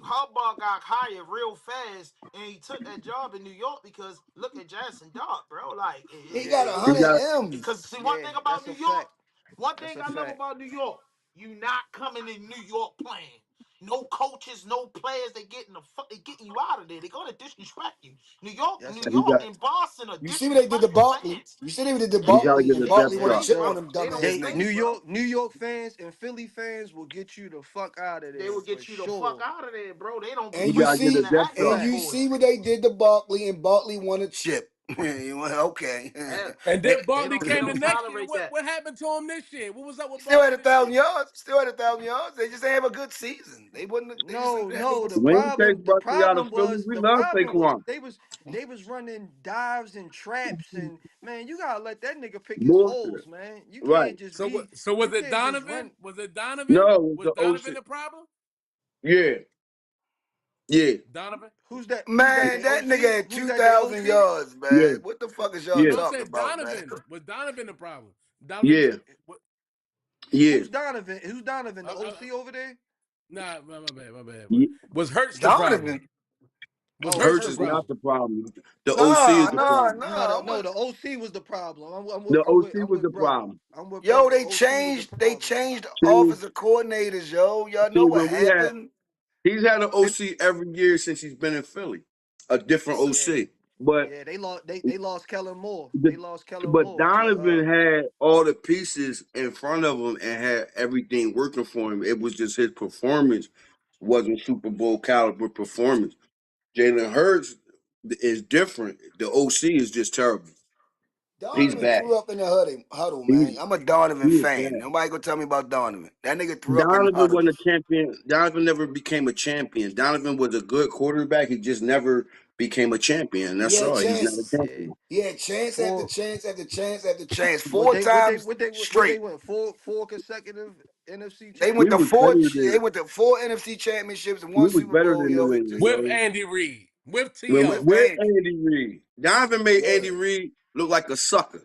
Harbaugh got hired real fast, and he took that job in New York because look at Jackson Dart, bro. Like, He got a He hundred got M's. because see one Yeah, thing about that's New a York, fact. one That's thing a I love fact. about New York, you not coming in New York playing. No coaches, no players. They getting you out of there. They're gonna disrespect you. That's New a he York, got. and Boston are You see what they did to disrespectful Barkley? fans. You see what they did to He gotta Barkley, get and a They depth Barkley want to shot. stink, chip bro. on them They don't dumbass they niggas. stink, bro. New York fans and Philly fans will get you the fuck out of They there will for get you the fuck sure. out of there, bro. They don't He And be you gotta get a nothing see, to depth act and shot. like you boys. see what they did to Barkley, and Barkley want to chip. You went, okay. Hell, And They then they Barkley don't they came the don't next year. tolerate that. What happened to him this year? What was up with still had Barkley a this year? thousand yards. Still had a thousand yards. They just didn't have a good season. They wouldn't. They just No, didn't have a no. good The When season. he takes problem, Buckley out of Philly, we love Saquon. they was running dives and traps and man, you gotta let that nigga pick his Bullshit. holes, man. You Right. can't just So be, what? So was you it can't just Donovan? run. Was it Donovan? No, it was Was the Donovan OC. the problem? Yeah. Yeah. Donovan. Who's that? Man, The that OC? nigga had Who's that? The 2,000 OC? yards, Yeah. man. What the fuck is y'all Yeah. No, I'm talking saying about, man? Donovan. Was Donovan the problem? Donovan. Yeah. What, Yeah. Who's Donovan? Who's Donovan? The uh, uh, OC over there? nah, my bad, my bad. Yeah. Was Hurts the problem? Donovan? Was Oh, Hurts Hurts the is Hurts. not problem? the problem. The OC is Nah, the nah, problem. No, nah. no, the OC was the problem. The OC I'm was the with brother. problem. I'm with Yo, brother. they OC was the changed. They problem. changed See, offensive coordinators, yo. Y'all know see, what when we had, happened? he's had an They- OC every year since he's been in Philly, a different Yeah, OC. But yeah. They lost Kellen Moore. the, They lost Kellen but Moore to Donovan had all the pieces in front of him and had everything working for him. It was just his performance wasn't Super Bowl caliber performance. Jalen Hurts is different. The OC is just terrible. He's Donovan bad. threw up in the huddle, He's man. I'm a Donovan he is fan. bad. Nobody gonna tell me about Donovan. That nigga threw up in the Donovan huddle. wasn't a champion. Donovan never became a champion. Donovan was a good quarterback. He just never became a champion. He That's had all. He's not a chances. yeah. champion. He had chance after Four. chance after chance after chance. Four times What they straight. went four consecutive NFC They went We to was championships. four. better They than went to four NFC championships and we one was Super better Bowl. than Yo, New it England, just With yo. Andy Reid. With When T.O. with with Andy. Andy Reid, Donovan made Yeah. Andy Reid look like a sucker.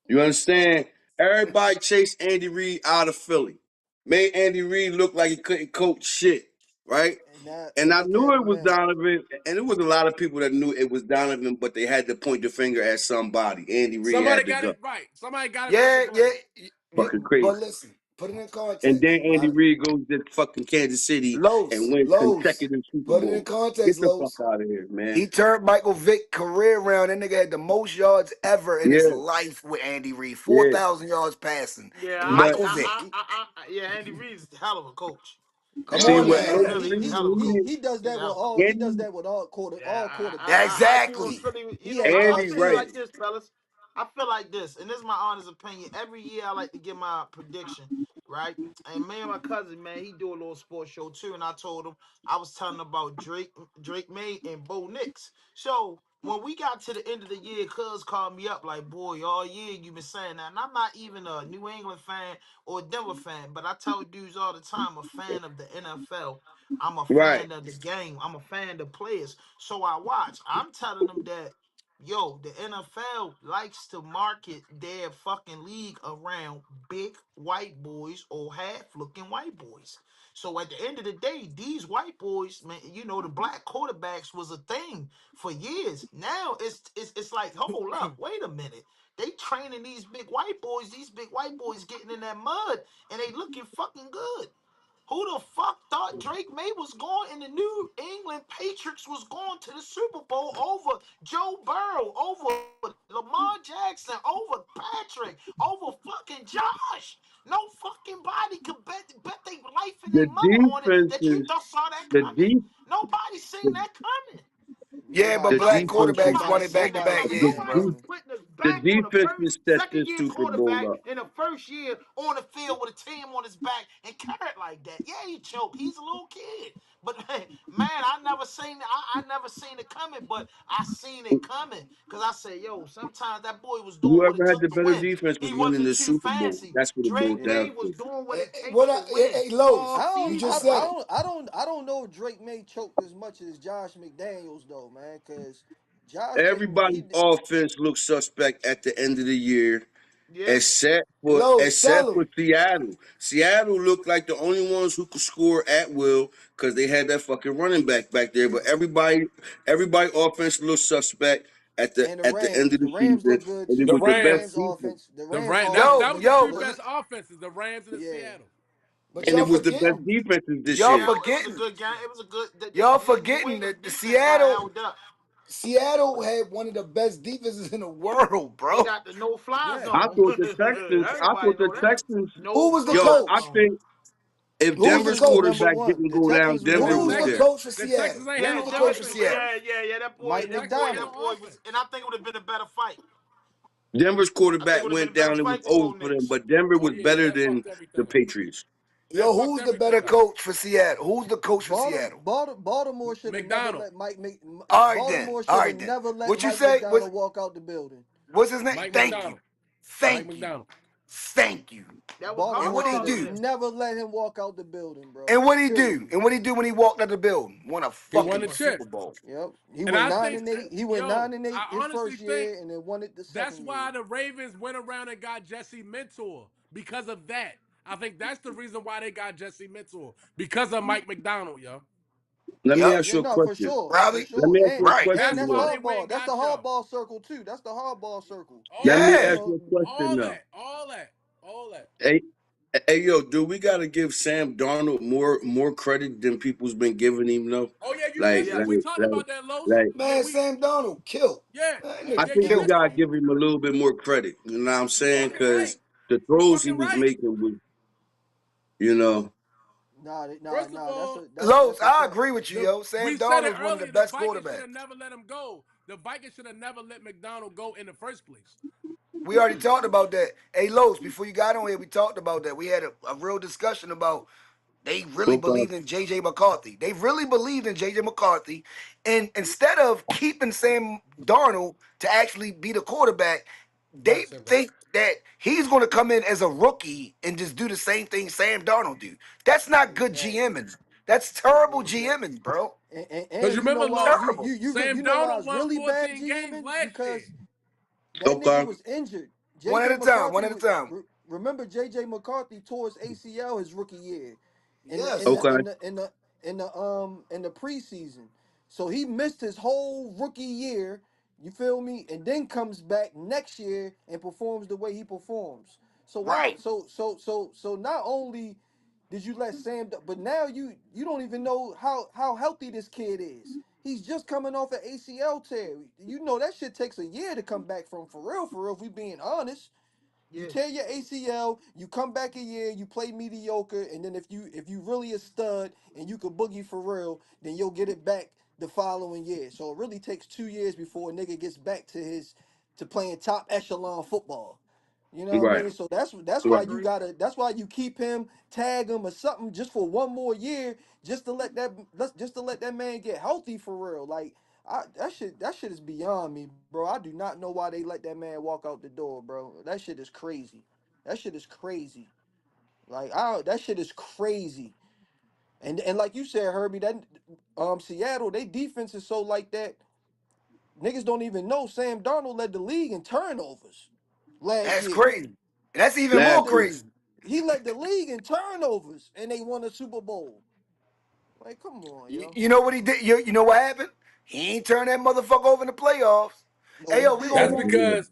You understand? Everybody chased Andy Reid out of Philly. Made Andy Reid look like he couldn't coach shit, right? And And I look knew at it him was now. Donovan, and it was a lot of people that knew it was Donovan, but they had to point the finger at somebody. Andy Reid Somebody had to got go. it right. Somebody got it right to Yeah, yeah. blame. Fucking But crazy. listen, put it in And then context. Andy Reid goes to fucking Kansas City and wins Los. consecutive Super Put it in Bowls. Get context, the fuck Los. out of here, man. He turned Michael Vick career around. That nigga had the most yards ever in his Yeah, life with Andy Reid. yeah. 4,000 yards passing. Yeah, But Michael Vick. yeah. Andy Reid's a hell of a coach. Come Andy see on Reid what in now. Andy Philly, he's a Reid hell of a coach. needed, He does He's a that with hell of a all coach. he does Andy, that with Yeah, all quarterbacks. I agree with Exactly. Philly. You He know, had I Andy feel right. like this, fellas. I feel like this, and this is my honest opinion. Every year, I like to give my prediction, right? And me and my cousin, man, he do a little sports show too. And I told him I was telling him about Drake May, and Bo Nix. So when we got to the end of the year, Cuz called me up like, "Boy, all year you been saying that." And I'm not even a New England fan or a Denver fan, but I tell dudes all the time, I'm a fan of the NFL. I'm a Right. fan of the game. I'm a fan of the players. So I watch. I'm telling them that, yo, the NFL likes to market their fucking league around big white boys or half looking white boys. So at the end of the day, these white boys, man, you know, the black quarterbacks was a thing for years. Now it's like, hold up, wait a minute. They training these big white boys. These big white boys getting in that mud, and they looking fucking good. Who the fuck thought Drake May was going and the New England Patriots was going to the Super Bowl over Joe Burrow, over Lamar Jackson, over Patrick, over fucking Josh? No fucking body could bet their life and their The mother on it that you defenses, thought saw that the coming. deep, Nobody seen the, that coming. Yeah, but the Nobody, black defenses, quarterbacks won nobody, it back to nobody back seen the years, that bro. deep, coming. Putting us the back on the first, defenses set second this year Super Bowl quarterback up. in the first year on the field with a team on his back and carrot like that. Yeah, he choked. He's a little kid. But man, I never seen I never seen it coming, but I seen it coming. Cause I said, yo, sometimes that boy was doing what it Whoever had took the to better win. defense was He winning wasn't the too Super Bowl. fancy. That's what it boils Drake Yeah. May down was to. doing what it takes What to win. hey, Lowe's, I you don't, just said it. I don't know if Drake May choked as much as Josh McDaniels though, man, because Josh didn't. Everybody's offense looks suspect at the end of the year, Yeah. except for Lowe's, except tell for him. Seattle. Seattle looked like the only ones who could score at will because they had that fucking running back there. But everybody offense looks suspect And at the end of The the Rams season, look good and it The was too. the The best Rams, Rams defense. offense, the the Rams Rams. Yo, That offense was the two yo, look, best offenses, the Rams and the yeah. Seattle. but And y'all it was the best forgetting. defenses this Y'all year. Yeah, it was a forgetting. good game. It was a good. Y'all New forgetting England that the defense got Seattle held up. Seattle had one of the best defenses in the world, They bro. got the no fly Yeah. I zone. thought the Texans. I Everybody thought the know that. Texans. No Who was the Yo, fly I coach? zone. think if Who was the Denver's Texans was coach? number quarterback one. didn't The go down, Texans was The, Denver Who the number was was the one. there. Texans, coach for the Seattle? Texans ain't Who had was Yeah, the no coach for Denver. offense. Seattle? Yeah. That boy. Mike The That Texans boy. ain't McDonald. had That no boy was. offense. And I think it would have been a better fight. Denver's I think it quarterback would have been went a better down. It was fight for over them for them, niggas. but Denver Oh was yeah, better that than fucked the everything up. Patriots. That Yo, fucked who's the everything better up. coach for Seattle? Who's the coach for Seattle? Baltimore should have never McDonald, let All right then. Baltimore All should have right then. never let What you Mike say? McDonald walk out the building. What's his name? Mike Thank you. McDonald, Mike Thank you. McDonald. Thank you. That was And what he Baltimore Harbaugh should have do? then. never let him walk out the building, bro. And what he do? Period. And what he do when he walked out the building? Won a He won fucking the Super chip, Bowl. Yep. He and went I nine think, and eight. He went yo, 9-8 I his honestly first think year and then won it the that's second year. why the Ravens went around and got Jesse Mentor because of that. I think that's the reason why they got Jesse Mentor because of Mike McDonald, yo. Let me Yep. ask Yeah, you a no, for question. sure, for Probably. Let sure, me ask you a Right. and That's question that's why though. they went hardball. and That's the got y'all. hardball circle too. That's the hardball circle. Let me Yeah. ask You you a know, question All though. that, all that, all that. Hey, hey, yo, do we got to give Sam Darnold more credit than people's been giving him though? Oh yeah, you Like, missed it. like, We Yes. talked like, about that, Los. like. Yeah, Man, Sam Donald killed. yeah, Man, I nigga yeah. think You we killed. missed gotta it. give him a little bit more credit. You know what I'm You saying? fucking right. Because the You throws he fucking was right. making was, you know, First of all, that's Los, a I fact. agree with you, yo. we Sam said Donald it is one of the earlier. The best Vikings should have quarterbacks. never let him go. The Vikings should have never let McDonald go in the first place. We already talked about that. Hey, Los, before you got on here, we talked about that. We had a real discussion about they really okay. believed in J.J. McCarthy. They really believed in J.J. McCarthy. And instead of keeping Sam Darnold to actually be the quarterback, they Right, same guy. think that he's going to come in as a rookie and just do the same thing Sam Darnold do. That's not good Exactly. GMing. That's terrible Exactly. GMing, bro. Because And you you know remember, why Los, Terrible. Sam you know why Donald it's won really bad 14 games GMing? last year. Because that nigga Okay. was injured. One at JJ a time. One McCarthy at a time. remember JJ McCarthy tore his ACL his rookie year in the in Yes. the Okay. in the in the in the preseason. So he missed his whole rookie year, you feel me? And then comes back next year and performs the way he performs. So why Right. so not only did you let but now you don't even know how healthy this kid is. He's just coming off an ACL tear. You know that shit takes a year to come back from for real, if we being honest. You Yeah. tear your ACL, you come back a year, you play mediocre, and then if you really a stud and you could boogie for real, then you'll get it back the following year. So it really takes 2 years before a nigga gets back to playing top echelon football. You know what I Right. mean? So that's I why Right. you agree. gotta that's why you keep him, tag him or something just for one more year, just to let that man get healthy for real. Like that shit is beyond me, bro. I do not know why they let that man walk out the door, bro. That shit is crazy. That shit is crazy. Like that shit is crazy. And like you said, Herbie, that Seattle, they defense is so like that. Niggas don't even know Sam Darnold led the league in turnovers last That's year. crazy. That's even He more led Last the year. crazy. he led the league in turnovers and they won a Super Bowl. Like, come on, You, yo. you know what he did? You know what happened? He ain't turned that motherfucker over in the playoffs. No, Hey, he yo, we gonna That's didn't. move. Yeah. because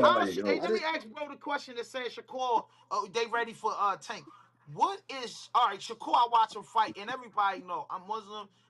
God, yo. Let me ask bro the question that says Shakur, they ready for Tank. What is all right? Shakur, I watch him fight, and everybody know I'm Muslim.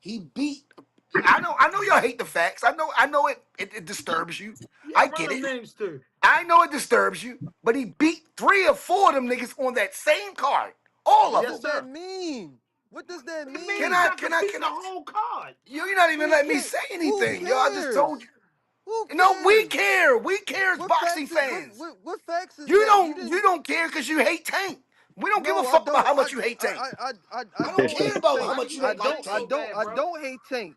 He beat. I know y'all hate the facts. I know it disturbs you. Yeah, I run get them it. names too. I know it disturbs you. But he beat 3 or 4 of them niggas on that same card. All What of Yes, does them. that sir. mean? What does that It Can means mean? I? that Can I? complete Can the I? whole card. You're not even Who letting me cares? say Who anything, yo. I just told cares? you. Who No, we cares? care. We care as What boxing facts is fans. what facts is You that? You don't. You didn't. don't care because you hate Tank. We don't give a No, I fuck about don't. how much you hate Tank. I I don't don't care hate about how Tank. Why much you you I don't hate like don't. Tank I so Tank. don't. bad, I bro? don't hate Tank.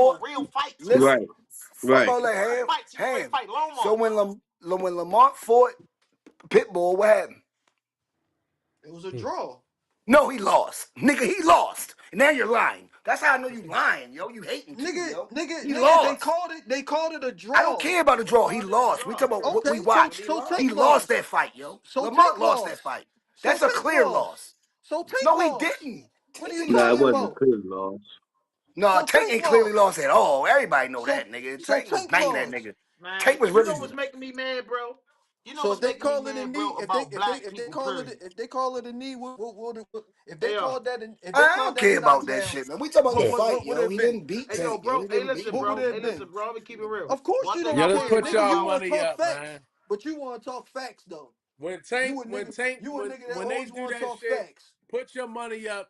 Ford. for real fights, bro. Listen, Right, I'm right. gonna let Real Ham. fights. You ain't Ham. fight So Lomo. when Lamont fought Pitbull, what happened? It was a draw. No, he lost. Nigga, he lost. And now you're lying. That's how I know you lying, yo. You hating too, yo. He Nigga, they lost. called it a I don't draw. care about the draw. He Called it a lost. We draw. talking about what we Okay, so watched. He so He take lost. lost loss. that fight, yo. So Lamont take lost that loss. fight. So That's a take clear loss. loss. So take No, he loss. didn't. What are you Nah, it talking wasn't a about? clear loss. No, So Tank take ain't clearly loss. lost at all. Everybody know So that, nigga. so Tank was take banging that loss. nigga. Man, Tank was you really. know what's making me mad, bro? You know So what's if they making me call it a mad, knee, bro, about black if they people, call it period. if they call it a knee, if they Yo, called that if I they don't called that a care about that knockdown, shit, man. We talking about the fight, what would it yo. have He been? didn't beat hey, yo, Tank, yo. bro. He Hey, didn't beat listen, What him. would bro. it Hey, have been? listen, bro. I'm gonna keep it real. Of course One you thing don't Yeah, I let's will care, put nigga. say, y'all You want to money talk up, facts, man. but you want to talk facts though. When Tank, You a nigga when that they always do want to that talk shit, facts. put your money up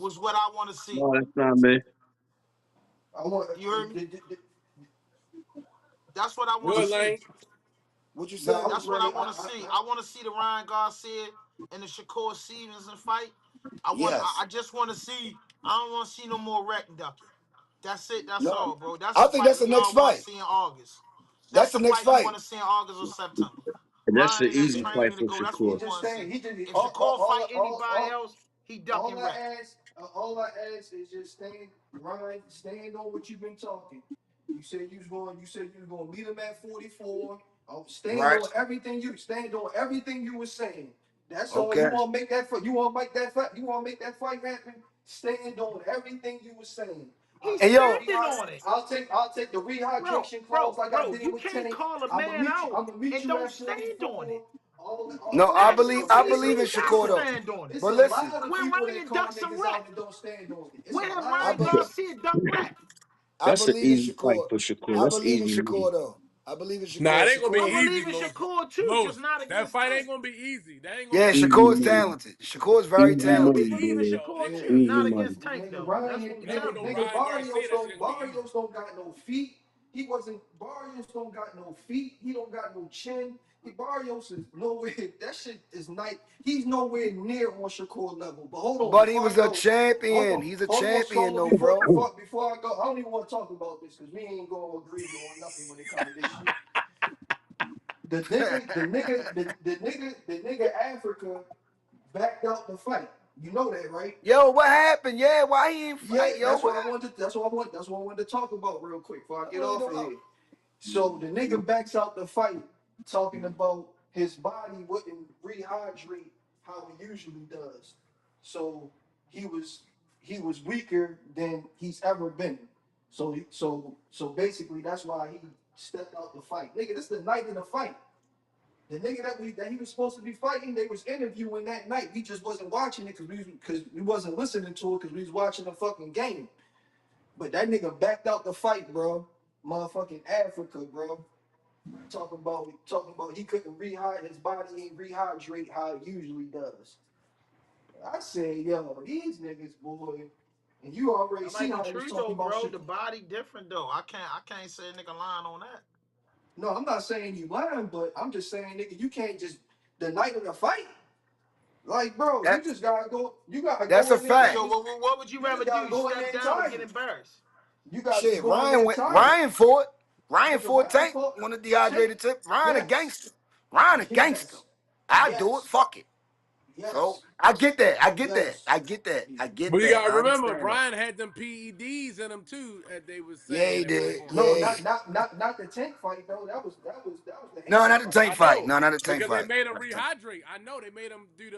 was what I want to see. No, that's not me. I want. You heard me? That's what I want to Good, see. Lane. What you No, said? I was That's what I ready. want to see. I want to see the Ryan Garcia and the Shakur Stevenson fight. I Yes. just want to see I don't want to see no more wreck ducky. That's it. That's No, all, bro. That's I a think fight that's the we next all want to fight. see in August. That's That's the a next fight we fight. want to see in August or September. And that's Ryan an and them easy fight training to for go. That's what He Shakur. we just want to saying. see. He just If Shakur fight anybody all, else, he all ducking I wreck. all I ask is just stand on what you've been talking. You said you was going. You said you was going to meet him at 44. Right. Stand on everything you were saying. That's all. Okay. You want to make that fight. You want to make that fight. You want to make that fight happen. Stand on everything you were saying. I'll He's And take the yo, standing rehyd. on it. I'll take the Bro, rehydration clause bro, like I bro, did you with can't Tank. call a I'm gonna man meet you. out I'm gonna meet and you don't at stand on 44. it. no, All the I niggas. Absolutely, believe in he got to Shakur though. stand on it. It's But a listen, lot of the Where people that Ryan call ducked some niggas wreck. out and don't stand on it. It's a Where lot I Ryan of be, niggas. Garcia duck wreck. I That's an believe in easy fight Shakur. for Shakur. I That's believe in easy money. Shakur though. I believe in Nah, Shakur. it ain't gonna be I Shakur. easy, believe in Los. Shakur too, just Los, not that against fight Tank. ain't gonna be easy. That ain't gonna Yeah, be Easy easy. Shakur's money. talented. Shakur's very Easy Yeah, I talented. money, believe in man. Shakur Yeah, too, Easy not money. against Tank nigga though. That's what we But I ain't telling no you. Nigga Ryan Garcia. That shit ain't gonna be easy. Barrios don't got no feet. He wasn't Barrios don't got no feet. He don't got no chin. Barrios is nowhere. That shit is night. He's nowhere near on Shakur level. But hold on, But he before I was a go, champion. He's a hold on, champion Stroller. though, bro. Before I go, I don't even want to talk about this because we ain't gonna agree on nothing when it comes to this shit. The nigga Africa backed out the fight. You know that, right? Yo, what happened? Yeah, why he ain't Yeah, fight? Yo, what happened? That's what I wanted to talk about real quick before I I get really off don't of know. here. So the nigga backs out the fight talking about his body wouldn't rehydrate how it usually does. So he was he was weaker than he's ever been. So basically that's why he stepped out the fight. Nigga, this is the night of the fight. The nigga that he was supposed to be fighting, they was interviewing that night. We just wasn't watching it because we wasn't listening to it because we was watching the fucking game. But that nigga backed out the fight, bro. Motherfucking Africa, bro. Talking about he couldn't rehydrate his body ain't rehydrate how it usually does. I said, yo, these niggas, boy, and you already I like seen the how they was truth talking though, about bro. shit. The body different though. I can't say a nigga lying on that. No, I'm not saying you lying, but I'm just saying, nigga, you can't just the night of the fight. Like, bro, you That just gotta go. You gotta that's go a in there. fact. So what would you You just rather do? gotta go in Step there and down or tie get it. embarrassed? You gotta Shit, go in there and tie it. Ryan fought. Ryan Nigga, fought Ryan Tank fought on a Tank. dehydrated tip. Ryan a gangster. Yes, Ryan a gangster. yes, I do it. yes, Fuck it. So yes, I get that. I get that. yes. I get that. I get But you that. gotta I remember, understand that. Ryan had them PEDs in him too, as they was Yeah, saying he at one did. point. No, Yeah. not the Tank fight though. That was the No, Haney not the fight. tank I fight. know No, not the tank because they fight. made him Not the tank. rehydrate. I know they made him do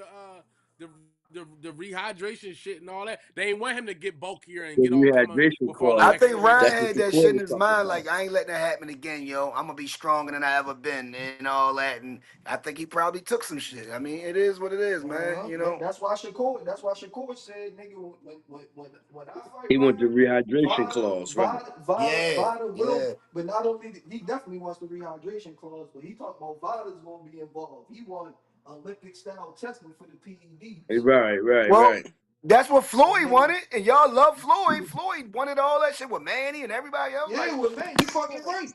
the the rehydration shit and all that. They ain't want him to get bulkier and The get all coming rehydration with all the I clause. extra think weight and Ryan That's shit. what had the that court shit in was his talking mind, about. like I ain't letting that happen again, yo. I'm gonna be stronger than I ever been, and all that. And I think he probably took some shit. I mean, it is what it is, man. You know. That's why Shakur. That's why Shakur said, nigga, when I fight He wants the Ryan, rehydration clause, right? Yeah, Vada will. yeah. But not only he definitely wants the rehydration clause, but he talked about Vada's gonna be involved. He want Olympic style testing for the PEDs. Well, Right. that's what So Floyd nigga, wanted, and y'all love Floyd. Floyd wanted all that shit with Manny and everybody else. yeah, Like, well, man, you fucking right.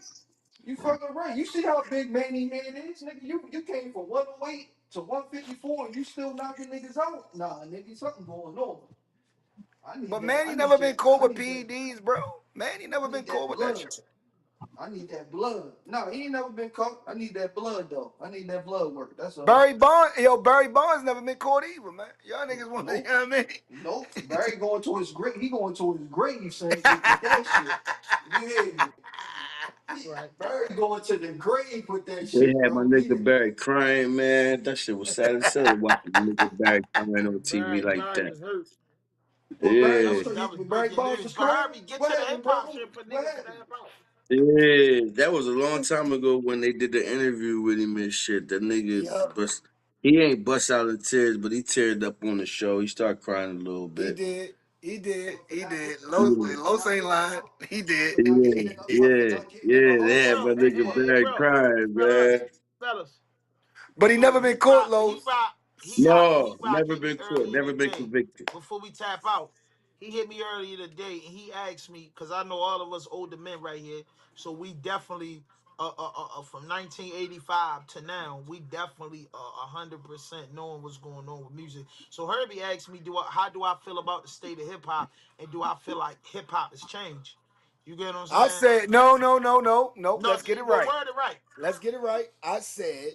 You fucking right. You see how big Manny head is, nigga. You came from 108 to 154, and you still knocking niggas out. Nah, nigga, something going on. I need but that. Manny never been caught with PEDs, bro. Manny I never been need caught that with that blood. shit. I need that blood. No, he ain't never been caught. I need that blood though. I need that blood work. That's all. Barry Bonds never been caught either, man. Y'all niggas want to, you Nope. know what Nope. Barry going to his grave. He going to his grave saying with that shit. You hear me? Right. Barry going to the grave with that They shit, had my bro. nigga Barry crying, man. That shit was sad as hell watching my nigga Barry crying on TV like Barry that. was hurt. Well, Barry That was Yeah. was that was Barry breaking Bonds news. was But crying. Herbie, get What to the happened, hip hop bro? shit for What niggas to happened? tap out. Yeah. That was a long time ago when they did the interview with him and shit. That nigga I mean? bust he ain't bust out in tears, but he teared up on the show. He started crying a little He bit. did. He did. For He not did. getting for not getting for Los not ain't getting lying. He did. for not getting in the They Hey had Hall my bro, of Fame. nigga hey Barry bro, crying, fellas, man. fellas. But he So never been caught, Los. No, He rock never hit me been caught, earlier never been today convicted. before we tap out. He hit me earlier today and he asked me because I know all of us older men right here, so we definitely from 1985 to now, we definitely 100% knowing what's going on with music. So Herbie asked me, how do I feel about the state of hip hop, and do I feel like hip hop has changed? You get what I'm I saying? said, no, no, no, no, no. No, Let's get it well, right. word it right. Let's get it right. I said,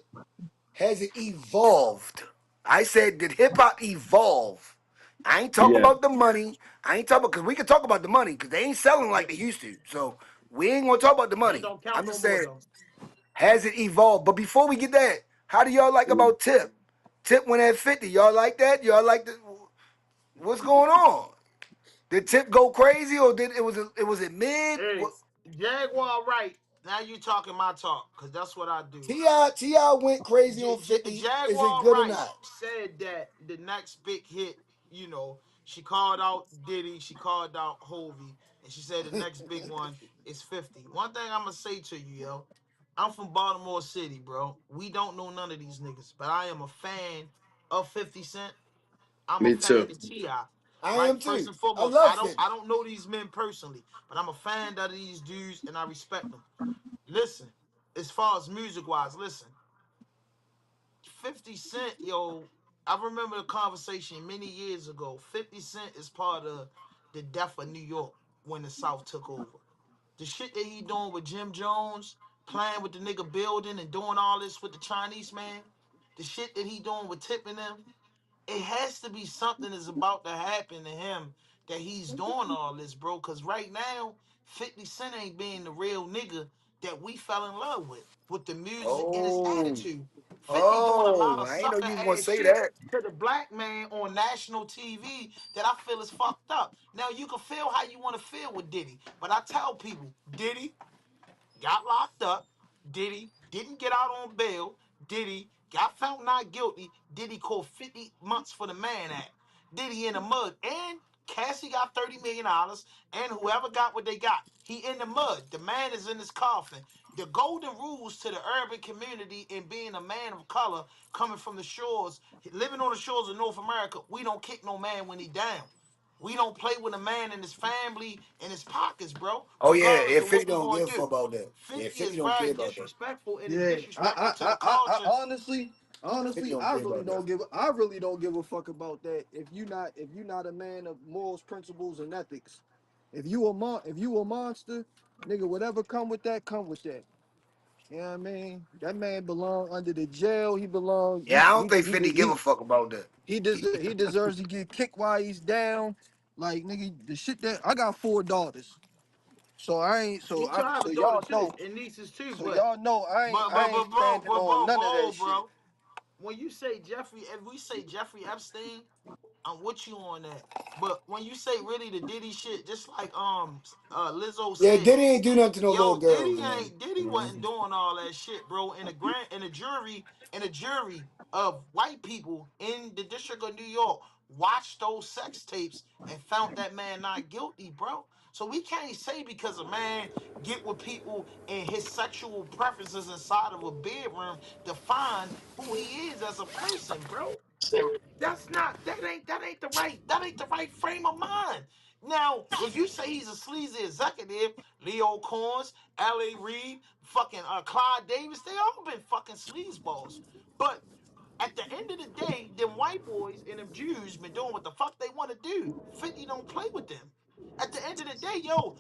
has it evolved? I said, did hip hop evolve? I ain't talking Yeah. about the money. I ain't talking because we can talk about the money because they ain't selling like they used to. So we ain't gonna talk about the That money. don't count I'm no just more saying, though. has it evolved? But before we get that, how do y'all like about Tip? Tip went at 50. Y'all like that? Y'all like the what's going on? Did Tip go crazy or did it mid? Hey, Jaguar, right? Now you talking my talk, cause that's what I do. Ti went crazy on 50. Is it Jaguar good or Wright not? said that the next big hit, she called out Diddy, she called out Hovey, and she said the next big one is 50. One thing I'm gonna say to you, yo, I'm from Baltimore City, bro. We don't know none of these niggas, but I am a fan of 50 Cent. I'm a Me fan too. of Ti. I Right, am first too. and I foremost, love I don't 50. I don't know these men personally, but I'm a fan of these dudes and I respect them. Listen, as far as music wise, listen, 50 Cent, yo, I remember the conversation many years ago. 50 Cent is part of the death of New York when the South took over. The shit that he doing with Jim Jones, playing with the nigga building and doing all this with the Chinese man, the shit that he doing with tipping them, it has to be something that's about to happen to him that he's doing all this, bro. Cause right now, 50 Cent ain't being the real nigga that we fell in love with the music and his Oh, attitude. 50 doing a lot oh, of I ain't know sucker you was gonna ass say shit that. to the black man on national TV that I feel is fucked up. Now you can feel how you want to feel with Diddy, but I tell people, Diddy got locked up. Diddy didn't get out on bail. Diddy got found not guilty. Diddy called 50 months for the Mann Act. Diddy in the mud. And Cassie got $30 million. And whoever got what they got. He in the mud. The man is in his coffin. The golden rules to the urban community and being a man of color coming from the shores, living on the shores of North America, we don't kick no man when he down. We don't play with a man and his family and his pockets, bro, Oh yeah, regardless yeah, of 50 what we don't gonna give a fuck do. about that. Yeah, 50 50 is don't very care about that. disrespectful and it's Yeah, disrespectful to the culture. Fifty honestly, don't care about that. I really don't give a fuck about that. If you not a man of morals, principles, and ethics, if you a monster, nigga, whatever come with that. You know what I mean? That man belong under the jail. He belong. Yeah, I don't think 50 give a fuck about that. He deserves to get kicked while he's down. Like nigga, the shit that I got four daughters, so I ain't Me too, I have so a daughter y'all too, know and nieces too, so y'all know I ain't standing on but none of that hold, shit. bro. When you say Jeffrey, if we say Jeffrey Epstein, I'm with you on that. But when you say really the Diddy shit, just like Lizzo Yeah, said, Diddy ain't do nothing to no little yo, girls or nothing. Diddy wasn't doing all that shit, bro. And a jury of white people in the District of New York watched those sex tapes and found that man not guilty, bro. So we can't say because a man get with people and his sexual preferences inside of a bedroom define who he is as a person, bro. That ain't the right frame of mind. Now, if you say he's a sleazy executive, Leo Corns, L.A. Reid, fucking Clyde Davis, they all been fucking sleazeballs. But at the end of the day, them white boys and them Jews been doing what the fuck they want to do. 50 don't play with them. At the end of the day, yo,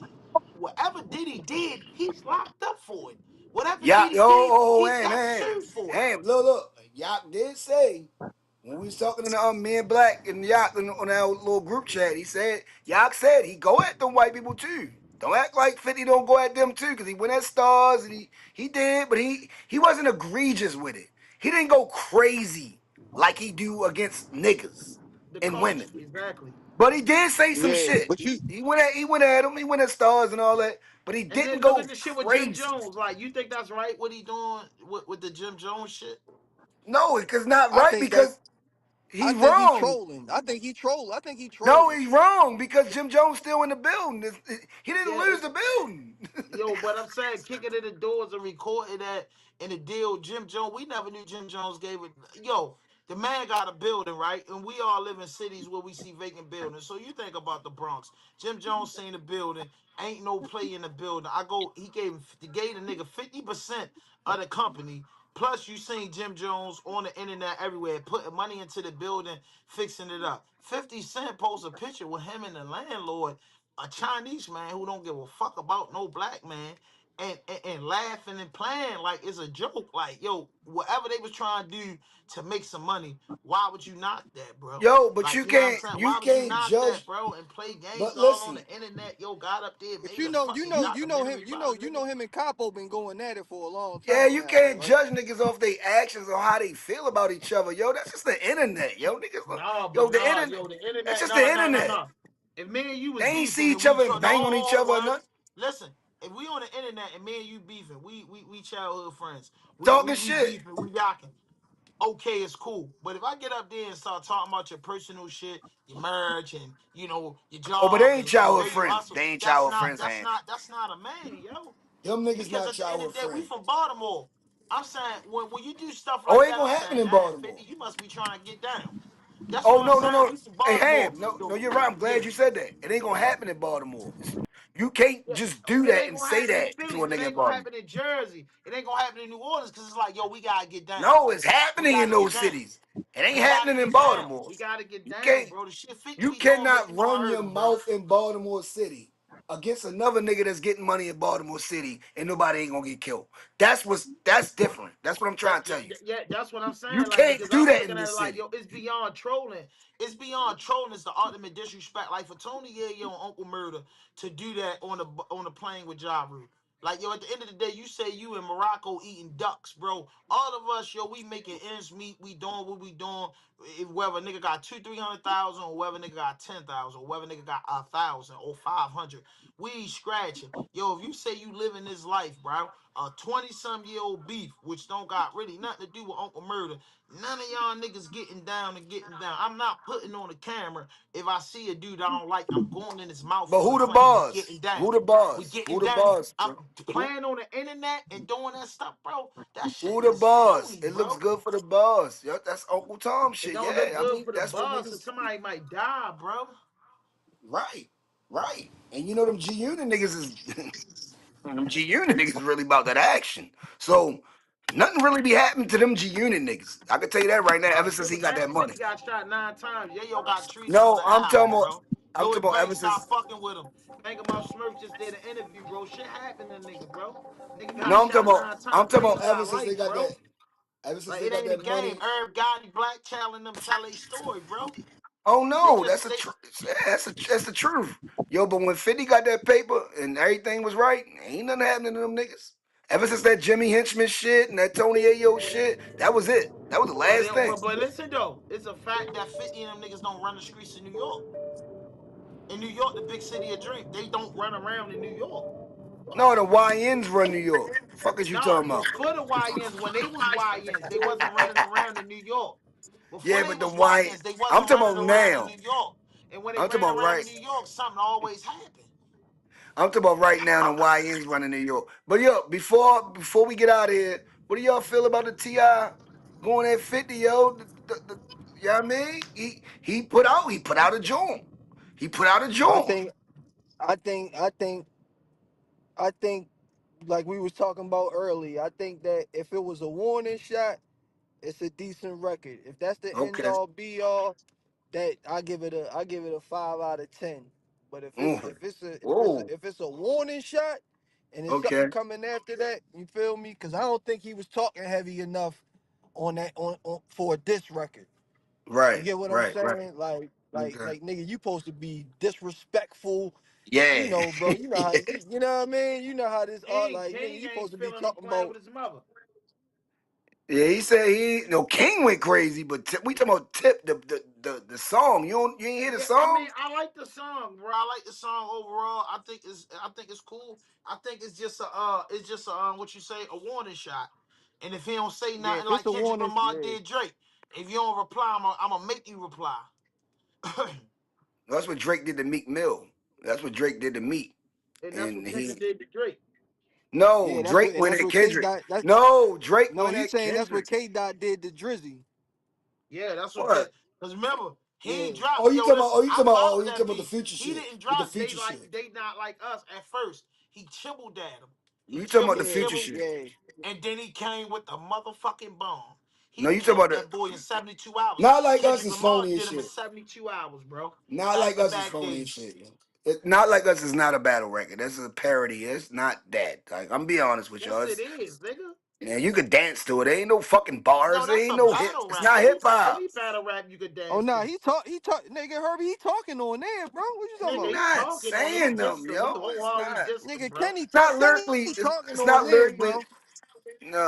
whatever Diddy did, he's locked up for it. Whatever Yeah, Diddy did, he's hey, got man. sued for it. Hey, look. Yacht did say when we was talking to me and Black and Yacht on our little group chat, he said, Yacht said he go at them white people too. Don't act like 50 don't go at them too, because he went at stars and he did, but he wasn't egregious with it. He didn't go crazy like he do against niggas The and culture, women. exactly. But he did say some Yeah, shit. but you He went at him, he went at stars and all that, but he And didn't then look go at the shit with Jim crazy. Jones. Like, you think that's right? What he doing with the Jim Jones shit? No, it's not I right think that because he's wrong. I think he No, trolling. he's wrong because Jim Jones still in the building. He didn't Yeah, lose the building. yo, but I'm saying kicking in the doors and recording that in the deal. Jim Jones, we never knew Jim Jones gave it. Yo, The man got a building, right? And we all live in cities where we see vacant buildings. So you think about the Bronx. Jim Jones seen the building. Ain't no play in the building. He gave the nigga 50% of the company. Plus, you seen Jim Jones on the internet everywhere, putting money into the building, fixing it up. 50 Cent posts a picture with him and the landlord, a Chinese man who don't give a fuck about no black man, and laughing and playing like it's a joke. Like, yo, whatever they was trying to do to make some money, why would you knock that, bro? Yo, but Like, you know what I'm saying? you Why would you can't knock that, judge. bro, and play But games all on listen, the internet? Yo, got up there, But made a fucking documentary about a you nigga. know him and Capo been going at it for a long yeah, time you now, though, can't right? judge niggas off their actions or how they feel about each other. Yo, that's just the internet. Yo, niggas, Nah, yo, but the nah, internet. yo, the That's internet, just the nah, nah, nah, internet. nah. If me and you They was ain't beefing see and each we other and try, no, bang on each hold other or on, nothing. listen. If we on the internet and me and you beefing, we childhood friends. We Talking we we shit. beefing, we yacking. Okay, it's cool. But if I get up there and start talking about your personal shit, your marriage and your Oh, but job they ain't and childhood where you friends. hustle, They ain't that's childhood not friends, that's man. not that's not a man, yo. Them niggas Because not at the end of childhood the day, we friends. from Baltimore. I'm saying when you do stuff Oh, like it ain't that, gonna I'm happen saying, in damn, Baltimore. 50, you must be trying to get down. That's Oh what I'm no, no, saying. no. We from Hey Baltimore. Ham, no, Yo, you're right. I'm yeah. glad you said that. It ain't gonna happen in Baltimore. You can't Yeah, just do it that ain't and gonna say happen in that to Philly. a It nigga in ain't gonna Baltimore. happen in Jersey. It ain't gonna happen in New Orleans because it's like, yo, we gotta get down. No, it's We happening in gotta get those down. cities. It ain't We gotta happening in get down. Baltimore. We gotta get You down, can't. bro. The shit 50 You be doing make cannot me want run to hurt your him, bro. mouth in Baltimore City against another nigga that's getting money in Baltimore City and nobody ain't gonna get killed. That's different. That's what I'm trying to tell you. Yeah, that's what I'm You saying. Like, can't because do I'm that looking in at it this like, city. yo, it's beyond trolling. It's beyond trolling. It's the ultimate disrespect. Like for Tony Yayo and Uncle Murder to do that on the plane with Ja Rule. Like, yo, at the end of the day, you say you in Morocco eating ducks, bro. All of us, yo, we making ends meet. We doing what we doing. Whether nigga got 200,000-300,000, or whether nigga got 10,000, or whether nigga got 1,000 or 500, we scratching. Yo, if you say you living this life, bro, a 20-some-year-old beef, which don't got really nothing to do with Uncle Murder. None of y'all niggas getting down and getting down. I'm not putting on the camera if I see a dude I don't like. I'm going in his mouth But on the who the plane. We boss? getting down. Who the We boss? getting Who the down. boss, I'm bro? Who, playing on the internet and doing that stuff, bro. That shit who the is boss? phony, It looks bro. good for the boss. Yo, that's Uncle Tom It shit. don't look Yeah, I good mean for the that's what boss, because niggas. somebody might die, bro. Right, right. And you know them G Unit niggas is them G Unit niggas is really about that action. So nothing really be happening to them G Unit niggas. I can tell you that right now. Ever since he got that Man, money. 50 got shot 9 times. Yayo got trees under No, the eyes, bro. I'm Lloyd talking about ever Banks since. stopped fucking with him. Bank of my Smurf just did an interview, bro. Shit happened to nigga, bro. Nigga got No, shot nine I'm times, talking changed about ever our since they life, got bro. that. Ever since Like, they it got ain't a that game. money. Herb Gotti, Black Child, and them tell a story, bro. Oh They no, just they that's the truth. Yo, but when 50 got that paper and everything was right, ain't nothing happening to them niggas. Ever since that Jimmy Henchman shit and that Tony Ayo shit, that was it. That was the but last thing. but listen though, it's a fact that 50 of them niggas don't run the streets in New York. In New York, the big city of drink, they don't run around in New York. No, the YNs run New York. Fuck is you Nah, talking about? before the YNs, when they was YNs, they wasn't running around in New York. Before Yeah, they but the was Y YNs, they I'm wasn't talking running about around in now. New York. And when they I'm talking ran about around right. in New York, something always happened. I'm talking about right now the YNs running New York. But yo, before we get out of here, what do y'all feel about the TI going at 50, yo? You know what I mean? He put out a joint. He put out a I joint. think, I think, I think, I think, like we was talking about earlier, I think that if it was a warning shot, it's a decent record. If that's the end Okay. all be all, that I give it a 5 out of 10. But Mm. Whoa. if it's a warning shot and it's something Okay. coming after that, you feel me? Because I don't think he was talking heavy enough on that on for this record. You Right. get what I'm Right. Right. saying? Okay. Like nigga, you supposed to be disrespectful. You Yeah. know, bro. You know how you know what I mean. You know how this art. King Like nigga, King you ain't supposed to be feeling him talking playing about. with his mother. Yeah, he said King went crazy, but we talking about Tip the song. You ain't hear the Yeah, I mean, song? I like the song, bro. I like the song overall. I think it's cool. I think it's just a what you say, a warning shot. And if he don't say Yeah, nothing if it's like a Kendrick warning, Lamar yeah. did Drake, if you don't reply, I'm gonna make you reply. That's what Drake did to Meek Mill. That's what Drake did to Meek. And that's And what Kendrick he did to Drake. no Yeah, that's Drake what went that's at what K Kendrick. Dot. That's No, Drake no. went He's at saying that's what Kendrick. K Dot did to Drizzy. Yeah, that's what What? did. Cause remember, he Yeah. dropped. Oh, you Yo, talking about? listen, Oh, you I talking about? Oh, followed you that talking about the beat. future He shit didn't with the drop. future shit. They not like us at first. He chibbled at him. He You talking about the chibbled, Yeah. future chibbled, shit? Yeah. and then he came with the motherfucking bomb. No, He you talking killed about the? that boy in 72 hours. Not like us Kendrick is Lamar phony and did him in shit. 72 hours, bro. Not Back like to us is back phony and days. shit. Yo. Not like us is not a battle record. This is a parody. It's not that. Like I'm be honest with y'all. Yes, it is, nigga. Yeah, you could dance to it. There ain't no fucking No, bars. There that's ain't a no hip. battle It's rap. not hip hop. Any battle rap you could Oh dance nah, to. he talk nigga Herbie, he talking on there, bro. What you talking Nigga, I'm about? he not talking on it. He saying them, dissed him. We yo. go It's hard, we not. dissed him, Nigga, bro. Not Kenny lyrically. talking It's on not there, lyrically. bro.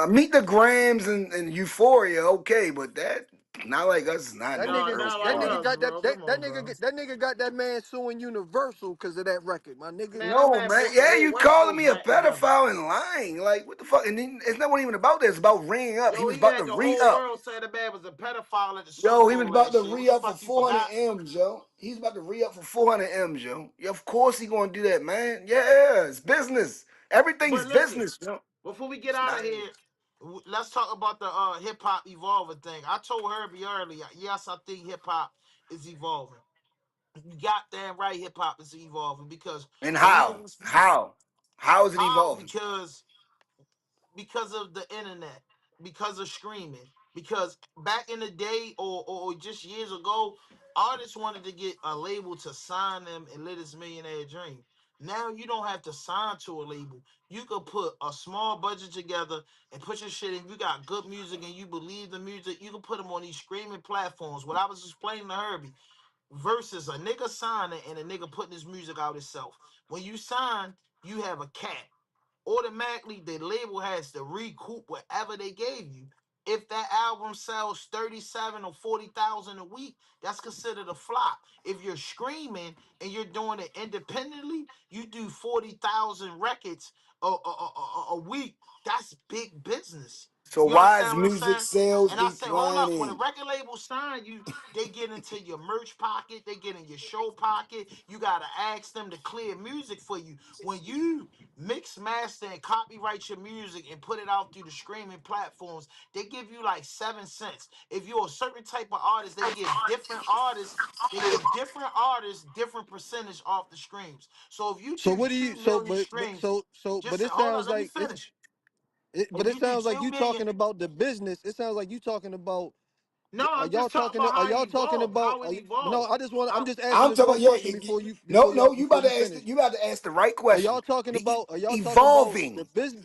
Meet the Grams and Euphoria, okay, but that not like us is not That no No, nigga, girls not that like nigga party. us, got bro. Come on, bro. that nigga got that man suing Universal because of that record, my nigga. Man, that No, man man. brought the Yeah, whole you West calling Coast me a back together. pedophile and lying. Like, what the fuck? And then, it's not even about that. It's about ringing up. He Yo, was he about to had the re whole up. world say the man was a pedophile at the Super Yo, he was Bowl about to last year. What re the up for fuck, you 400 forgot? M's, yo. He's about to re up for 400 M's, yo. Yeah, of course he gonna do that, man. Yeah, it's business. Everything's But listen, business, yo. before we get It's out of not. here, let's talk about the hip hop evolving thing. I told Herbie earlier, yes, I think hip hop is evolving. You got damn right, hip hop is evolving because And the reason how? How? How is it how evolving? because of the internet, because of streaming. Because back in the day, or just years ago, artists wanted to get a label to sign them and live this millionaire dream. Now you don't have to sign to a label. You could put a small budget together and put your shit in. You got good music and you believe the music. You can put them on these streaming platforms. What I was explaining to Herbie versus a nigga signing and a nigga putting his music out itself. When you sign, you have a cap automatically the label has to recoup whatever they gave you. If that album sells 37 or 40,000 a week, that's considered a flop. If you're screaming and you're doing it independently, you do 40,000 records a week. That's big business. So You why is understand what I'm music saying? sales And I say, hold up. When a declining? record label sign you, they get into your merch pocket, they get in your show pocket. You gotta ask them to clear music for you. When you mix, master, and copyright your music and put it out through the streaming platforms, they give you like 7 cents. If you're a certain type of artist, they give different artists different percentage off the streams. So if you So do what do you 2 million streams, but just say, it hold up, sounds let me like finish. but If it you do sounds like 2 you million, talking about the business. It sounds like you talking about no, are I'm y'all just talking talking about are how it y'all talking evolved, about how it no, evolved. I'm I'm just asking I'm this talking one about yeah. question No, no, you about before to you ask. finish. You about to ask the right question. Are y'all talking about Evolving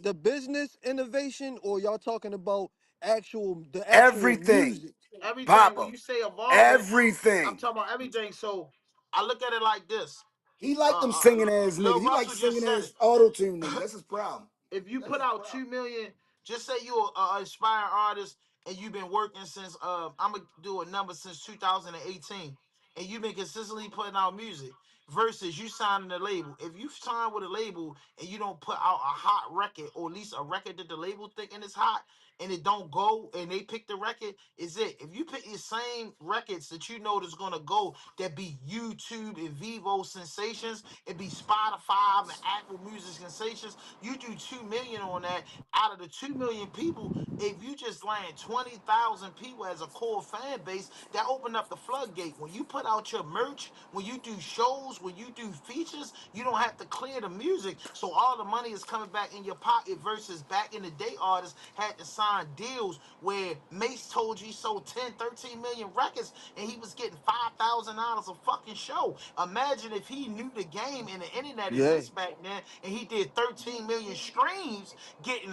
the business innovation or y'all talking about the actual everything, music? everything. When Papa. you say evolving, I'm Everything. talking about everything. So I look at it like this. He like them singing ass niggas. Lil He like Russell just singing said ass it. auto tune niggas. That's his problem. If you That's put his out problem. 2 million, just say you're an aspiring artist and you've been working since I'm gonna do a number since 2018, and you've been consistently putting out music. Versus you signing a label. If you sign with a label and you don't put out a hot record, or at least a record that the label thinking is hot, and it don't go, and they pick the record, is it? If you pick the same records that you know that's gonna go, that be YouTube and Vivo sensations, it be Spotify and Apple Music sensations. You do 2 million on that. Out of the 2 million people, if you just land 20,000 people as a core fan base, that open up the floodgate. When you put out your merch, when you do shows, when you do features, you don't have to clear the music. So all the money is coming back in your pocket versus back in the day, artists had to sign deals where Mace told you he sold 10, 13 million records and he was getting $5,000 a fucking show. Imagine if he knew the game and the internet Yeah. exists back then and he did 13 million streams, getting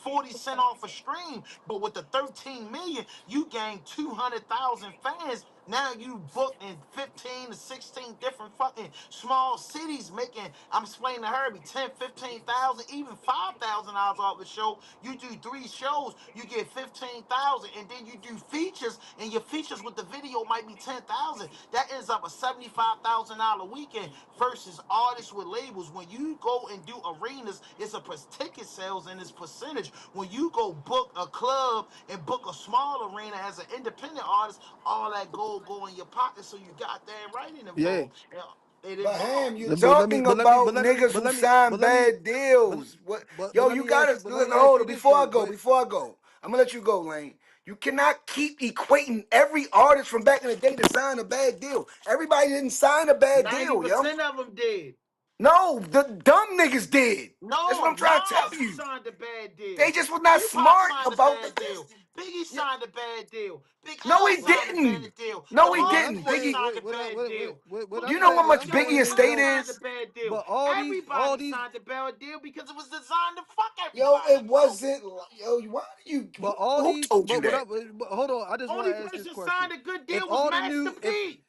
40 cent off a stream. But with the 13 million, you gained 200,000 fans. Now you booked in 15 to 16 different fucking small cities making, I'm explaining to Herbie, 10, 15,000, even $5,000 off the show. You do 3 shows, you get 15,000, and then you do features, and your features with the video might be 10,000. That ends up a $75,000 weekend versus artists with labels. When you go and do arenas, it's a ticket sales and it's percentage. When you go book a club and book a small arena as an independent artist, all that gold go in your pocket. So you got damn right it Yeah. involved. Yeah, it But Ham, involved. you're But let me talking but let me about but let me niggas but who let me sign but let me bad deals. What? but Yo, let you me ask you gotta but let listen. me ask Hold you on, this before I though. go. But Before I go, I'm gonna let you go, Lane. You cannot keep equating every artist from back in the day to sign a bad deal. Everybody didn't sign a bad Ninety deal, yo. percent of them did. No, the dumb niggas did. That's what No, I'm trying to tell Nas you. signed a bad They deal. just was not Tupac smart signed a about the bad deal. business. Biggie Yeah, signed a bad deal. Big No, L he signed a didn't. bad deal. The No, he what I'm didn't. Hardway saying, Biggie, signed a bad deal. what I'm you know saying, how what Forget I'm much saying Biggie is Everybody estate that, signed a is? bad deal. but all Everybody these, signed a bad deal because it was designed to fuck Yo, it everybody, bro. wasn't. Yo, why do you? but all Who these, told you that? but hold on, I just want Only to ask this person question: signed a good if deal was all the Master new, P.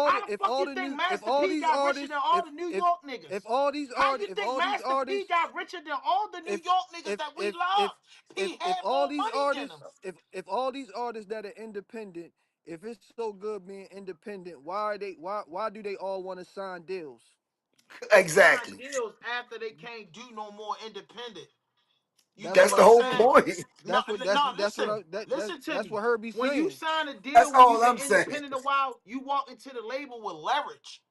How the fuck you think if Master all P these got richer artists, than all the New York niggas? How you if think all these Master P artists, got richer than all the New if York niggas that we love? P if had all more these money than artists, them. if all these artists that are independent, if it's so good being independent, why are they why do they all want to sign deals? They signed Exactly. deals after they can't do no more independent. You That's get That's what what the I'm I'm whole saying? saying. point. No, That's what listen. I Listen to that's me. what Herbie's When you saying. sign a That's deal, when all you've been I'm saying. independent a while, you walk into the label with leverage.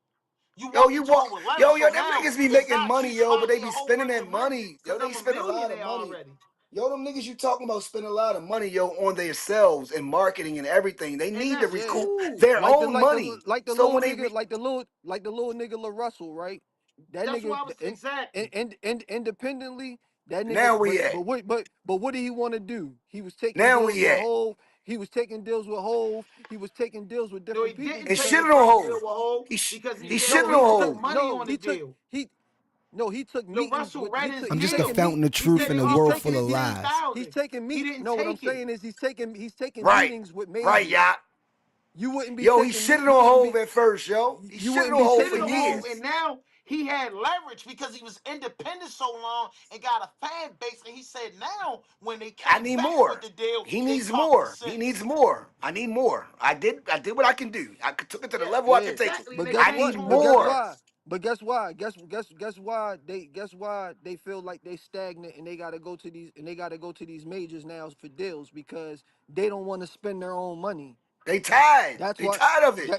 You Yo, walk you into walk. it with leverage. Yo, So them now niggas be it's making not money, you yo, but spot they me be a whole spending bunch that of money money. Yo, because they I'm a spend a lot of millionaire money. already. Yo, them niggas you talking about spend a lot of money, yo, on themselves and marketing and everything. They And need to that's Yeah, recoup cool. their own money. like the So little when they nigga, like the little nigga La Russell, right? That That's nigga why I was exactly. independently, that nigga now we at? but what did he want to do? He was taking Now deals we with at? Hove, he was taking deals with Hove, he was taking deals with No, he different people didn't And take because the shitting first on deal Hove. with Hov because he He said no, shitting he he on took took Hove. money no, on the deal. he took The meetings Russell with read his I'm he's just a deal. taking meet fountain of He truth said he's in he a he's world offered full taking of lies. 15,000. He didn't no, what I'm take it. saying is he's taking Right. meetings with Right, majors. y'all. You wouldn't be Yo, he taking shitted meet you on wouldn't Hove be at first, yo. He you shitted wouldn't on be Hove Shit for in the taking hole, meetings. and years. now he had leverage because he was independent so long and got a fan base. And he said now when they I came need back with more. the deal, He they needs talking more. He sense. needs more. I need more. I did what I can do. took it to the Yeah, level I Yeah, could take it. exactly. And but they guess I came need what? home more. sense. Guess why they feel like they stagnant and they got to go to these majors now for deals because they don't want to spend their own money. They tired. That's They what tired of it.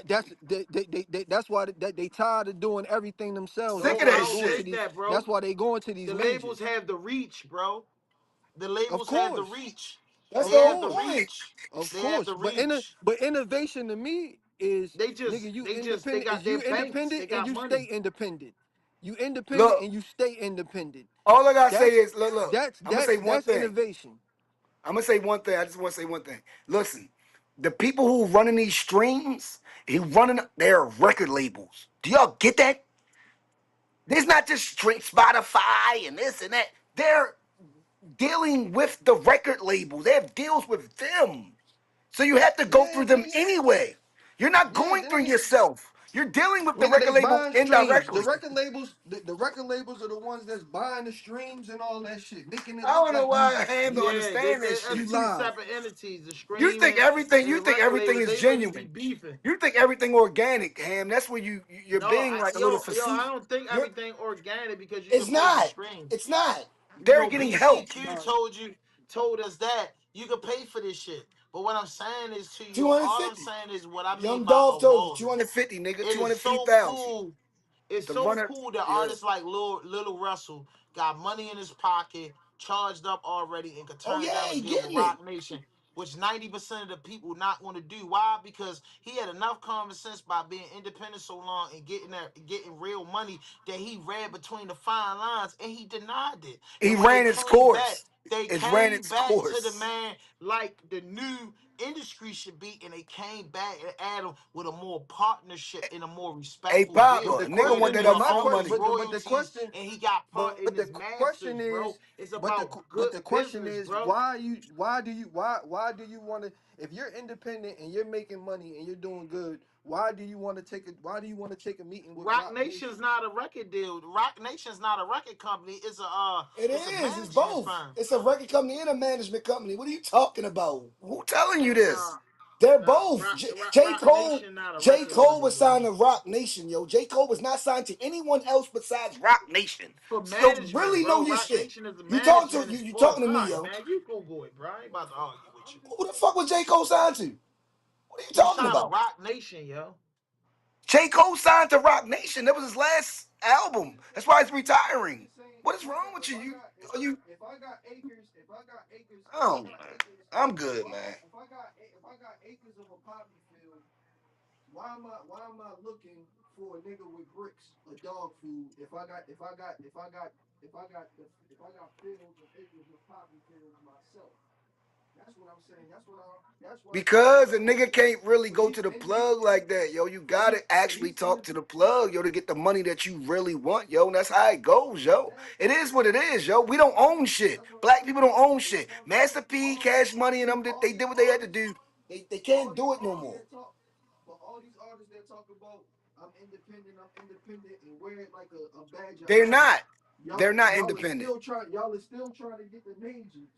that's why they tired of doing everything themselves. Sick That's of No, why I that they don't going to shit. think these that, that's bro. why they going to these The labels majors. have the reach, bro. The Of labels have the course. reach. That's They the Of whole have the course. point. reach. Of They have course, the reach. but innovation to me is nigga, They got their you banks. They independent and got you stay money. independent. You independent Look, and you stay independent. all I gotta say That's is, look. I'm gonna say one that's thing. innovation. I'm gonna say one thing. I just want to say one thing. Listen, the people who running these streams, their record labels. Do y'all get that? There's not just straight Spotify and this and that. They're dealing with the record labels. They have deals with them. So you have to go Yeah, through them nigga. anyway. You're not Yeah, going the through niggas yourself. You're dealing with the nigga, record they label buying streams. indirectly. The record labels are the ones that's buying the streams and all that shit, making it I look don't know like why Ham don't Yeah, understand that that's you shit. two live. separate entities. The You think streaming everything and you the think record everything labels, is they really be genuine. beefing. You think everything organic, Ham. That's where you're No, being like a little I facetious. don't think You're everything organic because you it's can pay for not. streams. It's not. You They're know, getting help. BCQ told us that you could pay for this shit. But what I'm saying is to you, all I'm 250. saying is what I mean Young by Dolph told you evolving. 250, nigga, It is so 250,000. cool. It's The so runner, cool that yeah. artists like Little Russell got money in his pocket, charged up already, and could Oh turn yeah, down a he deal with getting it. Rock Nation, which 90% of the people not want to do. Why? Because he had enough common sense by being independent so long and getting real money that he read between the fine lines and he denied it. He And when ran its course. they It's ran came its back to the course. man like the new industry should be, and they came back and added with a more partnership and a more Hey respectful Papa, But deal the a nigga where want question, that niggas but my upfront own question, his money. but the royalties question, and he got part in but the his question masters, bro. is, It's about but good the question business, is, bro. why do you want to? If you're independent and you're making money and you're doing good, why do you want to take a meeting with Rock Rock Nation's Nation? not a record deal. Rock Nation's not a record company. It It's a is. It's management both. firm. It's a record company and a management company. What are you talking about? Who telling you this? Nah, They're nah. both. J. Rock Cole. Nation not a J. record Cole label, was signed bro. to Rock Nation, yo. J. Cole was not signed to anyone else besides Rock Nation. For So management, really know bro. your Rock shit. Nation is a You talking to management in you? You sports. talking to All me, right, yo? man. You Google it, bro. I ain't about to argue with you. Who the fuck was J. Cole signed to? What are you He talking signed to about? Rock Nation, yo. J. Cole signed to Rock Nation. That was his last album. That's why he's retiring. What is wrong with you? Are you? if I got acres, if I got acres, if I Oh got man, acres, I'm good, man. if I got acres of a poppy field, why am I looking for a nigga with bricks, a dog food? If I got fields of acres of poppy fields myself. That's what I'm saying. That's why Because a the whole nigga thing can't really for go these to the and plug like that, yo. You gotta actually these talk to the plug, yo, to get the money that you really want, yo. And that's how it goes, yo. It is what it is, yo. We don't own shit. Black people don't own shit. Master P, Cash Money, and them, they did what they had to do. They can't do it no more. But all these artists that talk about I'm independent, and wear it like a badge of They're honor. not. They're not independent. Y'all are still trying to get the majors.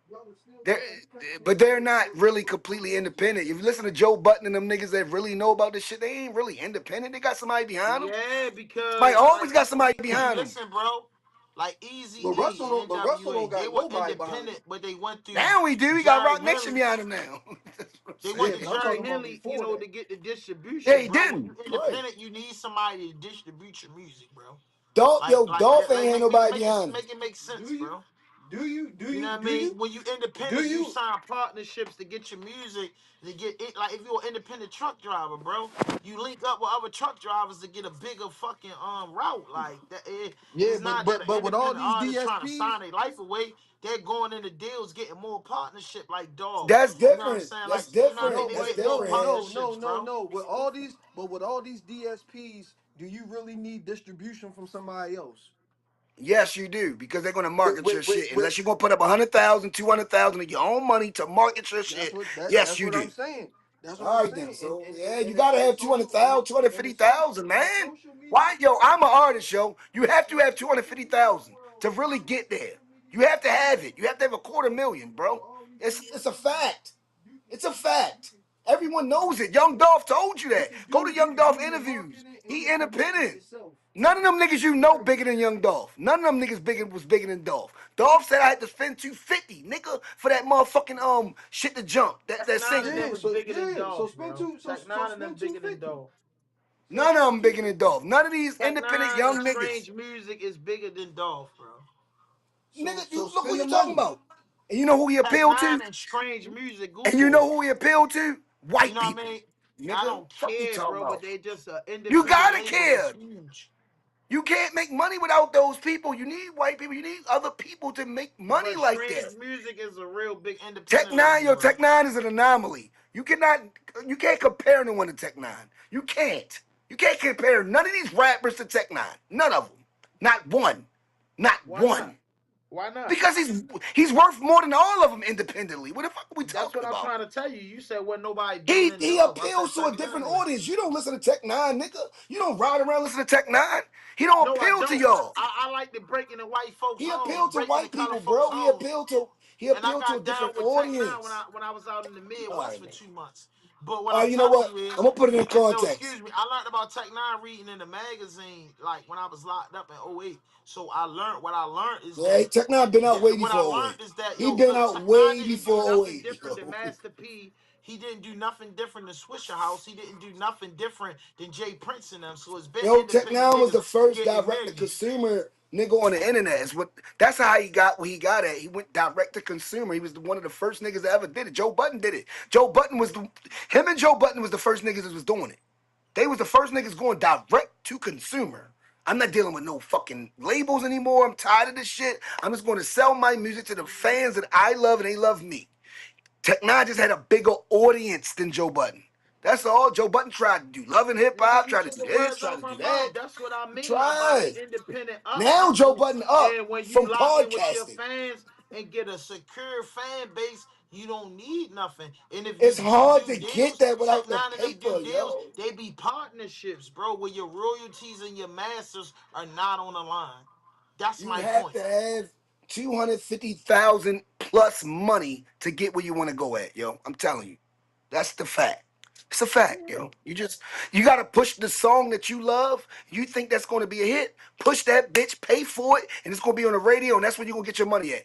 Y'all are still They're, trying to cut but corners they're not really with completely royalties. independent. If you listen to Joe Button and them niggas that really know about this shit, they ain't really independent. They got somebody behind them. Yeah, Somebody because always like got somebody behind them. listen, bro. Like Easy E and But Russell don't NWA, they got were nobody behind him. independent, but they went through Now we do. We got Jerry Rock Nation Henley. behind him now. That's what I'm They went Yeah, to saying. but I'm Jerry talking about Henley, before that. to get the Yeah, distribution, he bro. When you didn't. Right. independent, you need somebody to distribute your music, bro. Dolph, yo, Dolph ain't had nobody behind him. Make it make Do sense, you? bro. Do you? Do You know you? what I Do mean? you? When you Do independent, you you? sign partnerships to get your music to get it. Like if you're an independent truck driver, bro, you link up with other truck drivers to get a bigger fucking route. Like that, Yeah, it's not that an but with all independent these artist trying to DSPs, sign their life away. They're going into deals, getting more partnership, like Dolph. That's You know what I'm different. saying? That's Like you know what I mean? different. no, They That's but get more different, Head. partnerships, bro. no. With all these, but with all these DSPs, do you really need distribution from somebody else? Yes, you do, because they're gonna With market your with with, shit. with Unless you're gonna put up 100,000, 200,000 of your own money to market your that's shit. what Yes, that's you what I'm do. saying. That's what I'm All right then. saying. So yeah, you gotta have 200,000, In the social 250,000, in the man. social media Why, yo? I'm an artist, yo. You have to in the have social media 250,000 to world, really in get the there. social media You have to world, have it. You have to have a quarter million, with bro. all these It's a DSPs, fact. you It's a can do fact. Everyone knows it. Young Dolph told you that. Go to you Young can Dolph do your interviews. marketing and He your promoting independent. yourself. None of them niggas you know bigger than Young Dolph. None of them niggas was bigger than Dolph. Dolph said I had to spend 250, nigga, for that motherfucking shit to jump. Tech That Nine and single. them Yeah, was so bigger than so Dolph, spend bro. two Tech so Nine and them spend bigger than 250. Dolph. None of them bigger than Dolph. None of these Tech independent Nine and young niggas. Strange Music is bigger than Dolph, bro. Nigga, So you look who spend the you talking money. about. And you know who he Tech appealed Nine to? and Strange Music, And you Google know it. who he appealed to? You White know what I people. mean? I Nigga, don't fuck you care, talking bro, but about. they just an You independent gotta label that's care. huge. You can't make money without those people. You need white people. You need other people to make money But like that. Strange Music is a real big Tech independent Nine, label, yo, bro. Tech Nine is an anomaly. You can't compare anyone to Tech Nine. You can't. You can't compare none of these rappers to Tech Nine. None of them. Not one. Not Why not? one. Why not? Because he's worth more than all of them independently. What the fuck are we That's talking what I'm about? trying to tell you. You said wasn't nobody bigger than He Dolph. I said appeals to a Tech different Nine. audience. You don't listen to Tech Nine, nigga. You don't ride around listening to Tech Nine. He don't No, I appeal to don't. y'all. I like the breaking the white folks' He homes, appealed to breaking the white color people, folks' bro. He homes. appealed to And I a got down different with Tech Nine audience. when I was out in the All Midwest right, for man. 2 months. But what All I'm right, you know telling what? you I'm is, gonna put it in no, context. excuse me, I learned about Tech Nine reading in the magazine, like when I was locked up in '08. So what I learned is Yeah, that Tech Nine been out way what I before learned '08. is that He yo, been look, out Tech Nine way didn't do before nothing '08, different than yo. Master P. He didn't do nothing different than Swisher House. He didn't do nothing different than Jay Prince and them. So it's been Yo, Tech independent Nine was niggas the first getting direct to millions. consumer nigga on the internet. That's how he got where he got at. He went direct to consumer. He was one of the first niggas that ever did it. Joe Button did it. Him and Joe Button was the first niggas that was doing it. They was the first niggas going direct to consumer. I'm not dealing with no fucking labels anymore. I'm tired of this shit. I'm just going to sell my music to the fans that I love and they love me. Tech Nine just had a bigger audience than Joe Button. That's all Joe Button tried to do. Love and hip Nigga, hop, you tried to took do the this, words tried out to my do that. mouth. That's what I He mean about tried. the independent Now Joe uprising. Button up And when you from lock in with your podcasting. fans and get a secure fan base, you don't need nothing. And if you It's hard do to get deals, that without Tech the Nine and them do paper, deals, yo. they be partnerships, bro, where your royalties and your masters are not on the line. That's You my have point. to have 250,000 plus money to get where you want to go at, yo. I'm telling you. That's the fact. It's a fact, Yeah. yo. You gotta push the song that you love. You think that's gonna be a hit? Push that bitch, pay for it, and it's gonna be on the radio, and that's where you're gonna get your money at.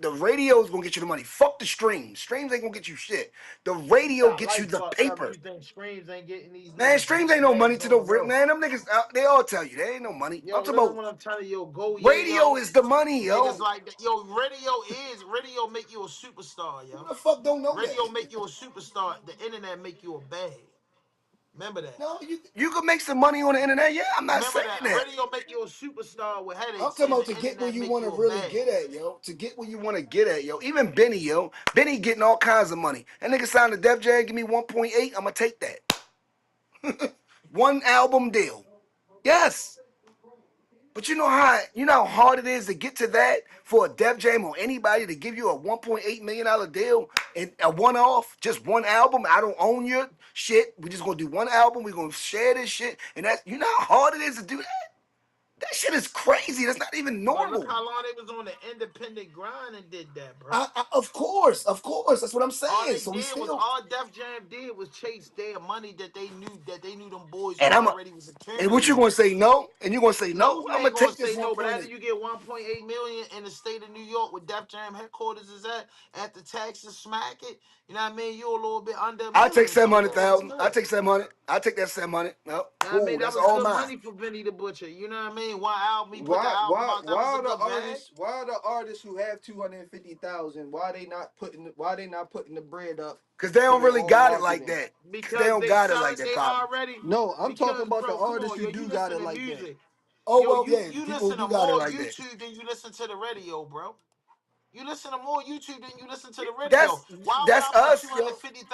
The radio is gonna get you the money. Fuck the streams. Streams ain't gonna get you shit. The radio Got gets you life the fucked up. paper. You think Screams ain't getting these Man, niggas streams ain't no bags money to the on, real bro? man. Them niggas, they all tell you they ain't no money. I'm Yo, talking listen about what I'm telling you, yo, go yeah, radio yo. is the money, Niggas yo. like that. Yo, radio make you a superstar, Who yo. the fuck don't know that? Radio make you a superstar. The internet make you a bag. Remember that. No, you could make some money on the internet. Yeah, I'm not Remember saying that. that. Radio make you a superstar with I'm headaches, talking and about the to get where internet you make want to you a really bag. get at, yo. To get where you want to get at, yo. Even Benny, yo. Benny getting all kinds of money. That nigga signed to Def Jam, give me 1.8. I'ma take that. One album deal. Yes. But you know how hard it is to get to that for a Def Jam or anybody to give you a $1.8 million deal and a one-off, just one album. I don't own your shit. We just gonna do one album. We gonna share this shit, and that's you know how hard it is to do that. That shit is crazy. That's not even But look normal. how long they was on the independent grind and did that, bro. Of course, that's what I'm All saying. they So we did was still, all Def Jam did was chase their money that they knew them boys and already was and what you accumulating. gonna say no, and you gonna say No, no? we I'm ain't gonna gonna take this say no, but 1.8. after you get 1.8 million in the state of New York, where Def Jam headquarters is at the taxes smack it, you know what I mean? You're a little bit under a I take million, so yeah, that's 700,000. I good. take 700. I take that 700. No, You know what I cool. mean? That That's was all good mine. money for Benny the Butcher. You know what I mean? One album, he put the Why album why out. That why was a are the good bag. artists why are the artists who have 250,000 why they not putting the bread up Cause they for don't their really own got it like marketing? that. Cause they Because don't they got it sell like it, that, they Pop. already. No, I'm talking Because, about the bro, come artists on, who yo, you do got listen it to like that. music. Oh Yo, well, you yeah. you People listen do to got it more like that. YouTube than you listen to the radio, bro. You listen to more YouTube than you listen to the That's radio. Why would that's I put us, yo. $250,000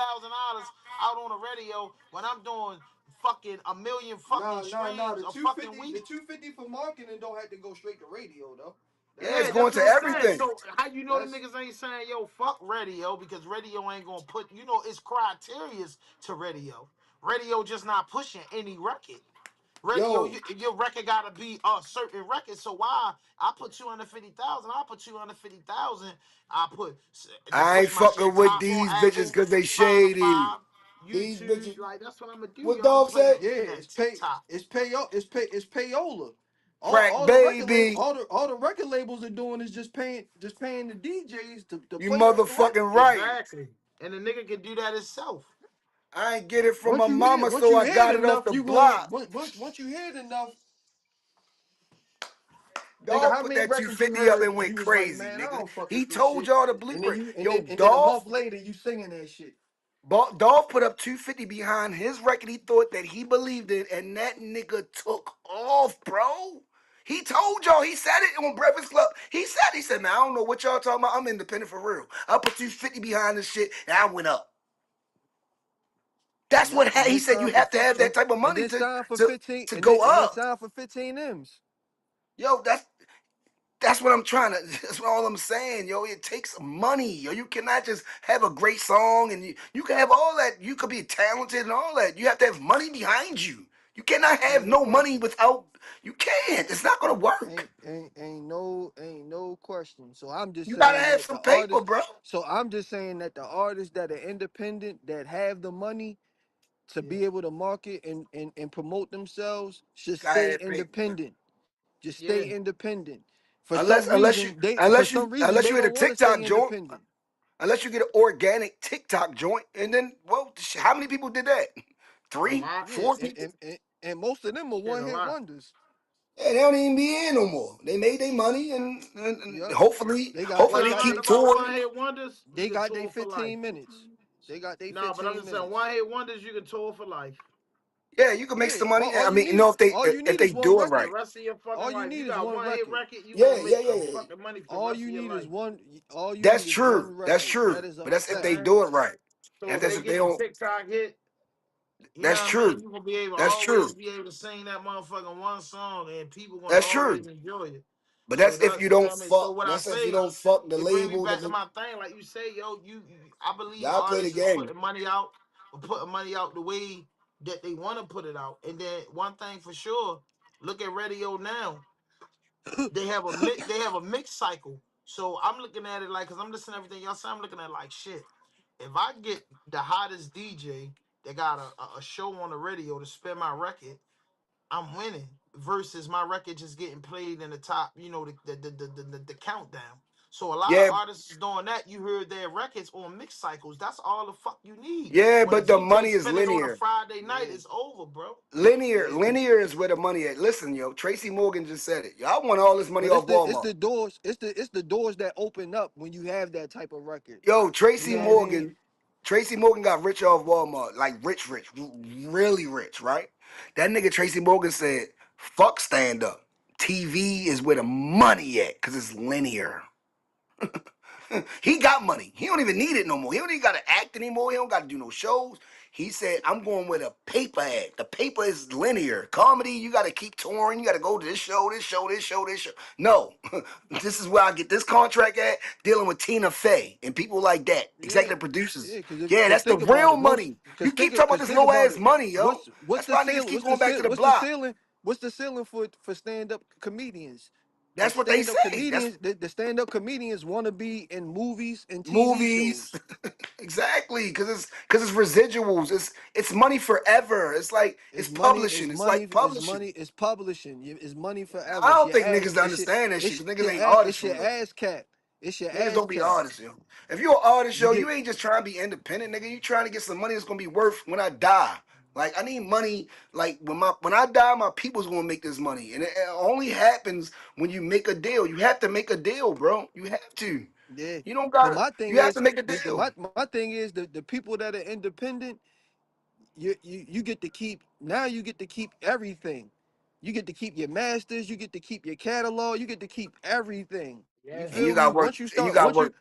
out on the radio when I'm doing fucking a million fucking Nah. streams The a two fucking fifty, the week? 250 for marketing don't have to go straight to radio though. Yeah, it's Yeah, going that's to what I'm saying. everything. So how you know the That's niggas ain't saying yo fuck radio because radio ain't gonna put it's criterias to radio. Radio just not pushing any record. Radio, Yo, your record gotta be a certain record. So why I put 250,000? I put 250,000. I put to I ain't push my fucking shit with top on these bitches Apple, because they shady. Spotify, These YouTube. bitches. Like that's what I'm gonna do. What Yo, I'm gonna dog put it say? yeah, in that TikTok. it's payola. All, Crack all the record label baby. all the record labels are doing is just paying the DJs to You play the track. motherfucking right. Exactly. And the nigga can do that himself. I ain't get it from Once my you hear mama, once so you I hear it got it off enough, the you going block. once you hear it enough, nigga, Dog how put many that records you 250 up heard and went you was like, crazy, man, I nigga. don't fuck He with this told shit. y'all the And then blueprint. you and Yo, then and then a month Dolph, later you singing that shit. Dolph put up 250 behind his record he thought that he believed in, and that nigga took off, bro. He told y'all, he said it on Breakfast Club. He said, man, I don't know what y'all talking about. I'm independent for real. I put 250 behind this shit, and I went up. That's what Yep, and he then said. You signed for have to have that type of and money then signed for to 15 to and then go and then up. signed for 15 M's. Yo, that's what I'm trying to. That's what all I'm saying, yo. It takes money, yo. You cannot just have a great song and you can have all that. You could be talented and all that. You have to have money behind you. You cannot have Ain't no no money question. without. You can't. It's not gonna work. Ain't no question. So I'm just You gotta saying have that some the paper, artists bro. so I'm just saying that the artists that are independent that have the money to Yeah, be able to market and promote themselves should gotta stay have paper, bro. independent. Just stay Yeah. independent. For Unless some unless you reason, they for unless some you reason unless they you hit a don't want to stay TikTok joint, independent. unless you get an organic TikTok joint, and then well, how many people did that? A Three, lot. Yeah, four and, people. and, and, and most of them are Shit, one a hit lot. wonders. Yeah, they don't even be in no more. They made their money, and Yep. hopefully, They got hopefully they What I they got learned they keep about touring. one hit wonders, you they can got their tour for life. 15 minutes. They got their Nah, but I'm 15 just saying, minutes. one hit wonders, you can tour for life. Yeah, you can make Yeah, some money. all I you mean, need all you if need they is one do it For the record. right. rest of your fucking All you life. You need is got one one hit record. record, you Yeah, gonna yeah, make yeah, a yeah. fucking money for the All rest you of your need is life. one. All you That's need is one true. That's record. That true. is But a that's if they Alright? fact. do it right. So And if that's they if they get the don't. TikTok hit, you know That's what I mean? true. You gonna be able to That's always true. be able to sing that motherfucking one song and people gonna That's true. always enjoy it. But So that's if that's you you know don't what I mean. So fuck. what I That's if you say, don't fuck the it bring me label. back to my thing. Like you say, yo, I believe Y'all play the artists is game. putting money out, but putting money out the way that they want to put it out. And then one thing for sure, look at radio now. They have a mix cycle. So I'm looking at it like, cause I'm listening to everything y'all say. I'm looking at it like shit. If I get the hottest DJ that got a show on the radio to spin my record, I'm winning. Versus my record just getting played in the top, the countdown. So a lot of Yeah, artists is doing that. You heard their records on mix cycles. That's all the fuck you need. yeah, When a but the DJ money is spin it on a linear. Friday night, Yeah, it's over, bro. Linear, yeah, cause linear is where the money at. Listen, yo, Tracy Morgan just said it. Y'all want all this money but it's off the Walmart. doors, it's the doors that open up when you have that type of record. Yo, You Tracy know what I mean? Morgan, Tracy Morgan got rich off Walmart, like rich, really rich, right? That nigga Tracy Morgan said, "Fuck stand up. TV is where the money at, cause it's linear." He got money. He don't even need it no more. He don't even got to act anymore. He don't got to do no shows. He said, "I'm going with a paper act. The paper is linear. Comedy, you got to keep touring. You got to go to this show, this show, this show, this show." No, this is where I get this contract at, dealing with Tina Fey and people like that, Yeah, executive producers. yeah. Yeah, Cause that's the think about real it. Most money. You keep talking about cause this think low about ass it. money, yo. What's That's the why niggas ceiling? keep going back to the What's the block. ceiling? What's the ceiling for stand up comedians? The That's what they stand up say. That's comedians, the stand up comedians want to be in movies and TV movies. shows. Exactly, because it's residuals. It's money forever. It's like it's It's money. publishing. It's It's money. like It's publishing. money. It's publishing. It's money I forever. It's don't your think ass. niggas understand that shit. Cause niggas ain't It's artists for your real. ass cap. It's your Niggas ass don't be cap. artists, yo. If you're an artist, You yo, get you ain't just trying to be independent, nigga. You trying to get some money that's gonna be worth when I die. Like I need money. Like when I die, my people's gonna make this money, and it only happens when you make a deal. You have to make a deal, bro. You have to. yeah. You don't But gotta. my thing You have to is make a my deal. thing is the people that are independent. You get to keep now. You get to keep everything. You get to keep your masters. You get to keep your catalog. You get to keep everything. You And you feel me? got work. And you got Once you work.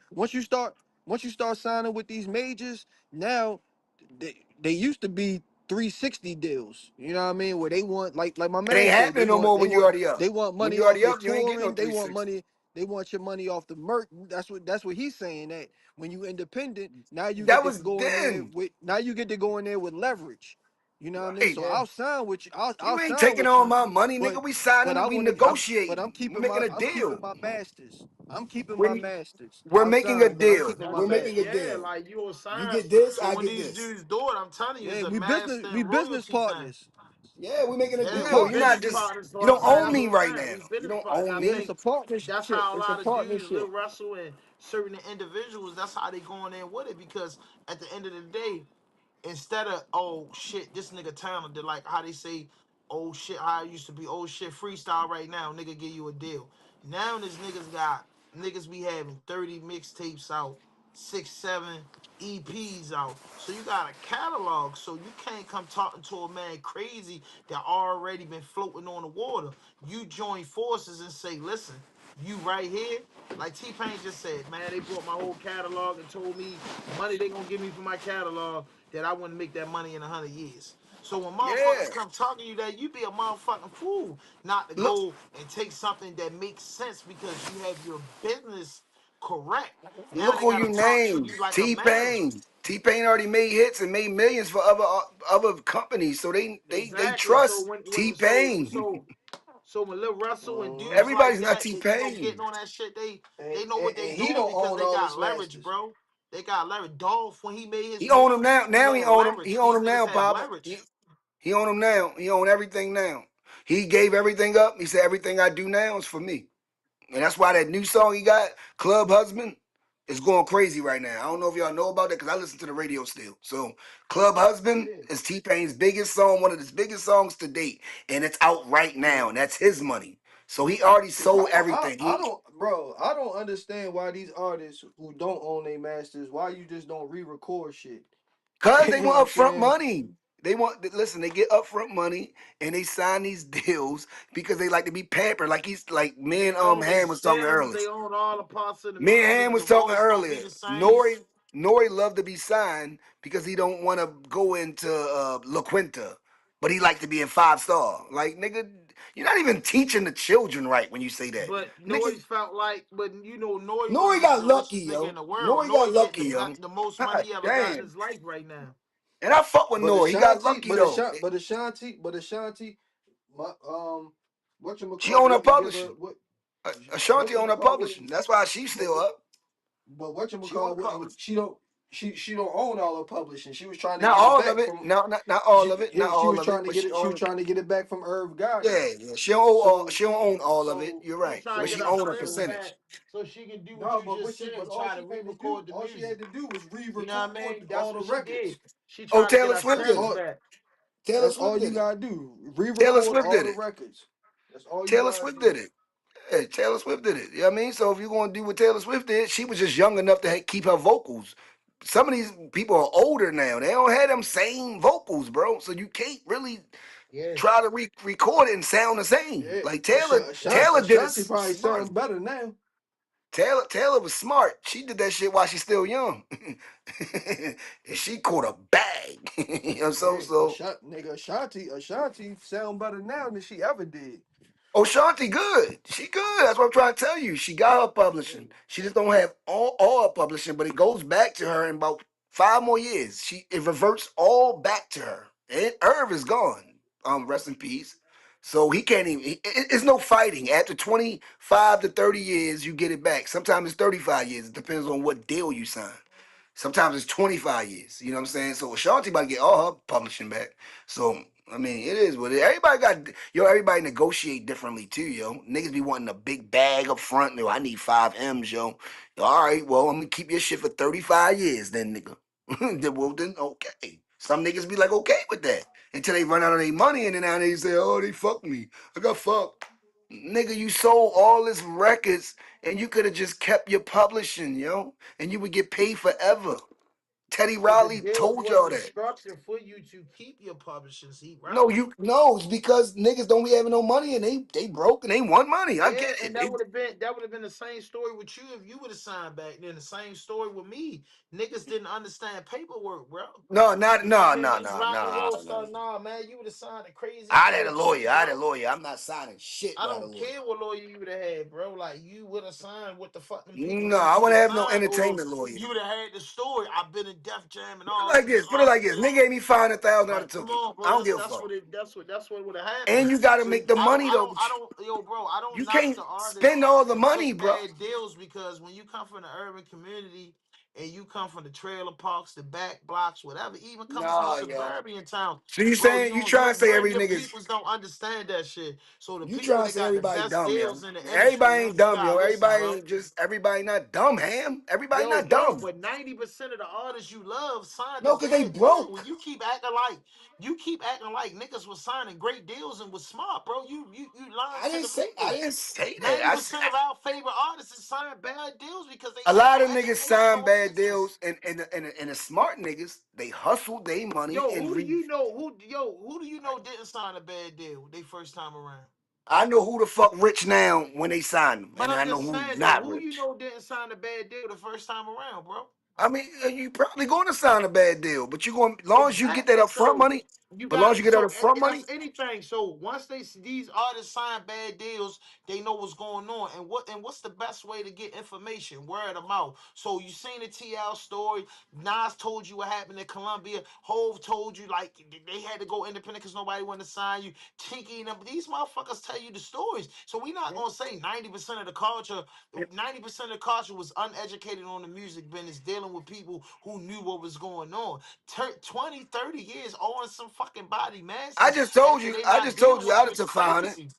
start signing with these majors, now they used to be 360 deals. You know what I mean? Where they want like my It man ain't said happening no more when you already up. they want When money you off already your up, you ain't getting no touring. They want 360. money. They want your money off the merch. That's what he's saying. That when you independent, now you get That to was go in there then. with leverage. You know what I mean? Right. So Yeah. I'll sign with you. I'll You ain't sign taking with all you, my money, but nigga. We signing, we but I'm negotiating. We keeping making a I'm keeping deal. my masters. I'm keeping my When masters. we're I'll making a sign, but I'm deal. keeping my That's We're it. making a masters. Yeah, deal. like you will You sign. get this, So I when get these this. dudes do it, I'm telling you, it's Yeah, a master we and business royalty thing. partners. Yeah, we making a We Yeah, we deal. You're not business partners. just partners. So you I'm don't saying own that's what me I'm right saying. now. We You business don't partners. own I Yeah, me. it's a think partnership. that's how a It's a lot of dudes, partnership. Lil Russell and certain individuals, that's how they going in with it. Because at the end of the day, instead of oh shit, this nigga talented, like how they say, oh shit, how I used to be, oh shit, freestyle right now, nigga give you a deal. Now this niggas be having 30 mixtapes out, 6, 7 EPs out. So you got a catalog. So you can't come talking to a man crazy that already been floating on the water. You join forces and say, listen, you right here. Like T Pain just said, man, they bought my whole catalog and told me the money they gonna give me for my catalog that I wouldn't make that money in 100 years. So when Yeah. motherfuckers come talking to you that, you be a motherfucking fool not to Look, go and take something that makes sense because you have your business correct. Now look they who gotta you talk to named. you like a manager. T-Pain. T-Pain already made hits and made millions for other companies. So they Exactly. So trust when T-Pain. so when Lil Russell and dudes Everybody's like not that, they go T-Pain. getting on that shit, And, they know and, what they and he doing don't because own they all got his leverage, masters. bro. They got leverage. Dolph, when he made his He own them moves, now. he Now he had own them. He leverage. own These them niggas now, have Papa. leverage. He own them now. He own everything now. He gave everything up. He said everything I do now is for me. And that's why that new song he got, Club Husband, is going crazy right now. I don't know if y'all know about that because I listen to the radio still. So Club Husband Yeah. is T-Pain's biggest song, one of his biggest songs to date. And it's out right now. And that's his money. So he already sold everything. I don't, bro. I don't understand why these artists who don't own their masters, why you just don't re-record shit. Cause they You know what I'm want upfront saying? money. They want listen. They get upfront money and they sign these deals because they like to be pampered. Like he's like me They and own their Ham was talking stems. earlier. They own all the parts of the Me and music. Ham The was talking royalties gonna be earlier. the same. Nori loved to be signed because he don't want to go into La Quinta, but he like to be in 5 Star. Like nigga, you're not even teaching the children right when you say that. But Nigga, Nori felt like, but you know, Nori Nori wasn't got the lucky, richest nigga yo. in the world. Nori got Nori getting lucky, yo. the most money God he ever got in damn. his life right now. And I fuck with But Nori. He got Ashanti, lucky though. but Ashanti, my what you She call own her wouldn't give her publishing. what Ashanti what on you her call publishing. wouldn't That's why she's but still up. but what you She on call the wouldn't publishing. she don't own all her publishing. She was trying to Not get it all of back it. from No, not all of it. Not she all was of it. trying to But get she it. She was own. trying to get it back from Irv Goddard. Yeah, yeah. She don't own all. So She don't own all of it. So You're she right. trying But to get she her own a sales percentage. back so she can do what no, you just said, all try to she had to do, re-record the all she had music. to do was You know what I re-record mean? all That's the what she did. records. She Oh, trying to get Taylor her Swift That's did sales it. all. back. Taylor That's Swift all you did it. gotta do. Taylor Re-record Swift all did the it. records. That's all you Taylor gotta Swift do. did it. Yeah, Taylor Swift did it. You know what I mean? So if you're gonna do what Taylor Swift did, she was just young enough to keep her vocals. Some of these people are older now. They don't have them same vocals, bro. So you can't really Yeah. try to record it and sound the same. Yeah, Like Taylor, That's Taylor did it Ashanti probably smart. sounds better now. Taylor was smart. She did that shit while she's still young. And she caught a bag. You know, Yeah, so Ashanti sound better now than she ever did. Oh, Shanti good. She good. That's what I'm trying to tell you. She got her publishing. She just don't have all her publishing, but it goes back to her in about 5 more years. It reverts all back to her. And Irv is gone. Rest in peace. So he can't even. It's no fighting. After 25 to 30 years, you get it back. Sometimes it's 35 years. It depends on what deal you sign. Sometimes it's 25 years. You know what I'm saying? So Ashanti about to get all her publishing back. So I mean, it is what it. Everybody got Everybody negotiate differently too, yo. Niggas be wanting a big bag up front. Yo, I need 5 M's, yo. All right, well, I'm gonna keep your shit for 35 years, then, nigga. Then okay. Some niggas be like okay with that until they run out of their money, and then now they say, oh, they fucked me. I got fucked. Nigga, you sold all this records, and you could have just kept your publishing, yo, and you would get paid forever. Teddy But the Riley deals told y'all wasn't that. structured for you to keep your publishing seat, No, right? it's because niggas don't be having no money and they broke and they want money. I Yeah, get and it. that would have been the same story with you if you would have signed back then. The same story with me. Niggas didn't understand paperwork, bro. No, not You know what I no, mean? no, These no, rapper no, world no. stars, nah, man, you would have signed a crazy I had deal a too, lawyer. I had a bro. lawyer. I'm not signing shit I without a don't lawyer. care what lawyer you would have had, bro. Like you would have signed what the fuck them people No, told I you to wouldn't have no sign, or entertainment lawyer. you would have had the story. I've been in Def Jam and Put it all like these this. Put it like this. artists. Nigga gave me $500,000. I Like, took come it. on, I bro. don't That's give a that's fuck. what it. That's what would have happened. And you got to So make the I don't, money I though. don't, I don't, yo, bro. I You don't knock can't the spend artists all the who money, take bro. bad deals because when you come from the urban community and you come from the trailer parks, the back blocks, whatever, even coming from the Nah, yo. suburban town, So you bro, saying you trying to say every your niggas? peoples don't understand that shit. So the You people trying to that say got the everybody best dumb, yo? deals in the industry, Everybody yo, ain't you dumb, yo. gotta listen, bro. Everybody not dumb, Ham. Everybody Yo, not bro, dumb. but 90% of the artists you love signed a No, cause they bad deal. When broke. you keep acting like niggas was signing great deals and was smart, bro. You lying to the I people. didn't say that. 90% of our favorite artists is signing bad deals because they A had lot no of niggas education sign on bad business. deals, and the smart niggas they hustle their money Yo, and who do you know? Who do you know didn't sign a bad deal they first time around? I know who the fuck rich now when they sign them, But and I'm I know just who's saying though, not who you rich. know didn't sign a bad deal the first time around, bro? I mean, you probably going to sign a bad deal, but you going long as you get that Exactly. upfront So money. you But long as got you get that so upfront that's money, anything. So once these artists sign bad deals, they know what's going on. And what's the best way to get information? Word of mouth. So you seen the TL story. Nas told you what happened in Colombia. Hove told you like they had to go independent because nobody wanted to sign you. Chinky and them. These motherfuckers tell you the stories. So we not gonna say 90% of the culture, 90% of the culture was uneducated on the music business, dealing with people who knew what was going on. 20, 30 years owing some fucking body I masses just told after you. they I not just told dealing you with I'd them have is took 500. crazy.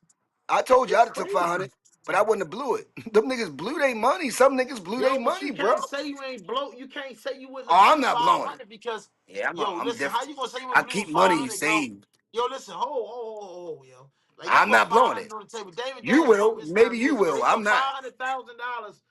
I told you I'd It's have took 500, crazy. but I wouldn't have blew it. Them niggas blew their money. Some niggas blew their Yo, but money, you bro. can't say you ain't blow. You can't say you wouldn't have Oh, I'm blew not blowing it. 500 because, Yeah, yo, I'm listen, how different. you gonna say you I would blew keep money 500, bro? saved. Yo, listen, yo, like y'all I'm put not blowing 500 it. on the table. David You Dash wrote will. this down Maybe you years ago. will. They I'm put not. $500,000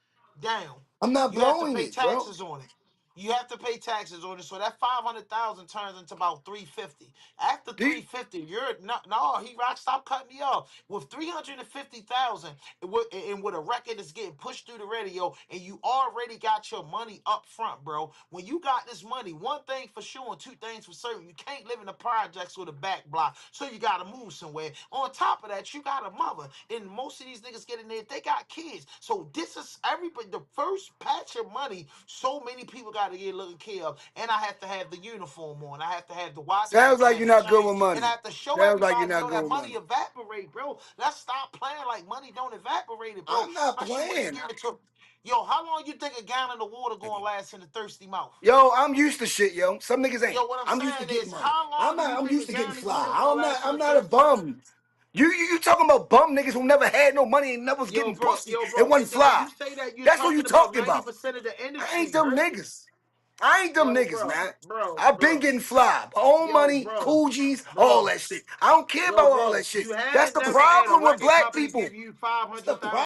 down. I'm not You have to blowing pay it, bro. taxes on it. You have to pay taxes on it, so that 500,000 turns into about 350. After Do you, 350, you're no, he rock. Stop cutting me off. With 350,000, and with a record that's getting pushed through the radio, and you already got your money up front, bro. When you got this money, one thing for sure and two things for certain, you can't live in the projects with a back block, so you gotta move somewhere. On top of that, you got a mother, and most of these niggas get in there, they got kids. So this is everybody. The first patch of money, so many people got gotta get looking care of, and I have to have the uniform on. I have to have the watch. I have Sounds to like have you're the not good chain, with and I money. have to show Sounds like you're everybody, not yo, good that with money money. evaporate, bro. Let's stop playing like money don't evaporate, it, bro. I'm not Especially when you playing. give it to. Yo, how long you think a gallon of water gonna last in a thirsty mouth? Yo, I'm used to shit, yo. Some niggas ain't. Yo, what I'm I'm used to saying getting is, money. how long do you I'm think a used to getting gallon of fly. water gonna last in I'm a not a thirsty mouth? bum. You talking about bum niggas who never had no money and never was getting pussy and And wasn't then when you fly. say that, you're That's what you talking about talking about. 90% of the I ain't industry, them bro. niggas. I ain't them Yo, niggas, bro, man. bro, I've been bro, getting fly. My own yo, money, bro, cool G's, all bro, that shit. I don't care yo, about all bro. that shit. You That's haven't the never had a problem with record black company people. give you That's the 500,000.